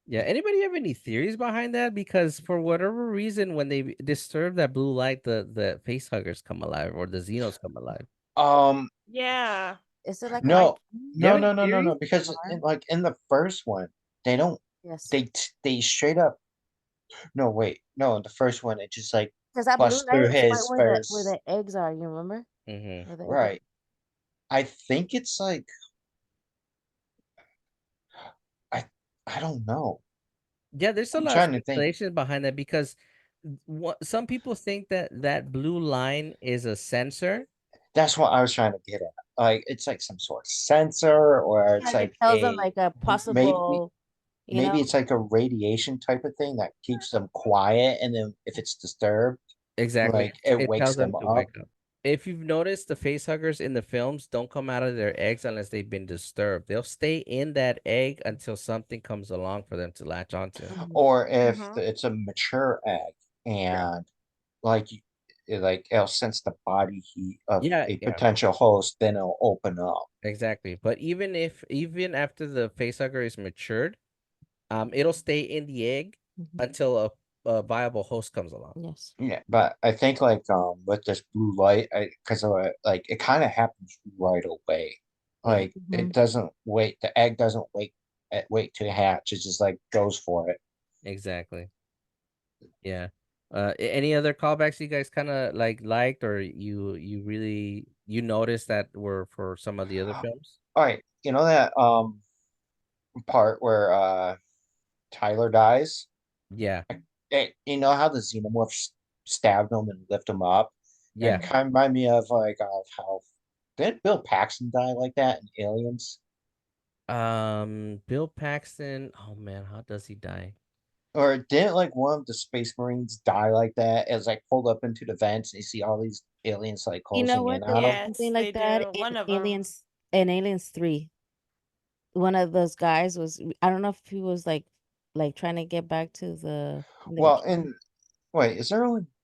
Speaker 1: yeah. Anybody have any theories behind that? Because for whatever reason, when they disturb that blue light, the face huggers come alive or the Xenos come alive.
Speaker 3: Um,
Speaker 2: Yeah.
Speaker 4: Is it like an
Speaker 3: no,
Speaker 4: icon?
Speaker 1: Do you have any
Speaker 3: no,
Speaker 1: theories?
Speaker 3: because
Speaker 4: Alarm?
Speaker 3: in the first one, they don't
Speaker 4: Yes.
Speaker 3: they straight up no wait, no, in the first one it just like
Speaker 4: Because that blue
Speaker 3: busts through
Speaker 4: light is right
Speaker 3: his
Speaker 4: where
Speaker 3: first
Speaker 4: the eggs are. You remember?
Speaker 1: Mm-hmm.
Speaker 4: Where the egg.
Speaker 3: right. I think it's like I I don't know.
Speaker 1: Yeah, there's a
Speaker 3: I'm
Speaker 1: lot of
Speaker 3: trying to think.
Speaker 1: speculation behind that because what some people think that that blue line is a sensor.
Speaker 3: That's what I was trying to get at. Like it's like some sort of sensor or it's
Speaker 4: Like it
Speaker 3: like
Speaker 4: tells them
Speaker 3: a
Speaker 4: like a
Speaker 3: maybe
Speaker 4: possible, you know.
Speaker 3: maybe it's like a radiation type of thing that keeps them quiet and then if it's disturbed,
Speaker 1: Exactly.
Speaker 3: like it
Speaker 1: It tells
Speaker 3: wakes
Speaker 1: them
Speaker 3: them
Speaker 1: to
Speaker 3: up.
Speaker 1: wake up. If you've noticed, the face huggers in the films don't come out of their eggs unless they've been disturbed. They'll stay in that egg until something comes along for them to latch onto.
Speaker 4: Mhm.
Speaker 3: Or if
Speaker 2: Mm-hmm.
Speaker 3: it's a mature egg
Speaker 1: Yeah.
Speaker 3: and like like it'll sense the body heat of
Speaker 1: Yeah,
Speaker 3: a
Speaker 1: yeah,
Speaker 3: potential host, then it'll open up.
Speaker 1: exactly. But even after the face hugger is matured, it'll stay in the egg
Speaker 4: Mhm.
Speaker 1: until a viable host comes along.
Speaker 4: Yes.
Speaker 3: Yeah, but I think like with this blue light, I because like it kind of happens right away.
Speaker 1: Mhm.
Speaker 3: Like
Speaker 4: Mhm.
Speaker 3: it doesn't wait. The egg doesn't wait to hatch. It just like goes for it.
Speaker 1: Exactly. Yeah. Any other callbacks you guys kind of liked, or you really you noticed that were for some of the other films?
Speaker 3: All right, you know that part where Tyler dies?
Speaker 1: Yeah.
Speaker 3: You know how the xenomorphs stabbed him and lift him up? And it
Speaker 1: Yeah.
Speaker 3: kind of reminded me of how didn't Bill Paxton die like that in Aliens?
Speaker 1: Bill Paxton. Oh man, how does he die?
Speaker 3: Or didn't like one of the Space Marines die like that as like pulled up into the vents and you see all these aliens like
Speaker 4: You know
Speaker 3: closing in
Speaker 4: what? There
Speaker 3: on
Speaker 4: was
Speaker 3: them?
Speaker 4: something
Speaker 2: Yes,
Speaker 4: like
Speaker 2: they
Speaker 4: that
Speaker 2: do. One of them.
Speaker 4: In Aliens 3. One of those guys was, I don't know if he was like trying to get back to the
Speaker 3: Well,
Speaker 4: machine.
Speaker 3: and wait,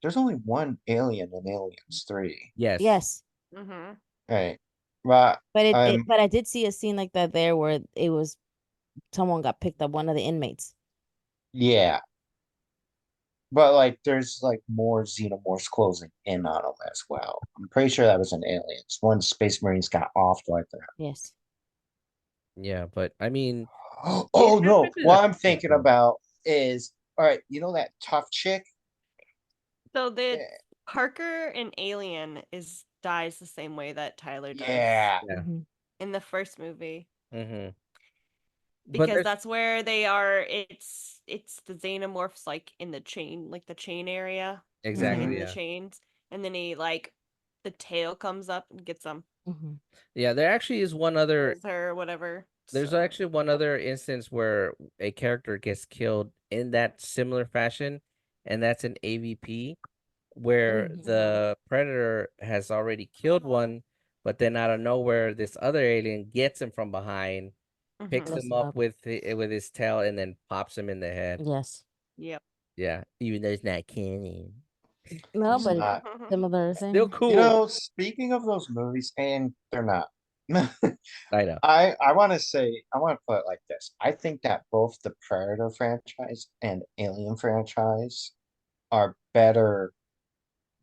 Speaker 3: there's only one alien in Aliens 3.
Speaker 1: Yes.
Speaker 4: Yes.
Speaker 2: Mm-hmm.
Speaker 3: Right. But
Speaker 4: But I did see a scene like that there where it was someone got picked up, one of the inmates.
Speaker 3: yeah. But like there's like more xenomorphs closing in on them as well. I'm pretty sure that was in Aliens. One Space Marines got off like that.
Speaker 4: Yes.
Speaker 1: Yeah, but I mean, it
Speaker 3: Oh no,
Speaker 1: happened in a
Speaker 3: what I'm
Speaker 1: few
Speaker 3: thinking
Speaker 1: films.
Speaker 3: about is all right, you know that tough chick?
Speaker 2: So the
Speaker 3: Eh,
Speaker 2: Parker in Alien dies the same way that Tyler does
Speaker 3: Yeah.
Speaker 1: Yeah.
Speaker 2: in the first movie.
Speaker 1: Mm-hmm. But
Speaker 2: Because
Speaker 1: there's
Speaker 2: that's where they are. It's the xenomorphs like in the chain, like the chain area,
Speaker 3: hmm
Speaker 1: exactly,
Speaker 2: in the
Speaker 1: yeah.
Speaker 2: chains, and then he like the tail comes up and gets them,
Speaker 1: Yeah, there actually is one other
Speaker 2: kills her or whatever.
Speaker 1: there's
Speaker 2: So
Speaker 1: actually one other instance where a character gets killed in that similar fashion, and that's an AVP where the predator has already killed one, but then out of nowhere, this other alien gets him from behind, picks
Speaker 2: mhm.
Speaker 1: him up with his tail, and then pops him in the head.
Speaker 4: Yes.
Speaker 2: Yep.
Speaker 1: Yeah, even though it's not canon,
Speaker 4: No,
Speaker 3: It's
Speaker 4: but it's
Speaker 3: not.
Speaker 4: similar
Speaker 1: still
Speaker 4: thing.
Speaker 3: You
Speaker 1: cool.
Speaker 3: know, speaking of those movies, and they're not.
Speaker 1: I know.
Speaker 3: I want to say I want to put it like this. I think that both the Predator franchise and Alien franchise are better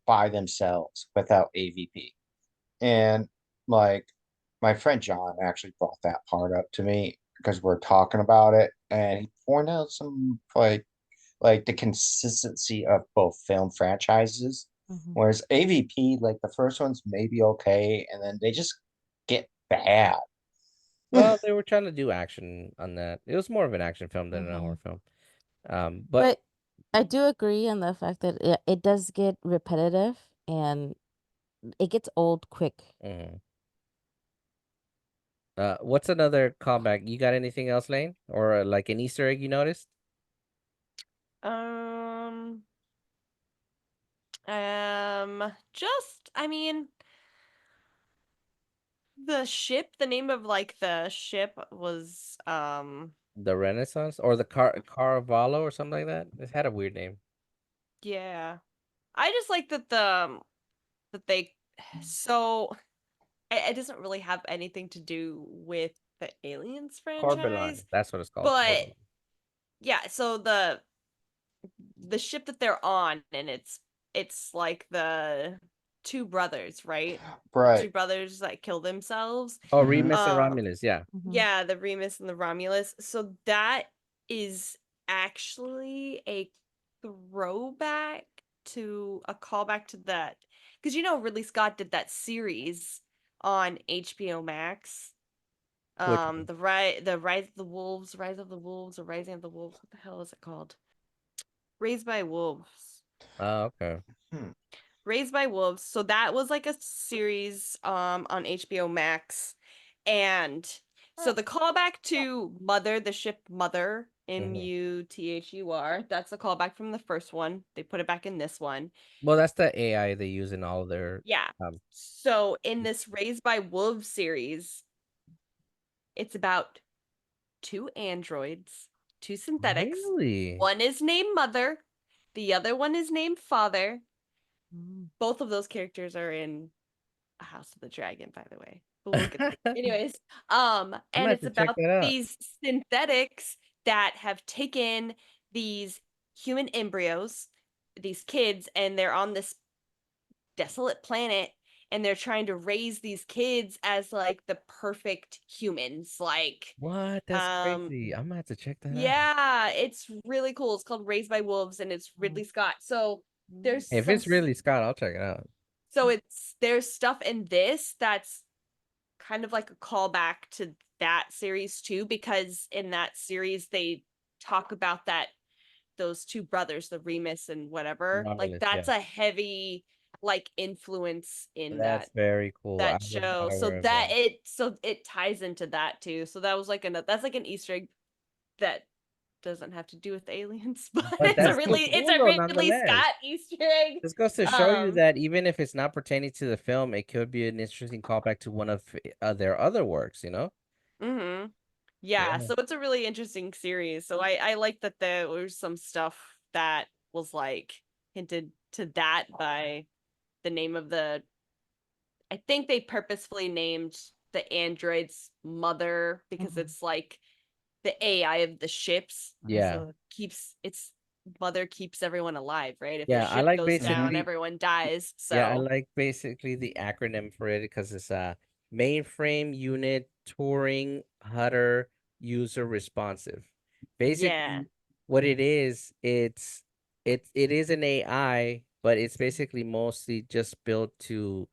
Speaker 3: by themselves without AVP. And like my friend John actually brought that part up to me because we're talking about it, and he pointed out some like the consistency of both film franchises. Whereas AVP, like the first ones may be okay, and then they just get bad.
Speaker 1: Well, they were trying to do action on that. It was more of an action film than a horror film. But
Speaker 4: But I do agree on the fact that it does get repetitive and it gets old quick.
Speaker 1: mhm. What's another callback? You got anything else, Lane, or like an Easter egg you noticed?
Speaker 2: um. Just I mean, the ship. The name of like the ship was
Speaker 1: The Renaissance or the Caravalo or something like that? It had a weird name.
Speaker 2: Yeah. I just like that that they so it doesn't really have anything to do with the Aliens
Speaker 1: Corbelan.
Speaker 2: franchise,
Speaker 1: That's what it's called.
Speaker 2: but
Speaker 1: Corbelan.
Speaker 2: yeah, so the ship that they're on, and it's like the two brothers, right? The two
Speaker 3: Right.
Speaker 2: brothers that kill themselves.
Speaker 1: Oh,
Speaker 3: hmm
Speaker 1: Remus and
Speaker 2: Um
Speaker 1: Romulus. Yeah.
Speaker 2: yeah, the Remus and the Romulus. So that is actually a throwback to a callback to that. Because Ridley Scott did that series on HBO Max.
Speaker 1: Which one?
Speaker 2: The Rise of the Wolves, Rise of the Wolves, or Rising of the Wolves. What the hell is it called? Raised by Wolves.
Speaker 1: Oh, okay.
Speaker 3: Hmm.
Speaker 2: Raised by Wolves. So that was like a series on HBO Max. And so the callback to Mother, the ship Mother,
Speaker 1: Hmm.
Speaker 2: Muthur, that's a callback from the first one. They put it back in this one.
Speaker 1: Well, that's the AI they use in all their.
Speaker 2: Yeah.
Speaker 1: Um,
Speaker 2: So in this Raised by Wolves series, it's about two androids, two synthetics.
Speaker 1: really?
Speaker 2: One is named Mother, the other one is named Father. Both of those characters are in A House of the Dragon, by the way. But we'll get there.
Speaker 1: I
Speaker 2: Anyways,
Speaker 1: might
Speaker 2: and
Speaker 1: have
Speaker 2: it's
Speaker 1: to check
Speaker 2: about
Speaker 1: that out.
Speaker 2: these synthetics that have taken these human embryos, these kids, and they're on this desolate planet, and they're trying to raise these kids as like the perfect humans. Like,
Speaker 1: What? That's crazy. I'm gonna have to check that out.
Speaker 2: yeah, it's really cool. It's called Raised by Wolves, and it's Ridley Scott. So there's
Speaker 1: If
Speaker 2: some
Speaker 1: it's really Scott, I'll check it out.
Speaker 2: so there's stuff in this that's kind of like a callback to that series too, because in that series they talk about that those two brothers, the Remus and whatever, like
Speaker 1: Romulus, yeah.
Speaker 2: that's a heavy like influence in
Speaker 1: That's very cool. I
Speaker 2: that
Speaker 1: was not
Speaker 2: show. So
Speaker 1: aware of
Speaker 2: that
Speaker 1: that.
Speaker 2: it ties into that too. So that was like that's like an Easter egg that doesn't have to do with aliens, but
Speaker 1: But that's still
Speaker 2: it's
Speaker 1: cool
Speaker 2: a
Speaker 1: though,
Speaker 2: Ridley
Speaker 1: nonetheless.
Speaker 2: Scott Easter egg.
Speaker 1: This goes to show you
Speaker 2: Um
Speaker 1: that even if it's not pertaining to the film, it could be an interesting callback to one of their other works, you know?
Speaker 2: mhm. Yeah,
Speaker 1: Yeah.
Speaker 2: so it's a really interesting series. So I like that there was some stuff that was like hinted to that by the name of the I think they purposefully named the android's mother because it's like the AI of the ships.
Speaker 1: Yeah.
Speaker 2: So it keeps its mother keeps everyone alive, right? If the
Speaker 1: Yeah, I
Speaker 2: ship
Speaker 1: like
Speaker 2: goes down,
Speaker 3: Mhm.
Speaker 1: basically
Speaker 2: everyone dies.
Speaker 1: Yeah, I
Speaker 2: So
Speaker 1: like basically the acronym for it because it's mainframe unit touring Hutter user responsive.
Speaker 2: yeah.
Speaker 1: Basically, what it is, it is an AI, but it's basically mostly just built to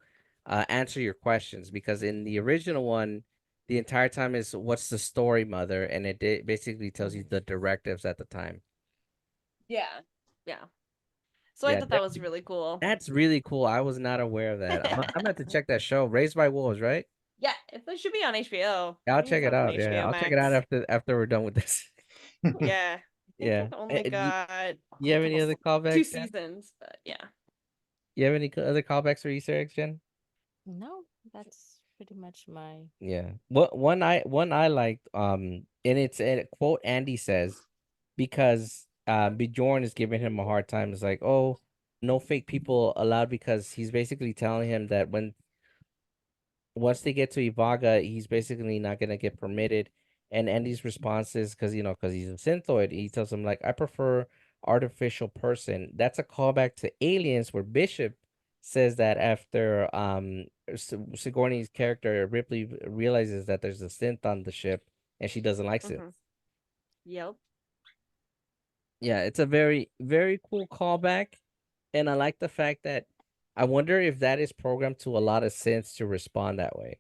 Speaker 1: answer your questions because in the original one, the entire time is what's the story, mother, and basically tells you the directives at the time.
Speaker 2: Yeah. Yeah. So I
Speaker 1: Yeah,
Speaker 2: thought that was really cool.
Speaker 1: that's really cool. I was not aware of that. I'm gonna have to check that show. Raised by Wolves, right?
Speaker 2: Yeah, it should be on HBO.
Speaker 1: Yeah,
Speaker 2: I
Speaker 1: I'll
Speaker 2: think
Speaker 1: check
Speaker 2: it's
Speaker 1: it
Speaker 2: on
Speaker 1: out. Yeah,
Speaker 2: HBO
Speaker 1: I'll check it out
Speaker 2: Max.
Speaker 1: after we're done with this.
Speaker 2: Yeah. I think
Speaker 1: Yeah.
Speaker 2: it only got
Speaker 1: You
Speaker 2: a
Speaker 1: have any
Speaker 2: couple
Speaker 1: other
Speaker 2: two
Speaker 1: callbacks, Jen?
Speaker 2: seasons, but yeah.
Speaker 1: You have any other callbacks or Easter eggs, Jen?
Speaker 4: No, that's pretty much my.
Speaker 1: Yeah. What one I liked, and it's a quote Andy says because Bjorn is giving him a hard time. It's like, oh, no fake people allowed because he's basically telling him that when once they get to Ivaga, he's basically not gonna get permitted. And Andy's response is because because he's a synthoid, he tells him like, I prefer artificial person. That's a callback to Aliens, where Bishop says that after Sigourney's character Ripley realizes that there's a synth on the ship and she doesn't like it.
Speaker 2: Hmm. Yep.
Speaker 1: Yeah, it's a very, very cool callback. And I like the fact that I wonder if that is programmed to a lot of synths to respond that way.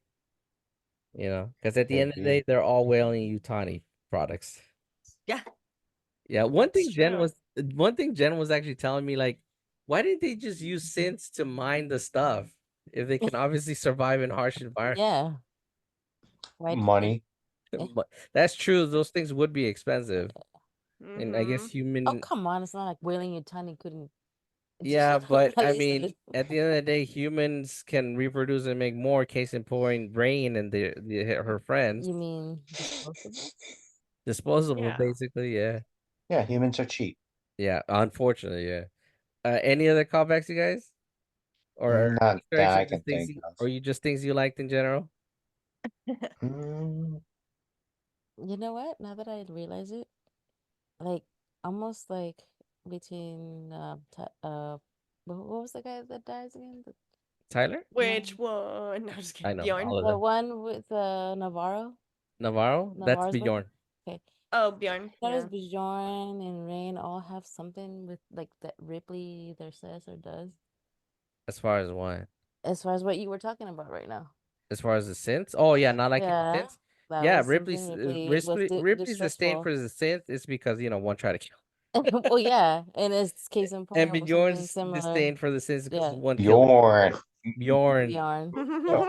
Speaker 1: Because at the end
Speaker 3: Could
Speaker 1: of the
Speaker 3: be.
Speaker 1: day, they're all whaling Utani products.
Speaker 2: Yeah,
Speaker 1: Yeah,
Speaker 2: that's true.
Speaker 1: one thing Jen was actually telling me, like, why didn't they just use synths to mine the stuff if they can obviously survive in harsh environments?
Speaker 4: Yeah. Why did they?
Speaker 3: Money.
Speaker 1: But that's true. Those things would be expensive, and I guess
Speaker 2: Hmm.
Speaker 4: Oh,
Speaker 1: human.
Speaker 4: come on. It's not like Wailing Utani couldn't
Speaker 1: Yeah, but I
Speaker 4: release
Speaker 1: mean,
Speaker 4: it.
Speaker 1: at the end of the day, humans can reproduce and make more. Case in point, Rain and her friends,
Speaker 4: You mean disposable?
Speaker 1: disposable,
Speaker 2: Yeah.
Speaker 1: basically. Yeah,
Speaker 3: Yeah, humans are cheap.
Speaker 1: yeah. Unfortunately, yeah. Any other callbacks, you guys? Or
Speaker 3: Not
Speaker 1: Easter
Speaker 3: that
Speaker 1: eggs, or
Speaker 3: I
Speaker 1: just
Speaker 3: can
Speaker 1: things,
Speaker 3: think of.
Speaker 1: or you just things you liked in general?
Speaker 3: Mm,
Speaker 4: You know what? Now that I realize it, like almost like between what was the guy that dies again?
Speaker 1: Tyler?
Speaker 2: Which one? No, I'm just
Speaker 1: I
Speaker 2: kidding.
Speaker 1: know
Speaker 2: Bjorn.
Speaker 1: all of
Speaker 4: The
Speaker 1: them.
Speaker 4: one with Navarro,
Speaker 1: Navarro? That's
Speaker 4: Navarro's brother.
Speaker 1: Bjorn.
Speaker 4: Okay,
Speaker 2: Oh, Bjorn.
Speaker 4: notice
Speaker 2: Yeah.
Speaker 4: Bjorn and Rain all have something with like that Ripley either says or does.
Speaker 1: As far as what?
Speaker 4: As far as what you were talking about right now.
Speaker 1: As far as the synths? Oh yeah, not liking the
Speaker 4: Yeah,
Speaker 1: synths.
Speaker 4: that
Speaker 1: Yeah,
Speaker 4: was something Ripley was
Speaker 1: Ripley's disdain
Speaker 4: distrustful.
Speaker 1: for the synth is because one tried to kill.
Speaker 4: Well, yeah, and it's case in point
Speaker 1: And
Speaker 4: of something
Speaker 1: Bjorn's
Speaker 4: similar.
Speaker 1: disdain for the synths because
Speaker 4: Yeah,
Speaker 1: one killed
Speaker 3: Bjorn.
Speaker 1: Bjorn.
Speaker 4: Bjorn.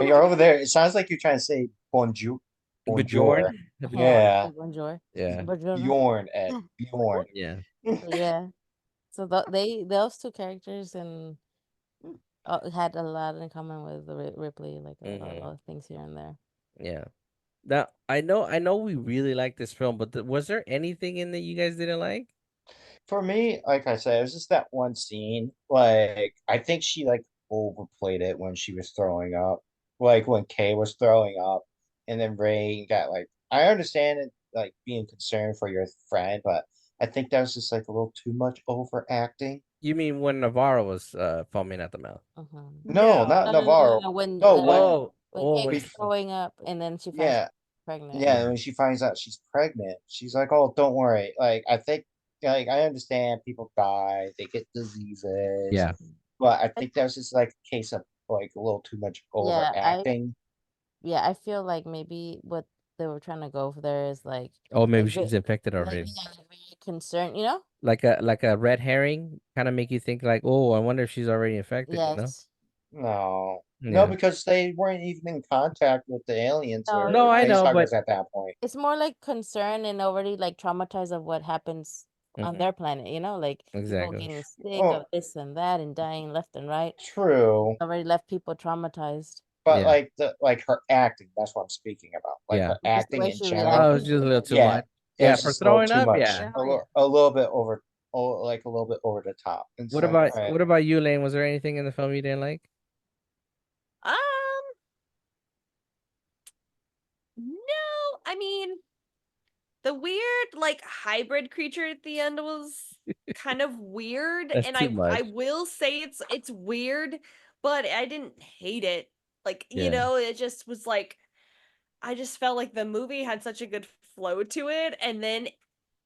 Speaker 3: You're over there. It sounds like you're trying to say bonjour.
Speaker 1: Bjorn.
Speaker 3: Bonjour.
Speaker 1: Bjorn.
Speaker 3: Yeah.
Speaker 4: Like bonjour.
Speaker 1: Yeah.
Speaker 4: Bonjour.
Speaker 3: Bjorn, Ed. Bjorn.
Speaker 1: Yeah.
Speaker 4: Yeah. So those two characters and had a lot in common with the Ripley, like
Speaker 1: Hmm.
Speaker 4: things here and there.
Speaker 1: Yeah. Now I know we really like this film, but was there anything in that you guys didn't like?
Speaker 3: For me, like I said, it was just that one scene. Like, I think she like overplayed it when she was throwing up. Like when Kay was throwing up, and then Ray got like. I understand it, like being concerned for your friend, but I think that was just like a little too much overacting.
Speaker 1: You mean when Navarro was foaming at the mouth?
Speaker 3: No,
Speaker 2: No.
Speaker 3: not Navarro.
Speaker 4: When
Speaker 3: No, when
Speaker 4: when
Speaker 1: Oh,
Speaker 4: eggs
Speaker 3: bef-
Speaker 4: growing up and then she finds
Speaker 3: yeah,
Speaker 4: pregnant.
Speaker 3: yeah, when she finds out she's pregnant, she's like, "Oh, don't worry." Like, I think, like, I understand people die, they get diseases,
Speaker 1: yeah.
Speaker 3: but I think that was just like a case of like a little too much
Speaker 4: Yeah,
Speaker 3: overacting.
Speaker 4: I feel like maybe what they were trying to go for there is
Speaker 1: Oh, maybe
Speaker 4: like
Speaker 1: she's infected
Speaker 4: like
Speaker 1: already.
Speaker 4: yeah, like very concerned, you know?
Speaker 1: Like a red herring, kind of make you think like, oh, I wonder if she's already infected. You know?
Speaker 4: Yes.
Speaker 3: No, no,
Speaker 1: Yeah.
Speaker 3: because they weren't even in contact with the aliens
Speaker 4: No,
Speaker 1: No,
Speaker 3: or
Speaker 1: I
Speaker 3: face
Speaker 1: know, but
Speaker 3: huggers at that point.
Speaker 4: it's more like concern and already like traumatized of what happens on
Speaker 1: Mhm,
Speaker 4: their planet, you know, like people
Speaker 1: exactly.
Speaker 4: getting sick of
Speaker 3: Well,
Speaker 4: this and that and dying left and right.
Speaker 3: true,
Speaker 4: Already left people traumatized.
Speaker 3: but
Speaker 1: Yeah,
Speaker 3: like her acting, that's what I'm speaking about. Like
Speaker 1: yeah.
Speaker 3: her
Speaker 4: Just the
Speaker 3: acting
Speaker 4: way
Speaker 3: in
Speaker 4: she
Speaker 1: Oh,
Speaker 3: general.
Speaker 1: it's
Speaker 4: reacted.
Speaker 1: just a little too
Speaker 3: Yeah,
Speaker 1: much. Yeah,
Speaker 3: it's
Speaker 1: for
Speaker 3: just a little
Speaker 1: throwing
Speaker 3: too
Speaker 1: up.
Speaker 3: much.
Speaker 1: Yeah.
Speaker 4: Oh yeah.
Speaker 3: A little bit over, like a little bit over the top. It's like, all right,
Speaker 1: What about you, Lane? Was there anything in the film you didn't like?
Speaker 2: Um, no, I mean, the weird like hybrid creature at the end was kind of weird,
Speaker 1: That's
Speaker 2: and
Speaker 1: too
Speaker 2: I
Speaker 1: much.
Speaker 2: will say it's weird, but I didn't hate it. Like,
Speaker 1: Yeah,
Speaker 2: it just was like I just felt like the movie had such a good flow to it, and then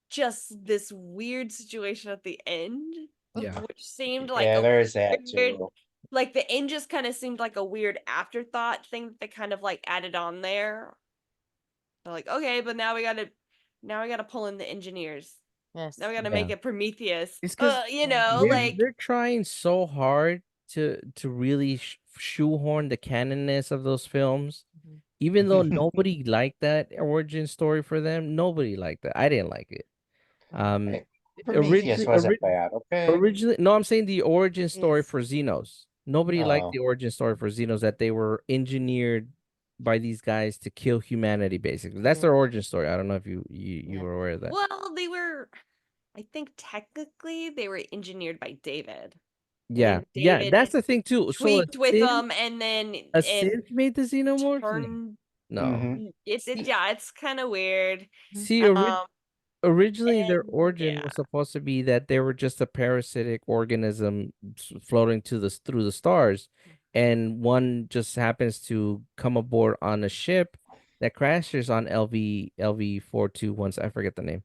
Speaker 2: just this weird situation at the end,
Speaker 1: yeah,
Speaker 2: which seemed like
Speaker 3: yeah,
Speaker 2: a
Speaker 3: there is that
Speaker 2: weird,
Speaker 3: too.
Speaker 2: like the end just kind of seemed like a weird afterthought thing that they kind of like added on there. They're like, okay, but now we gotta pull in the engineers. Now
Speaker 4: Yes.
Speaker 2: we gotta make
Speaker 1: yeah.
Speaker 2: it Prometheus.
Speaker 1: It's because
Speaker 2: Like
Speaker 1: they're trying so hard to really shoehorn the canonness of those films,
Speaker 4: Mhm.
Speaker 1: even though nobody liked that origin story for them. Nobody liked that. I didn't like it. Um,
Speaker 3: Hey, Prometheus
Speaker 1: originally,
Speaker 3: wasn't bad, okay?
Speaker 1: originally, no, I'm saying the origin story
Speaker 2: yes.
Speaker 1: for Xenos. Nobody liked
Speaker 3: Oh,
Speaker 1: the origin story for Xenos, that they were engineered by these guys to kill humanity. Basically, that's
Speaker 4: Yeah.
Speaker 1: their origin story. I don't know if you
Speaker 4: Yeah.
Speaker 1: were aware of that.
Speaker 2: Well, they were I think technically they were engineered by David. And
Speaker 1: Yeah,
Speaker 2: then
Speaker 1: yeah, that's
Speaker 2: David
Speaker 1: the thing too. So
Speaker 2: tweaked with them and then
Speaker 1: a
Speaker 2: it
Speaker 1: synth made the Xenomorphs? No,
Speaker 2: turned
Speaker 1: no.
Speaker 3: mm-hmm.
Speaker 1: See,
Speaker 2: yeah, it's kind of weird.
Speaker 4: Mhm.
Speaker 1: see,
Speaker 2: Um
Speaker 1: originally their
Speaker 2: and
Speaker 1: origin
Speaker 2: yeah.
Speaker 1: was supposed to be that they were just a parasitic organism floating to the through the stars, and one just happens to come aboard on a ship that crashes on LV 421. I forget the name.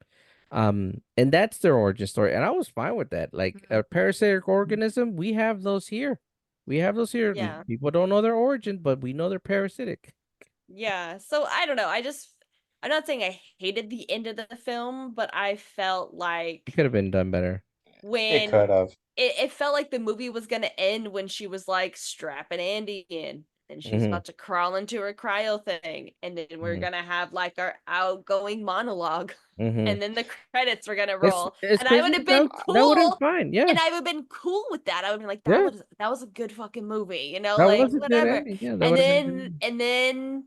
Speaker 1: And that's their origin story, and I was fine with that. Like a parasitic organism, we have those here. We have those here.
Speaker 2: Yeah.
Speaker 1: People don't know their origin, but we know they're parasitic.
Speaker 2: Yeah. So I don't know. I'm not saying I hated the end of the film, but I felt
Speaker 1: It
Speaker 2: like
Speaker 1: could have been done better.
Speaker 3: It
Speaker 2: when
Speaker 3: could have.
Speaker 2: it felt like the movie was gonna end when she was like strapping Andy in. And she was
Speaker 1: Hmm.
Speaker 2: about to crawl into her cryo thing. And then we're
Speaker 1: Hmm.
Speaker 2: gonna have like our outgoing monologue.
Speaker 1: Hmm.
Speaker 2: And then the credits were gonna roll.
Speaker 1: It's
Speaker 2: And I
Speaker 1: because
Speaker 2: would have been
Speaker 1: that would have been
Speaker 2: cool.
Speaker 1: fine. Yeah,
Speaker 2: And I would have been cool with that. I would have been like,
Speaker 1: yeah,
Speaker 2: that was a good fucking movie, you know,
Speaker 1: that
Speaker 2: like
Speaker 1: was a good
Speaker 2: whatever.
Speaker 1: ending. Yeah, that
Speaker 2: And
Speaker 1: would have been a good
Speaker 2: then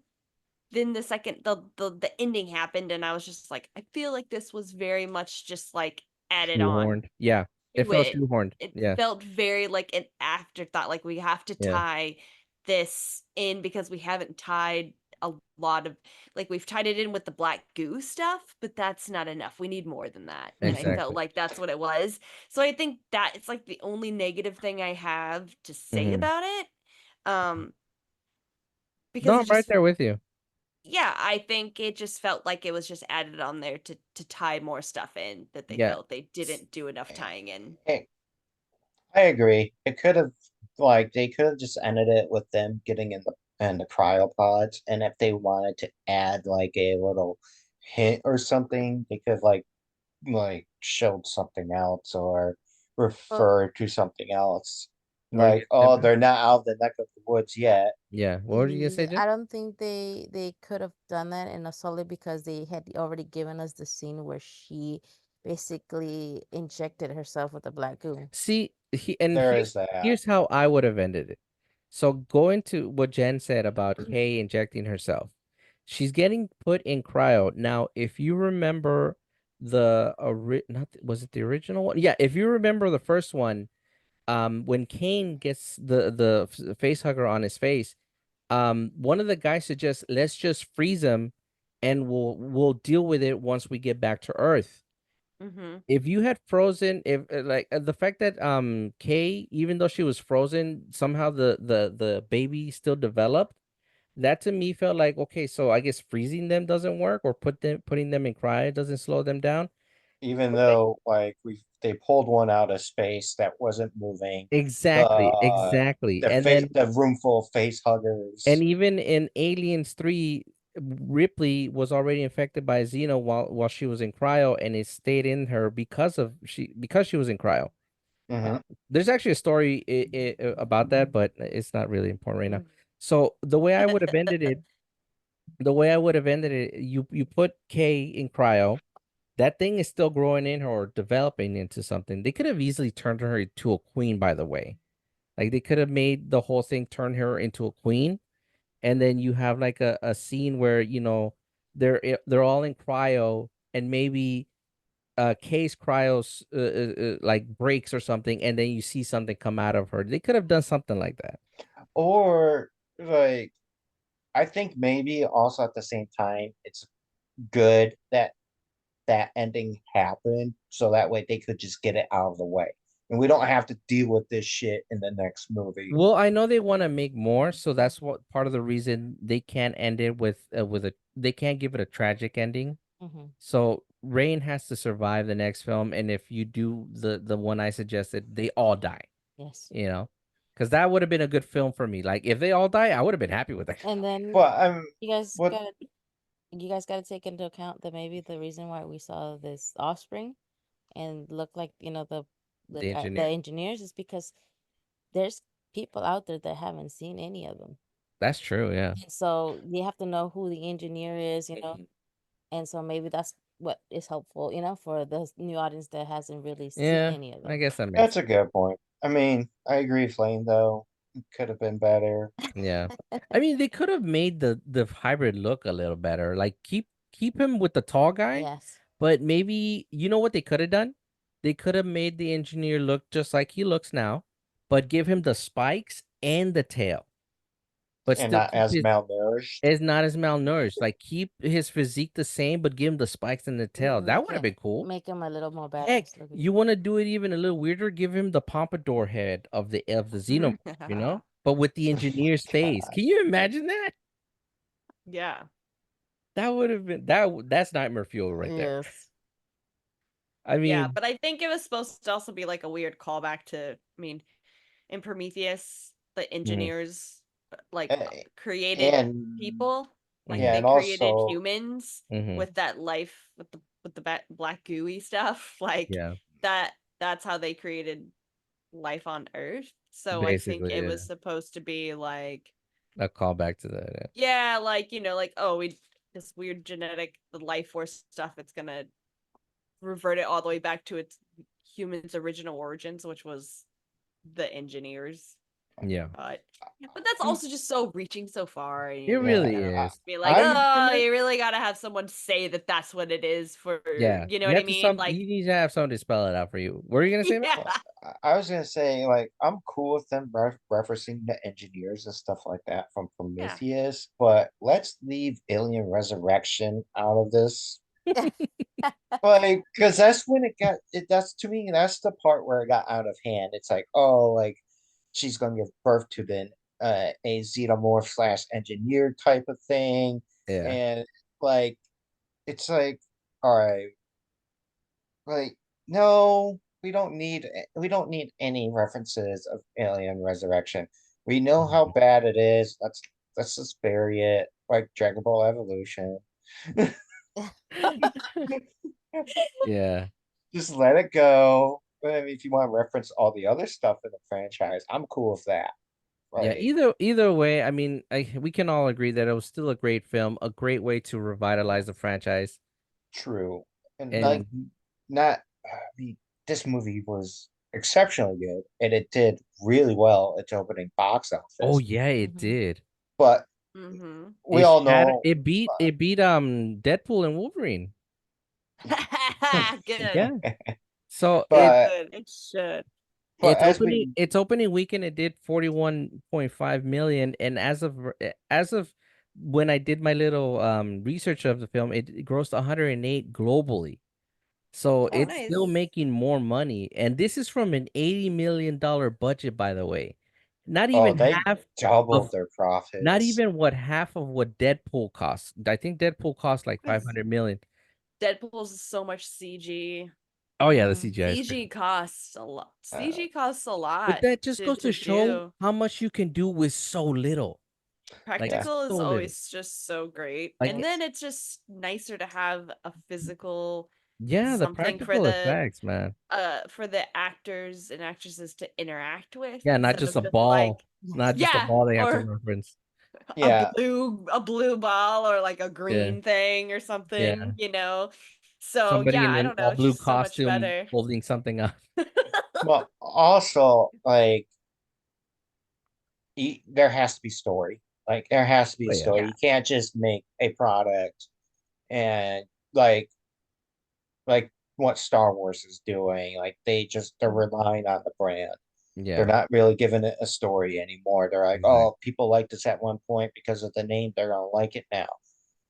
Speaker 1: ending.
Speaker 2: the second the ending happened, and I was just like, I feel like this was very much just like added on
Speaker 1: Shoehorned. Yeah, it
Speaker 2: to
Speaker 1: felt
Speaker 2: it.
Speaker 1: shoehorned.
Speaker 2: It
Speaker 1: Yeah,
Speaker 2: felt very like an afterthought, like we have to
Speaker 1: yeah,
Speaker 2: tie this in because we haven't tied a lot of like we've tied it in with the black goo stuff, but that's not enough. We need more than that. And I felt
Speaker 1: exactly.
Speaker 2: like that's what it was. So I think that it's like the only negative thing I have to say
Speaker 1: Hmm.
Speaker 2: about it. Um
Speaker 1: No,
Speaker 2: because it
Speaker 1: I'm right
Speaker 2: just
Speaker 1: there with you.
Speaker 2: yeah, I think it just felt like it was just added on there to tie more stuff in that they
Speaker 1: Yeah,
Speaker 2: felt they didn't do enough tying in.
Speaker 3: Hey, I agree. It could have, like, they could have just ended it with them getting in the cryopods, and if they wanted to add like a little hint or something, they could like showed something else or
Speaker 4: Well,
Speaker 3: refer to something else.
Speaker 1: we're
Speaker 3: Like,
Speaker 1: getting
Speaker 3: oh,
Speaker 1: different.
Speaker 3: they're not out of the neck of the woods yet.
Speaker 1: Yeah, what were you gonna say, Jen?
Speaker 4: I don't think they could have done that in a solid because they had already given us the scene where she basically injected herself with the black goo.
Speaker 1: See, and
Speaker 3: There is that.
Speaker 1: here's how I would have ended it. So going to what Jen said about Kay injecting herself, she's getting put in cryo. Now, if you remember not was it the original one? Yeah, if you remember the first one, when Kane gets the face hugger on his face, one of the guys suggests let's just freeze him, and we'll deal with it once we get back to Earth.
Speaker 2: Mm-hmm.
Speaker 1: If you had frozen, if like the fact that Kay, even though she was frozen, somehow the baby still developed. That to me felt like, okay, so I guess freezing them doesn't work, or putting them in cryo doesn't slow them down.
Speaker 3: Even though like they pulled one out of space that wasn't moving.
Speaker 1: Exactly,
Speaker 3: The
Speaker 1: exactly.
Speaker 3: the face the room full of face huggers.
Speaker 1: And even in Aliens 3, Ripley was already infected by Xeno while she was in cryo, and it stayed in her because she was in cryo.
Speaker 3: Hmm.
Speaker 1: There's actually a story about that, but it's not really important right now. So the way I would have ended it, you put Kay in cryo. That thing is still growing in her or developing into something. They could have easily turned her into a queen, by the way. Like they could have made the whole thing turn her into a queen, and then you have like a scene where they're all in cryo, and maybe Kay's cryos like breaks or something, and then you see something come out of her. They could have done something like that.
Speaker 3: Or like I think maybe also at the same time it's good that that ending happened so that way they could just get it out of the way. And we don't have to deal with this shit in the next movie.
Speaker 1: Well, I know they want to make more, so that's what part of the reason they can't end it with a they can't give it a tragic ending.
Speaker 4: Mm-hmm.
Speaker 1: So Rain has to survive the next film, and if you do the one I suggested, they all die.
Speaker 4: Yes.
Speaker 1: You know, because that would have been a good film for me. Like if they all die, I would have been happy with that.
Speaker 4: And then
Speaker 3: But
Speaker 4: you guys
Speaker 3: what
Speaker 4: got you guys got to take into account that maybe the reason why we saw this offspring and look like
Speaker 1: The
Speaker 4: the
Speaker 1: engineer.
Speaker 4: engineers is because there's people out there that haven't seen any of them,
Speaker 1: That's true. Yeah.
Speaker 4: and so you have to know who the engineer is, and so maybe that's what is helpful, for the new audience that hasn't really seen
Speaker 1: Yeah.
Speaker 4: any of
Speaker 1: I
Speaker 4: them.
Speaker 1: guess that makes
Speaker 3: that's a good point. I mean, I agree, Flame, though. It could have been better.
Speaker 1: Yeah. I mean, they could have made the hybrid look a little better. Like keep him with the tall guy,
Speaker 4: Yes.
Speaker 1: but maybe you know what they could have done? They could have made the engineer look just like he looks now, but give him the spikes and the tail, but
Speaker 3: And
Speaker 1: still
Speaker 3: not
Speaker 1: keep
Speaker 3: as
Speaker 1: his
Speaker 3: malnourished.
Speaker 1: is not as malnourished. Like keep his physique the same, but give him the spikes and the tail. That would have been cool.
Speaker 4: Make him a little more
Speaker 1: Heck,
Speaker 4: badass looking.
Speaker 1: you want to do it even a little weirder? Give him the pompadour head of the xenomorph, but with the engineer's face.
Speaker 3: God.
Speaker 1: Can you imagine that?
Speaker 2: Yeah.
Speaker 1: That would have been that's nightmare fuel right there.
Speaker 4: Yes.
Speaker 1: I
Speaker 2: Yeah,
Speaker 1: mean,
Speaker 2: but I think it was supposed to also be like a weird callback to, I mean, in Prometheus, the
Speaker 1: mhm,
Speaker 2: engineers like
Speaker 3: A-
Speaker 2: created
Speaker 3: And
Speaker 2: people, like
Speaker 3: yeah,
Speaker 1: mhm,
Speaker 2: they
Speaker 3: and
Speaker 2: created
Speaker 3: also
Speaker 2: humans
Speaker 1: mhm,
Speaker 2: with that life with the black gooey stuff. Like
Speaker 1: yeah,
Speaker 2: that's how they created life on Earth. So I think
Speaker 1: basically,
Speaker 2: it
Speaker 1: yeah,
Speaker 2: was supposed to be like,
Speaker 1: a callback to that.
Speaker 2: yeah, like, like, oh, we this weird genetic the life force stuff, it's gonna revert it all the way back to its humans' original origins, which was the engineers.
Speaker 1: Yeah,
Speaker 2: But that's also just so reaching so far. And
Speaker 1: it
Speaker 2: you just
Speaker 3: yeah,
Speaker 1: really
Speaker 2: gotta
Speaker 1: is.
Speaker 2: be like,
Speaker 3: I'm
Speaker 2: oh,
Speaker 3: gonna
Speaker 2: you really gotta have someone say that that's what it is for,
Speaker 1: Yeah,
Speaker 2: you know
Speaker 1: you
Speaker 2: what I
Speaker 1: have to
Speaker 2: mean? Like,
Speaker 1: you need to have someone to spell it out for you. What are you gonna say, man?
Speaker 2: yeah,
Speaker 3: well, I was gonna say like I'm cool with them referencing the engineers and stuff like that from
Speaker 2: yeah.
Speaker 3: Prometheus, but let's leave Alien Resurrection out of this. Like, because that's when it got it. That's to me, that's the part where it got out of hand. It's like, oh, like she's gonna give birth to then a xenomorph slash engineer type of thing,
Speaker 1: Yeah.
Speaker 3: and like it's like, all right, like no, we don't need any references of Alien Resurrection. We know how
Speaker 1: Mhm.
Speaker 3: bad it is. Let's just bury it like Dragon Ball Evolution.
Speaker 1: Yeah.
Speaker 3: Just let it go. But I mean, if you want to reference all the other stuff in the franchise, I'm cool with that.
Speaker 1: Yeah,
Speaker 3: Like,
Speaker 1: either way, I mean, we can all agree that it was still a great film, a great way to revitalize the franchise.
Speaker 3: true. And like,
Speaker 1: And
Speaker 3: not, I mean, this movie was exceptionally good and it did really well at its opening box
Speaker 1: oh
Speaker 3: office.
Speaker 1: yeah, it
Speaker 4: Mhm.
Speaker 1: did.
Speaker 3: But
Speaker 2: Mm-hmm.
Speaker 3: we all know,
Speaker 1: It beat Deadpool and Wolverine.
Speaker 2: Good.
Speaker 1: Yeah. So
Speaker 3: but,
Speaker 2: It should.
Speaker 3: but as we,
Speaker 1: its opening weekend it did 41.5 million, and as of when I did my little research of the film, it grossed 108 globally. So
Speaker 2: Oh,
Speaker 1: it's still
Speaker 2: nice.
Speaker 1: making more money. And this is from an $80 million budget, by the way. Not
Speaker 3: Oh,
Speaker 1: even
Speaker 3: they
Speaker 1: half
Speaker 3: doubled
Speaker 1: of
Speaker 3: their
Speaker 1: not
Speaker 3: profits.
Speaker 1: even what half of what Deadpool costs. I think Deadpool cost like 500 million.
Speaker 2: Deadpool's so much CG.
Speaker 1: Oh yeah, the
Speaker 4: Mhm.
Speaker 1: CGI is crazy.
Speaker 2: CG costs a lot.
Speaker 3: Uh,
Speaker 2: CG costs a
Speaker 1: But
Speaker 2: lot
Speaker 1: that just goes to
Speaker 2: to
Speaker 1: show
Speaker 2: do.
Speaker 1: how much you can do with so little. Like
Speaker 3: yeah.
Speaker 2: Practical is
Speaker 1: so little.
Speaker 2: always just so great.
Speaker 1: Like
Speaker 2: And then it's just nicer to have a physical
Speaker 1: yeah, the
Speaker 2: something
Speaker 1: practical effects, man.
Speaker 2: for the actors and actresses to interact with
Speaker 1: Yeah, not
Speaker 2: instead
Speaker 1: just
Speaker 2: of
Speaker 1: a
Speaker 2: just like
Speaker 1: ball. Not just a
Speaker 2: yeah,
Speaker 1: ball they have to
Speaker 2: or
Speaker 1: reference.
Speaker 3: Yeah.
Speaker 2: a blue ball or like a
Speaker 1: Yeah.
Speaker 2: green thing or
Speaker 1: Yeah.
Speaker 2: something, you know. So
Speaker 1: Somebody
Speaker 2: yeah,
Speaker 1: in
Speaker 2: I
Speaker 1: an
Speaker 2: don't know,
Speaker 1: all
Speaker 2: it's
Speaker 1: blue
Speaker 2: just so much
Speaker 1: costume
Speaker 2: better.
Speaker 1: holding something up.
Speaker 3: Well, also, like, there has to be story. Like, there has to be a
Speaker 1: Oh yeah.
Speaker 3: story.
Speaker 2: Yeah.
Speaker 3: You can't just make a product and like what Star Wars is doing. Like, they're relying on the brand. They're
Speaker 1: Yeah.
Speaker 3: not really giving it a story anymore. They're like,
Speaker 1: Exactly.
Speaker 3: oh, people liked this at one point because of the name. They're gonna like it now.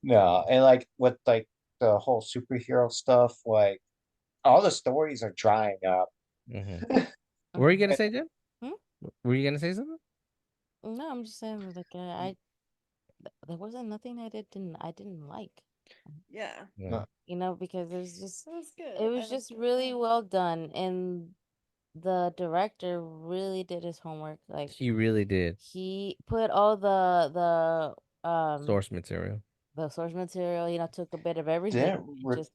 Speaker 3: No, and like with like the whole superhero stuff, like all the stories are drying up.
Speaker 1: Hmm. What were you
Speaker 4: Mhm.
Speaker 1: gonna say, Jen?
Speaker 4: Hmm?
Speaker 1: Were you gonna say something?
Speaker 4: No, I'm just saying like there wasn't nothing I didn't like.
Speaker 2: Yeah.
Speaker 1: Yeah.
Speaker 3: No,
Speaker 4: Because there's just
Speaker 2: That was good.
Speaker 4: it
Speaker 2: I
Speaker 4: was
Speaker 2: liked
Speaker 4: just
Speaker 2: it a
Speaker 4: really
Speaker 2: lot.
Speaker 4: well done, and the director really did his homework. Like
Speaker 1: He really did.
Speaker 4: he put all
Speaker 1: Source material.
Speaker 4: the source material, took a bit of everything,
Speaker 3: didn't
Speaker 4: and just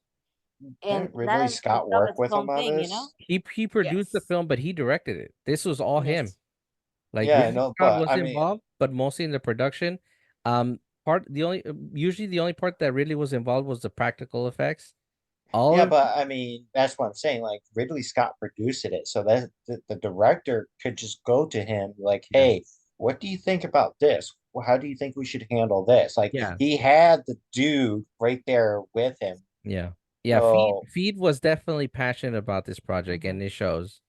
Speaker 4: and
Speaker 3: didn't
Speaker 4: that
Speaker 3: Ridley
Speaker 4: in
Speaker 3: Scott
Speaker 4: itself
Speaker 3: work
Speaker 4: is its
Speaker 3: with him
Speaker 4: own
Speaker 3: on
Speaker 4: thing.
Speaker 3: this?
Speaker 1: He produced the
Speaker 2: Yes.
Speaker 1: film, but he directed it. This was all him.
Speaker 4: Yes.
Speaker 1: Like
Speaker 3: Yeah, I
Speaker 1: Ridley
Speaker 3: know,
Speaker 1: Scott
Speaker 3: but
Speaker 1: was
Speaker 3: I mean,
Speaker 1: involved, but mostly in the production. Usually the only part that really was involved was the practical effects. All
Speaker 3: yeah,
Speaker 1: of
Speaker 3: but I mean, that's what I'm saying. Like Ridley Scott produced it, so that the director could just go to him like,
Speaker 1: yeah,
Speaker 3: "Hey, what do you think about this? Well, how do you think we should handle this?" Like
Speaker 1: yeah,
Speaker 3: he had the dude right there with him.
Speaker 1: yeah, yeah. Feed
Speaker 3: So,
Speaker 1: Feed was definitely passionate about this project, and
Speaker 4: Hmm.
Speaker 1: it shows.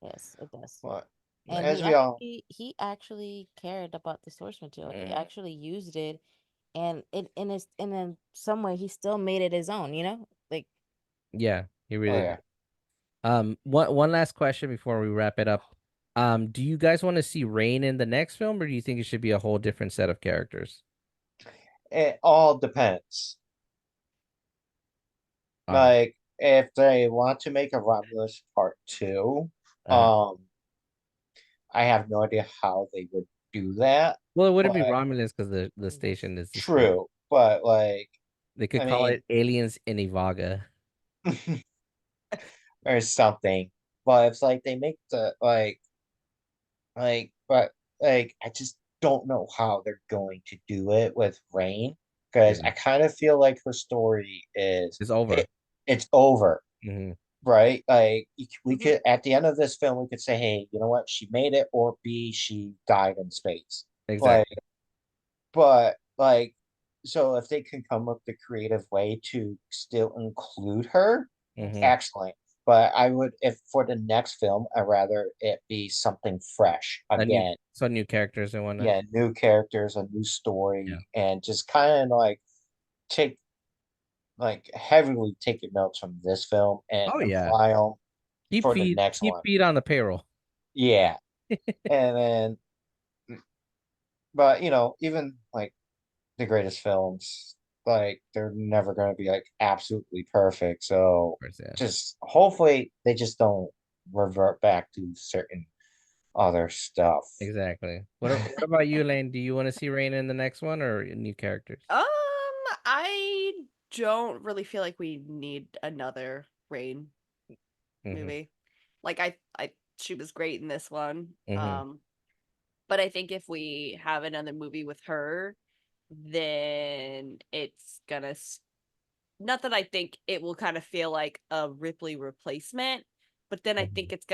Speaker 4: Yes, it does.
Speaker 3: but
Speaker 4: And
Speaker 3: as we all,
Speaker 4: he actually cared about the source material. He
Speaker 1: Mm.
Speaker 4: actually used it, and in some way he still made it his own. Like
Speaker 1: Yeah, he
Speaker 3: oh
Speaker 1: really
Speaker 3: yeah,
Speaker 1: did. One last question before we wrap it up. Do you guys want to see Rain in the next film, or do you think it should be a whole different set of characters?
Speaker 3: it all depends.
Speaker 1: Um,
Speaker 3: Like if they want to make a Romulus part two,
Speaker 1: uh,
Speaker 3: um, I have no idea how they would do that,
Speaker 1: well, it wouldn't be
Speaker 3: but
Speaker 1: Romulus because the station is the station.
Speaker 3: true. But like,
Speaker 1: They could
Speaker 3: I
Speaker 1: call
Speaker 3: mean,
Speaker 1: it Aliens in Ivaga.
Speaker 3: or something. But it's like they make the but like I just don't know how they're going to do it with Rain because
Speaker 1: Yeah,
Speaker 3: I kind of feel like her story is
Speaker 1: it's over.
Speaker 3: it's over,
Speaker 1: Hmm.
Speaker 3: right? Like we
Speaker 2: Mhm.
Speaker 3: could at the end of this film we could say, hey, you know what? She made it, or B, she died in space. Like,
Speaker 1: Exactly.
Speaker 3: but like, so if they can come up with a creative way to still include her,
Speaker 1: Hmm.
Speaker 3: excellent. But I would, if for the next film, I'd rather it be something fresh
Speaker 1: A new
Speaker 3: again.
Speaker 1: So new characters and whatnot.
Speaker 3: Yeah, new characters, a new
Speaker 1: Yeah.
Speaker 3: story, and just kind of like take like heavily take your notes from this film and
Speaker 1: Oh yeah.
Speaker 3: apply them
Speaker 1: Keep
Speaker 3: for the
Speaker 1: feed
Speaker 3: next
Speaker 1: keep
Speaker 3: one.
Speaker 1: feed on the payroll.
Speaker 3: Yeah, and then, but even like the greatest films, like they're never going to be like absolutely perfect. So
Speaker 1: Of course, yeah.
Speaker 3: just hopefully they just don't revert back to certain other stuff.
Speaker 1: Exactly. What about you, Lane? Do you want to see Rain in the next one or new characters?
Speaker 2: Um, I don't really feel like we need another Rain
Speaker 1: Hmm.
Speaker 2: movie. Like she was great in this one.
Speaker 1: Hmm.
Speaker 2: But I think if we have another movie with her, then it's gonna not that I think it will kind of feel like a Ripley replacement, but then I
Speaker 1: Hmm.
Speaker 2: think it's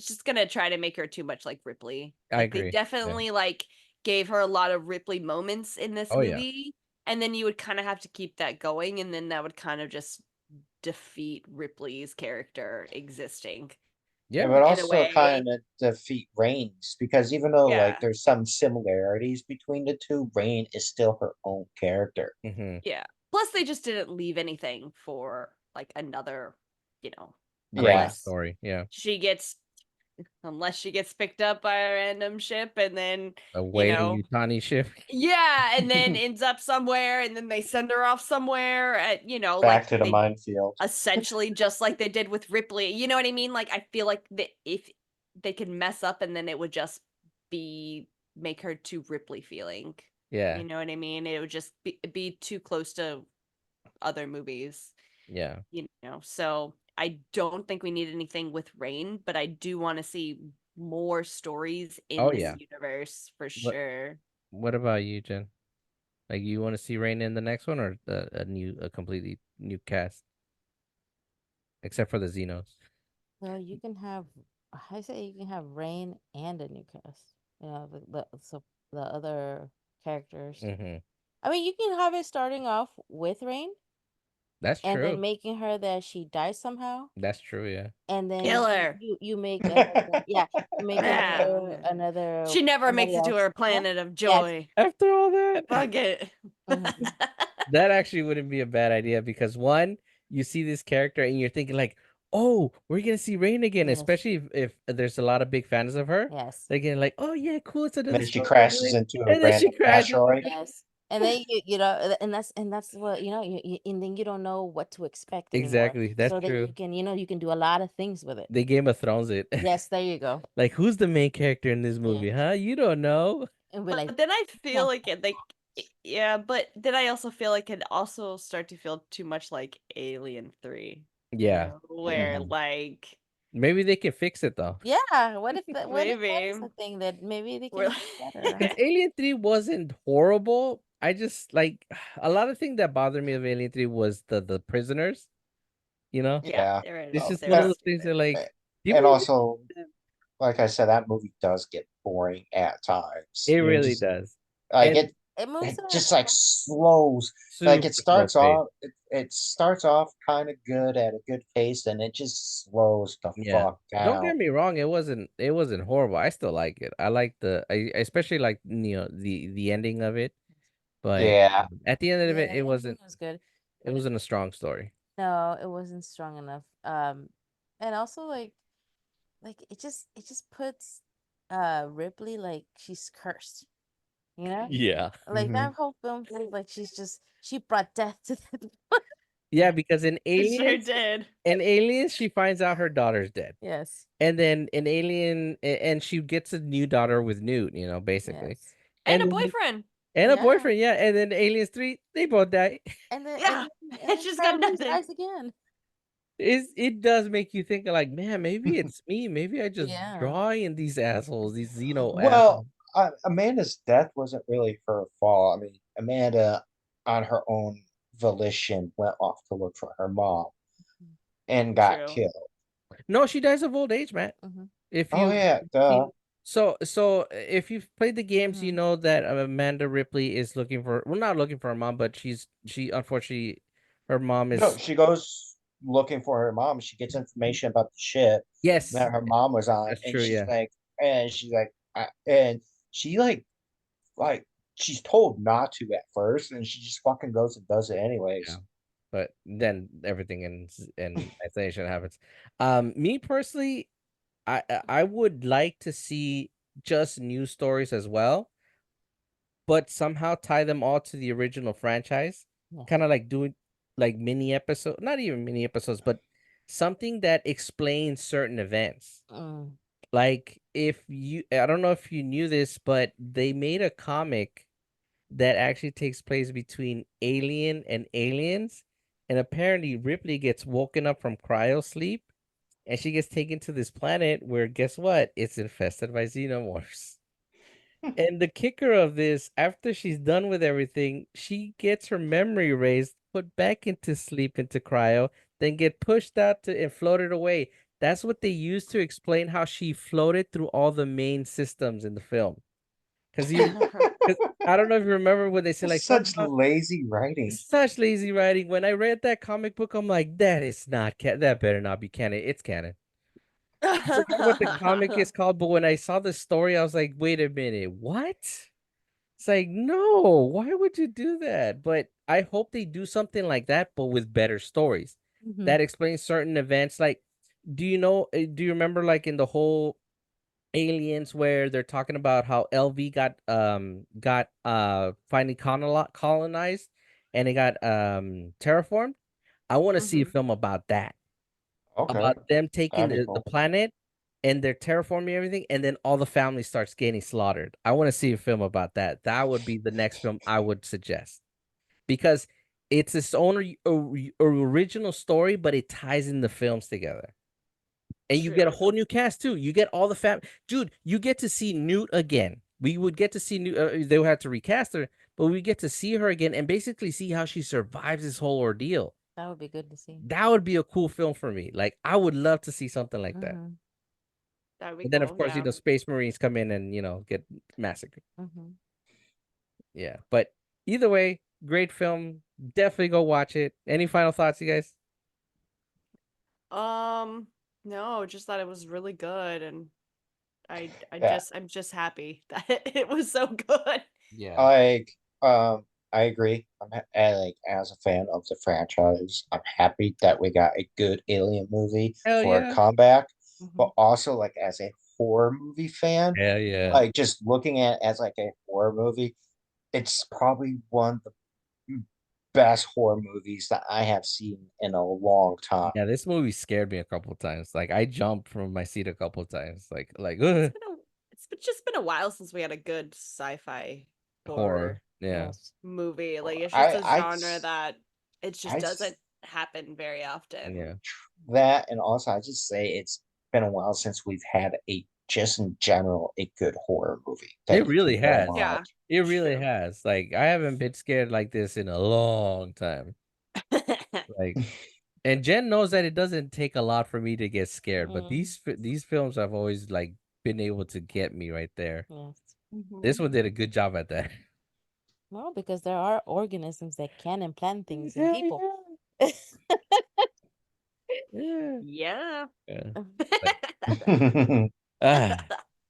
Speaker 2: just gonna try to make her too much like Ripley.
Speaker 1: I
Speaker 2: Like they
Speaker 1: agree. Yeah.
Speaker 2: definitely like gave her a lot of Ripley moments in this
Speaker 1: Oh yeah.
Speaker 2: movie, and then you would kind of have to keep that going, and then that would kind of just defeat Ripley's character existing
Speaker 3: It
Speaker 1: Yeah.
Speaker 3: would
Speaker 2: in a
Speaker 3: also
Speaker 2: way.
Speaker 3: kind of defeat Rain's because even though like
Speaker 2: Yeah.
Speaker 3: there's some similarities between the two, Rain is still her own character.
Speaker 1: Hmm.
Speaker 2: Yeah. Plus they just didn't leave anything for like another you know,
Speaker 1: The main
Speaker 3: Yeah.
Speaker 1: story. Yeah.
Speaker 2: unless she gets picked up by a random ship and then,
Speaker 1: A
Speaker 2: you
Speaker 1: whaling
Speaker 2: know,
Speaker 1: Yutani ship.
Speaker 2: yeah, and then ends up somewhere and then they send her off somewhere at,
Speaker 3: Back
Speaker 2: like
Speaker 3: to the
Speaker 2: they
Speaker 3: minefield.
Speaker 2: essentially just like they did with Ripley. You know what I mean? Like I feel like if they could mess up and then it would just make her too Ripley feeling.
Speaker 1: Yeah.
Speaker 2: You know what I mean? It would just be too close to other movies.
Speaker 1: Yeah.
Speaker 2: So I don't think we need anything with Rain, but I do want to see more stories in
Speaker 1: Oh
Speaker 2: this
Speaker 1: yeah.
Speaker 2: universe for
Speaker 1: What
Speaker 2: sure.
Speaker 1: What about you, Jen? Like, you want to see Rain in the next one, or a completely new cast, except for the Xenos?
Speaker 4: So you can have, I say you can have Rain and a new cast. You know, the other characters.
Speaker 1: Mm-hmm.
Speaker 4: I mean, you can have it starting off with Rain
Speaker 1: That's
Speaker 4: and
Speaker 1: true.
Speaker 4: then making her that she dies somehow,
Speaker 1: That's true. Yeah.
Speaker 4: and then
Speaker 2: Killer.
Speaker 4: you make another, yeah, you make
Speaker 2: Yeah.
Speaker 4: another
Speaker 2: She never makes
Speaker 4: somebody
Speaker 2: it to
Speaker 4: else.
Speaker 2: her
Speaker 4: Yeah,
Speaker 2: planet of
Speaker 4: yeah.
Speaker 2: joy.
Speaker 1: After all that,
Speaker 2: Fuck it.
Speaker 4: Mhm.
Speaker 1: that actually wouldn't be a bad idea, because one, you see this character and you're thinking like, oh, we're gonna see Rain again,
Speaker 4: Yes.
Speaker 1: especially if there's a lot of big fans of her.
Speaker 4: Yes.
Speaker 1: They're getting like, oh yeah, cool, it's another
Speaker 3: Then she
Speaker 1: story of
Speaker 3: crashes
Speaker 1: Rain.
Speaker 3: into a
Speaker 1: And then she
Speaker 3: random
Speaker 1: crashes.
Speaker 3: asteroid.
Speaker 4: Yes. And then and that's what and then you don't know what to expect anymore.
Speaker 1: Exactly, that's
Speaker 4: So then
Speaker 1: true.
Speaker 4: you can do a lot of things with it.
Speaker 1: They Game of Thrones it.
Speaker 4: Yes, there you go.
Speaker 1: Like, who's the main character in this movie?
Speaker 4: Yeah.
Speaker 1: Huh? You don't know.
Speaker 4: And we're like,
Speaker 2: But then I feel
Speaker 4: "Huh."
Speaker 2: like yeah, but then I also feel like it also start to feel too much like Alien 3.
Speaker 1: Yeah.
Speaker 2: Where
Speaker 3: Mhm.
Speaker 2: like
Speaker 1: Maybe they can fix it though.
Speaker 4: Yeah, what if that is
Speaker 2: maybe
Speaker 4: the thing that maybe they
Speaker 2: we're
Speaker 4: can do better?
Speaker 1: Because Alien 3 wasn't horrible. I just like a lot of things that bothered me of Alien 3 was the prisoners, you know?
Speaker 2: yeah,
Speaker 3: Yeah.
Speaker 1: It's just
Speaker 2: they
Speaker 1: one
Speaker 2: were
Speaker 1: of those things that
Speaker 2: stupid.
Speaker 1: like, do you
Speaker 3: And
Speaker 1: believe
Speaker 3: also,
Speaker 1: that?
Speaker 3: like I said, that movie does get boring at times.
Speaker 1: It
Speaker 3: You're
Speaker 1: really
Speaker 3: just
Speaker 1: does.
Speaker 3: like
Speaker 1: And
Speaker 4: It moves
Speaker 3: it
Speaker 4: at
Speaker 3: just like slows. Like it
Speaker 1: super slow
Speaker 3: starts
Speaker 1: pace.
Speaker 3: off, it starts off kind of good at a good pace, and it just slows the
Speaker 1: Yeah.
Speaker 3: fuck
Speaker 1: Don't
Speaker 3: down.
Speaker 1: get me wrong, it wasn't horrible. I still like it. I like I especially like, the ending of it. But
Speaker 3: Yeah.
Speaker 1: at the end of
Speaker 4: yeah,
Speaker 1: it,
Speaker 4: the ending was good,
Speaker 1: it
Speaker 4: but
Speaker 1: wasn't a strong story.
Speaker 4: no, it wasn't strong enough. And also like it just puts Ripley like she's cursed, you know?
Speaker 1: Yeah.
Speaker 4: Like
Speaker 3: Mhm.
Speaker 4: that whole film feels like she brought death to the
Speaker 1: Yeah, because
Speaker 2: It sure did.
Speaker 1: in Aliens, she finds out her daughter's dead.
Speaker 4: Yes.
Speaker 1: And then in and she gets a new daughter with Newt, basically.
Speaker 4: Yes.
Speaker 2: And
Speaker 1: And
Speaker 2: a
Speaker 1: then
Speaker 2: boyfriend.
Speaker 1: and a
Speaker 4: Yeah.
Speaker 1: boyfriend, yeah. And then Aliens 3, they both die.
Speaker 4: And then
Speaker 2: Yeah.
Speaker 4: and then
Speaker 2: She's got
Speaker 4: Travelers
Speaker 2: nothing.
Speaker 4: dies again.
Speaker 1: It does make you think like, man, maybe it's me. Maybe I just
Speaker 4: Yeah.
Speaker 1: drawing these assholes, these Xeno assholes.
Speaker 3: Well, Amanda's death wasn't really her fault. I mean, Amanda, on her own volition, went off to look for her mom and got
Speaker 2: True.
Speaker 3: killed.
Speaker 1: No, she dies of old age, Matt.
Speaker 4: Mm-hmm.
Speaker 1: If
Speaker 3: Oh
Speaker 1: you
Speaker 3: yeah, duh.
Speaker 1: seen so if you've played the games, you
Speaker 4: Mhm.
Speaker 1: know that Amanda Ripley is looking for, well, not looking for her mom, but she unfortunately, her mom
Speaker 3: No,
Speaker 1: is,
Speaker 3: she goes looking for her mom. She gets information about the ship
Speaker 1: yes,
Speaker 3: that her mom was on,
Speaker 1: that's true, yeah.
Speaker 3: and she's like, and she like she's told not to at first, and she just fucking goes and does it
Speaker 1: Yeah.
Speaker 3: anyways.
Speaker 1: But then everything in isolation happens. Me personally, I would like to see just new stories as well, but somehow tie them all to the original franchise.
Speaker 4: Yeah.
Speaker 1: Kind of like doing like mini episode, not even mini episodes, but something that explains certain events.
Speaker 4: Mm.
Speaker 1: Like, I don't know if you knew this, but they made a comic that actually takes place between Alien and Aliens. And apparently Ripley gets woken up from cryo sleep and she gets taken to this planet where, guess what? It's infested by xenomorphs. And the kicker of this, after she's done with everything, she gets her memory erased, put back into sleep, into cryo, then get pushed out and floated away. That's what they used to explain how she floated through all the main systems in the film. Because I don't know if you remember when they said like
Speaker 3: Such
Speaker 1: somehow,
Speaker 3: lazy writing.
Speaker 1: such lazy writing. When I read that comic book, I'm like, that is not that better not be canon. It's canon. I forgot what the comic is called, but when I saw the story, I was like, wait a minute, what? It's like, no, why would you do that? But I hope they do something like that, but with better stories.
Speaker 4: Mhm.
Speaker 1: that explains certain events. Like, do you remember like in the whole Aliens where they're talking about how LV got finally colonized and it got terraformed? I want to see a
Speaker 2: Mhm.
Speaker 1: film about that.
Speaker 3: Okay,
Speaker 1: About them taking
Speaker 3: that'd be
Speaker 1: the
Speaker 3: cool.
Speaker 1: planet and they're terraforming everything, and then all the family starts getting slaughtered. I want to see a film about that. That would be the next film I would suggest because it's its own original story, but it ties in the films together. And you get a
Speaker 2: True.
Speaker 1: whole new cast too. You get all the dude. You get to see Newt again. We would get to see Newt. They would have to recast her, but we get to see her again and basically see how she survives this whole ordeal.
Speaker 4: That would be good to see.
Speaker 1: That would be a cool film for me. Like I would love to see something like that.
Speaker 4: Mhm.
Speaker 2: That would be
Speaker 1: And then of
Speaker 2: cool.
Speaker 1: course,
Speaker 2: Yeah.
Speaker 1: Space Marines come in and get massacred.
Speaker 4: Mhm.
Speaker 1: Yeah, but either way, great film. Definitely go watch it. Any final thoughts, you guys?
Speaker 2: No, just that it was really good, and
Speaker 3: Yeah,
Speaker 2: I'm just happy that it was so good.
Speaker 1: Yeah.
Speaker 3: like I agree. And, like as a fan of the franchise, I'm happy that we got a good Alien movie
Speaker 1: Hell
Speaker 3: for a
Speaker 1: yeah.
Speaker 3: comeback. But
Speaker 2: Mhm.
Speaker 3: also, like as a horror movie fan,
Speaker 1: Hell yeah.
Speaker 3: like just looking at it as like a horror movie, it's probably one of the best horror movies that I have seen in a long time.
Speaker 1: Yeah, this movie scared me a couple of times. Like I jumped from my seat a couple of times.
Speaker 2: It's
Speaker 1: Ugh,
Speaker 2: been a just been a while since we had a good sci-fi horror
Speaker 1: horror. Yeah.
Speaker 4: Yes.
Speaker 2: movie. Like it's just
Speaker 3: I
Speaker 2: a
Speaker 3: I
Speaker 2: genre that it just
Speaker 3: I
Speaker 2: doesn't happen very
Speaker 1: Yeah.
Speaker 2: often.
Speaker 3: that, and also I just say it's been a while since we've had a just in general a good horror movie
Speaker 1: It
Speaker 3: that you
Speaker 1: really
Speaker 3: can go
Speaker 1: has.
Speaker 2: Yeah.
Speaker 3: watch.
Speaker 1: It really
Speaker 2: True.
Speaker 1: has. Like I haven't been scared like this in a long time. Like, and Jen knows that it doesn't take a lot for me to get scared, but
Speaker 4: Mhm.
Speaker 1: these films have always like been able to get me right there.
Speaker 4: Yes.
Speaker 1: This
Speaker 2: Mhm.
Speaker 1: one did a good job at that.
Speaker 4: Well, because there are organisms that can implant things in
Speaker 1: Yeah,
Speaker 4: people.
Speaker 1: yeah,
Speaker 2: Yeah.
Speaker 1: yeah. But, ah,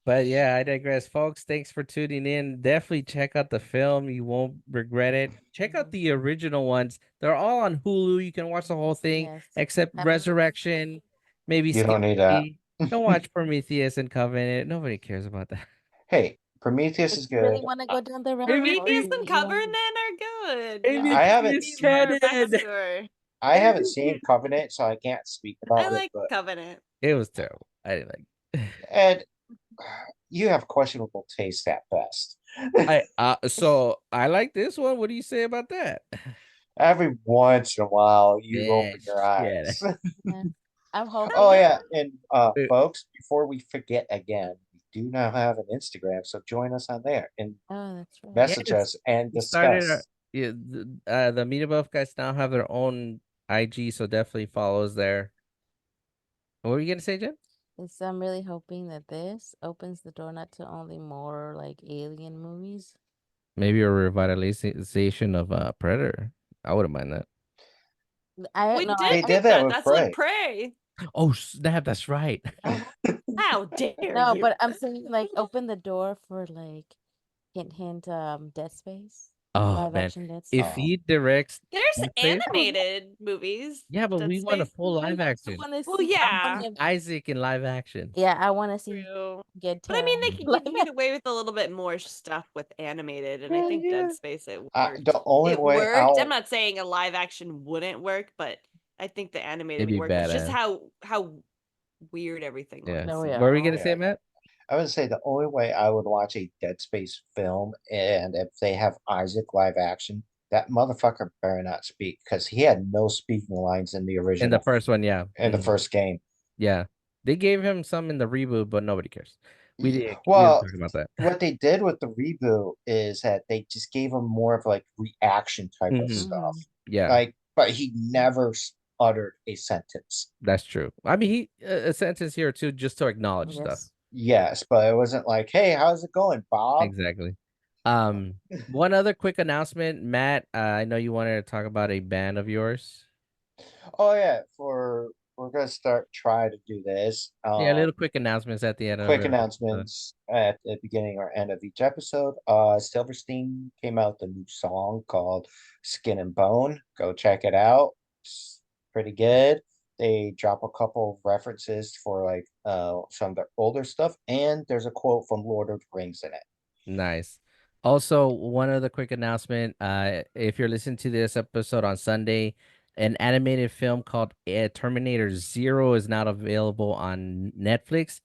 Speaker 1: but yeah, I digress, folks. Thanks for tuning in. Definitely check out the film. You won't regret it. Check out
Speaker 4: Mhm.
Speaker 1: the original ones. They're all on Hulu. You can watch the whole thing
Speaker 4: Yes.
Speaker 1: except
Speaker 4: Have a-
Speaker 1: Resurrection. Maybe
Speaker 3: You
Speaker 1: skip
Speaker 3: don't need that.
Speaker 1: the Don't watch Prometheus and Covenant. Nobody cares about that.
Speaker 3: Hey, Prometheus
Speaker 4: If
Speaker 3: is
Speaker 4: you really
Speaker 3: good.
Speaker 4: want to go down the rabbit
Speaker 1: Maybe
Speaker 4: hole,
Speaker 2: Prometheus
Speaker 1: three.
Speaker 2: and Covenant are good. You
Speaker 1: Maybe
Speaker 2: just
Speaker 3: I
Speaker 1: three
Speaker 3: haven't
Speaker 1: is
Speaker 2: need more
Speaker 3: seen
Speaker 1: canon.
Speaker 2: backstory.
Speaker 3: I haven't
Speaker 1: Maybe
Speaker 3: seen
Speaker 1: three.
Speaker 3: Covenant, so I can't speak
Speaker 2: I
Speaker 3: about it.
Speaker 2: like
Speaker 3: But
Speaker 2: Covenant.
Speaker 1: It was terrible. I didn't like.
Speaker 3: and you have questionable taste at best.
Speaker 1: So I like this one. What do you say about that?
Speaker 3: Every once in a while, you
Speaker 1: Man,
Speaker 3: open your
Speaker 1: shit.
Speaker 3: eyes.
Speaker 4: yeah. I'm
Speaker 2: I don't
Speaker 3: Oh
Speaker 4: hoping.
Speaker 3: yeah,
Speaker 2: know.
Speaker 3: and
Speaker 1: Uh,
Speaker 3: folks, before we forget again, we do now have an Instagram, so join us on there and
Speaker 4: Oh, that's right.
Speaker 3: message
Speaker 1: Yes,
Speaker 3: us and
Speaker 1: we started.
Speaker 3: discuss.
Speaker 1: Yeah, the Meet Above guys now have their own IG, so definitely follow us there. What were you gonna say, Jen?
Speaker 4: It's, I'm really hoping that this opens the door not to only more like alien movies.
Speaker 1: Maybe a revitalization of Predator. I wouldn't mind that.
Speaker 4: I
Speaker 2: We
Speaker 4: no,
Speaker 2: did
Speaker 3: They
Speaker 4: I
Speaker 3: did
Speaker 2: pick
Speaker 3: that
Speaker 2: that.
Speaker 3: with
Speaker 2: That's with
Speaker 3: Prey.
Speaker 2: Prey.
Speaker 1: Oh snap! That's right.
Speaker 4: I hope
Speaker 2: How dare
Speaker 4: no,
Speaker 2: you?
Speaker 4: but I'm saying like open the door for like hint hint Dead Space.
Speaker 1: Oh
Speaker 4: Live
Speaker 1: man,
Speaker 4: action Dead
Speaker 1: if
Speaker 3: Oh,
Speaker 4: Space.
Speaker 1: he directs
Speaker 2: There's
Speaker 1: Dead Space,
Speaker 2: animated movies.
Speaker 1: yeah, but
Speaker 2: Dead
Speaker 1: we want a
Speaker 2: Space.
Speaker 1: full live
Speaker 4: I also
Speaker 1: action.
Speaker 4: want to
Speaker 2: Well,
Speaker 4: see I
Speaker 2: yeah.
Speaker 4: want to
Speaker 1: Isaac in live action.
Speaker 4: yeah, I want to see
Speaker 2: True.
Speaker 4: get
Speaker 2: But I mean,
Speaker 1: Mm.
Speaker 2: they can get away with a little bit more stuff with animated, and I
Speaker 1: Hell
Speaker 2: think Dead
Speaker 1: yeah.
Speaker 2: Space it
Speaker 3: the
Speaker 2: worked.
Speaker 3: only
Speaker 2: It
Speaker 3: way
Speaker 2: worked. I'm
Speaker 3: I'll
Speaker 2: not saying a live action wouldn't work, but I think the
Speaker 1: It'd
Speaker 2: animated would
Speaker 1: be
Speaker 2: work. It's just
Speaker 1: badass.
Speaker 2: how weird everything
Speaker 1: Yeah.
Speaker 2: was.
Speaker 4: Oh
Speaker 1: What
Speaker 4: yeah.
Speaker 1: were we
Speaker 4: Oh
Speaker 1: gonna say,
Speaker 3: yeah,
Speaker 1: Matt?
Speaker 3: I would say the only way I would watch a Dead Space film, and if they have Isaac live action, that motherfucker better not speak because he had no speaking lines in the
Speaker 1: In the
Speaker 3: original
Speaker 1: first one, yeah.
Speaker 3: in the first game.
Speaker 1: Yeah. They gave him some in the reboot, but nobody cares. We didn't
Speaker 3: Well,
Speaker 1: talk about that.
Speaker 3: what they did with the reboot is that they just gave him more of like reaction type of
Speaker 1: Hmm.
Speaker 3: stuff.
Speaker 4: Mm-hmm.
Speaker 1: Yeah,
Speaker 3: Like, but he never uttered a sentence.
Speaker 1: that's true. I mean, he a sentence here too, just to acknowledge stuff.
Speaker 4: Yes.
Speaker 3: Yes, but it wasn't like, "Hey, how's it going, Bob?"
Speaker 1: Exactly. One other quick announcement, Matt. I know you wanted to talk about a band of yours.
Speaker 3: Oh yeah, for we're gonna start try to do this.
Speaker 1: Yeah, little quick announcements at the end of
Speaker 3: Quick
Speaker 1: every.
Speaker 3: announcements at the beginning or end of each episode. Silverstein came out with a new song called Skin and Bone. Go check it out. pretty good. They drop a couple of references for like some of their older stuff, and there's a quote from Lord of the Rings in it.
Speaker 1: Nice. Also, one other quick announcement. If you're listening to this episode on Sunday, an animated film called Terminator Zero is not available on Netflix.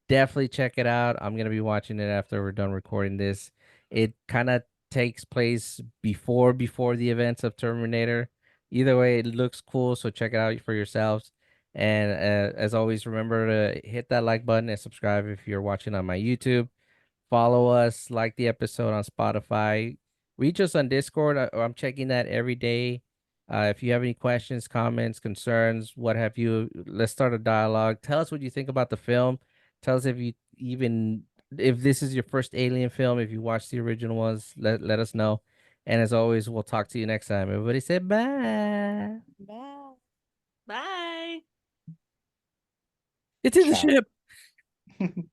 Speaker 1: Definitely check it out. I'm gonna be watching it after we're done recording this. It kind of takes place before the events of Terminator. Either way, it looks cool, so check it out for yourselves. And as always, remember to hit that like button and subscribe if you're watching on my YouTube. Follow us, like the episode on Spotify. Reach us on Discord. I'm checking that every day. If you have any questions, comments, concerns, what have you, let's start a dialogue. Tell us what you think about the film. Tell us if this is your first Alien film, if you watched the original ones, let us know. And as always, we'll talk to you next time. Everybody say bye.
Speaker 4: Bye.
Speaker 2: Bye.
Speaker 1: It's in the
Speaker 3: Ciao.
Speaker 1: ship.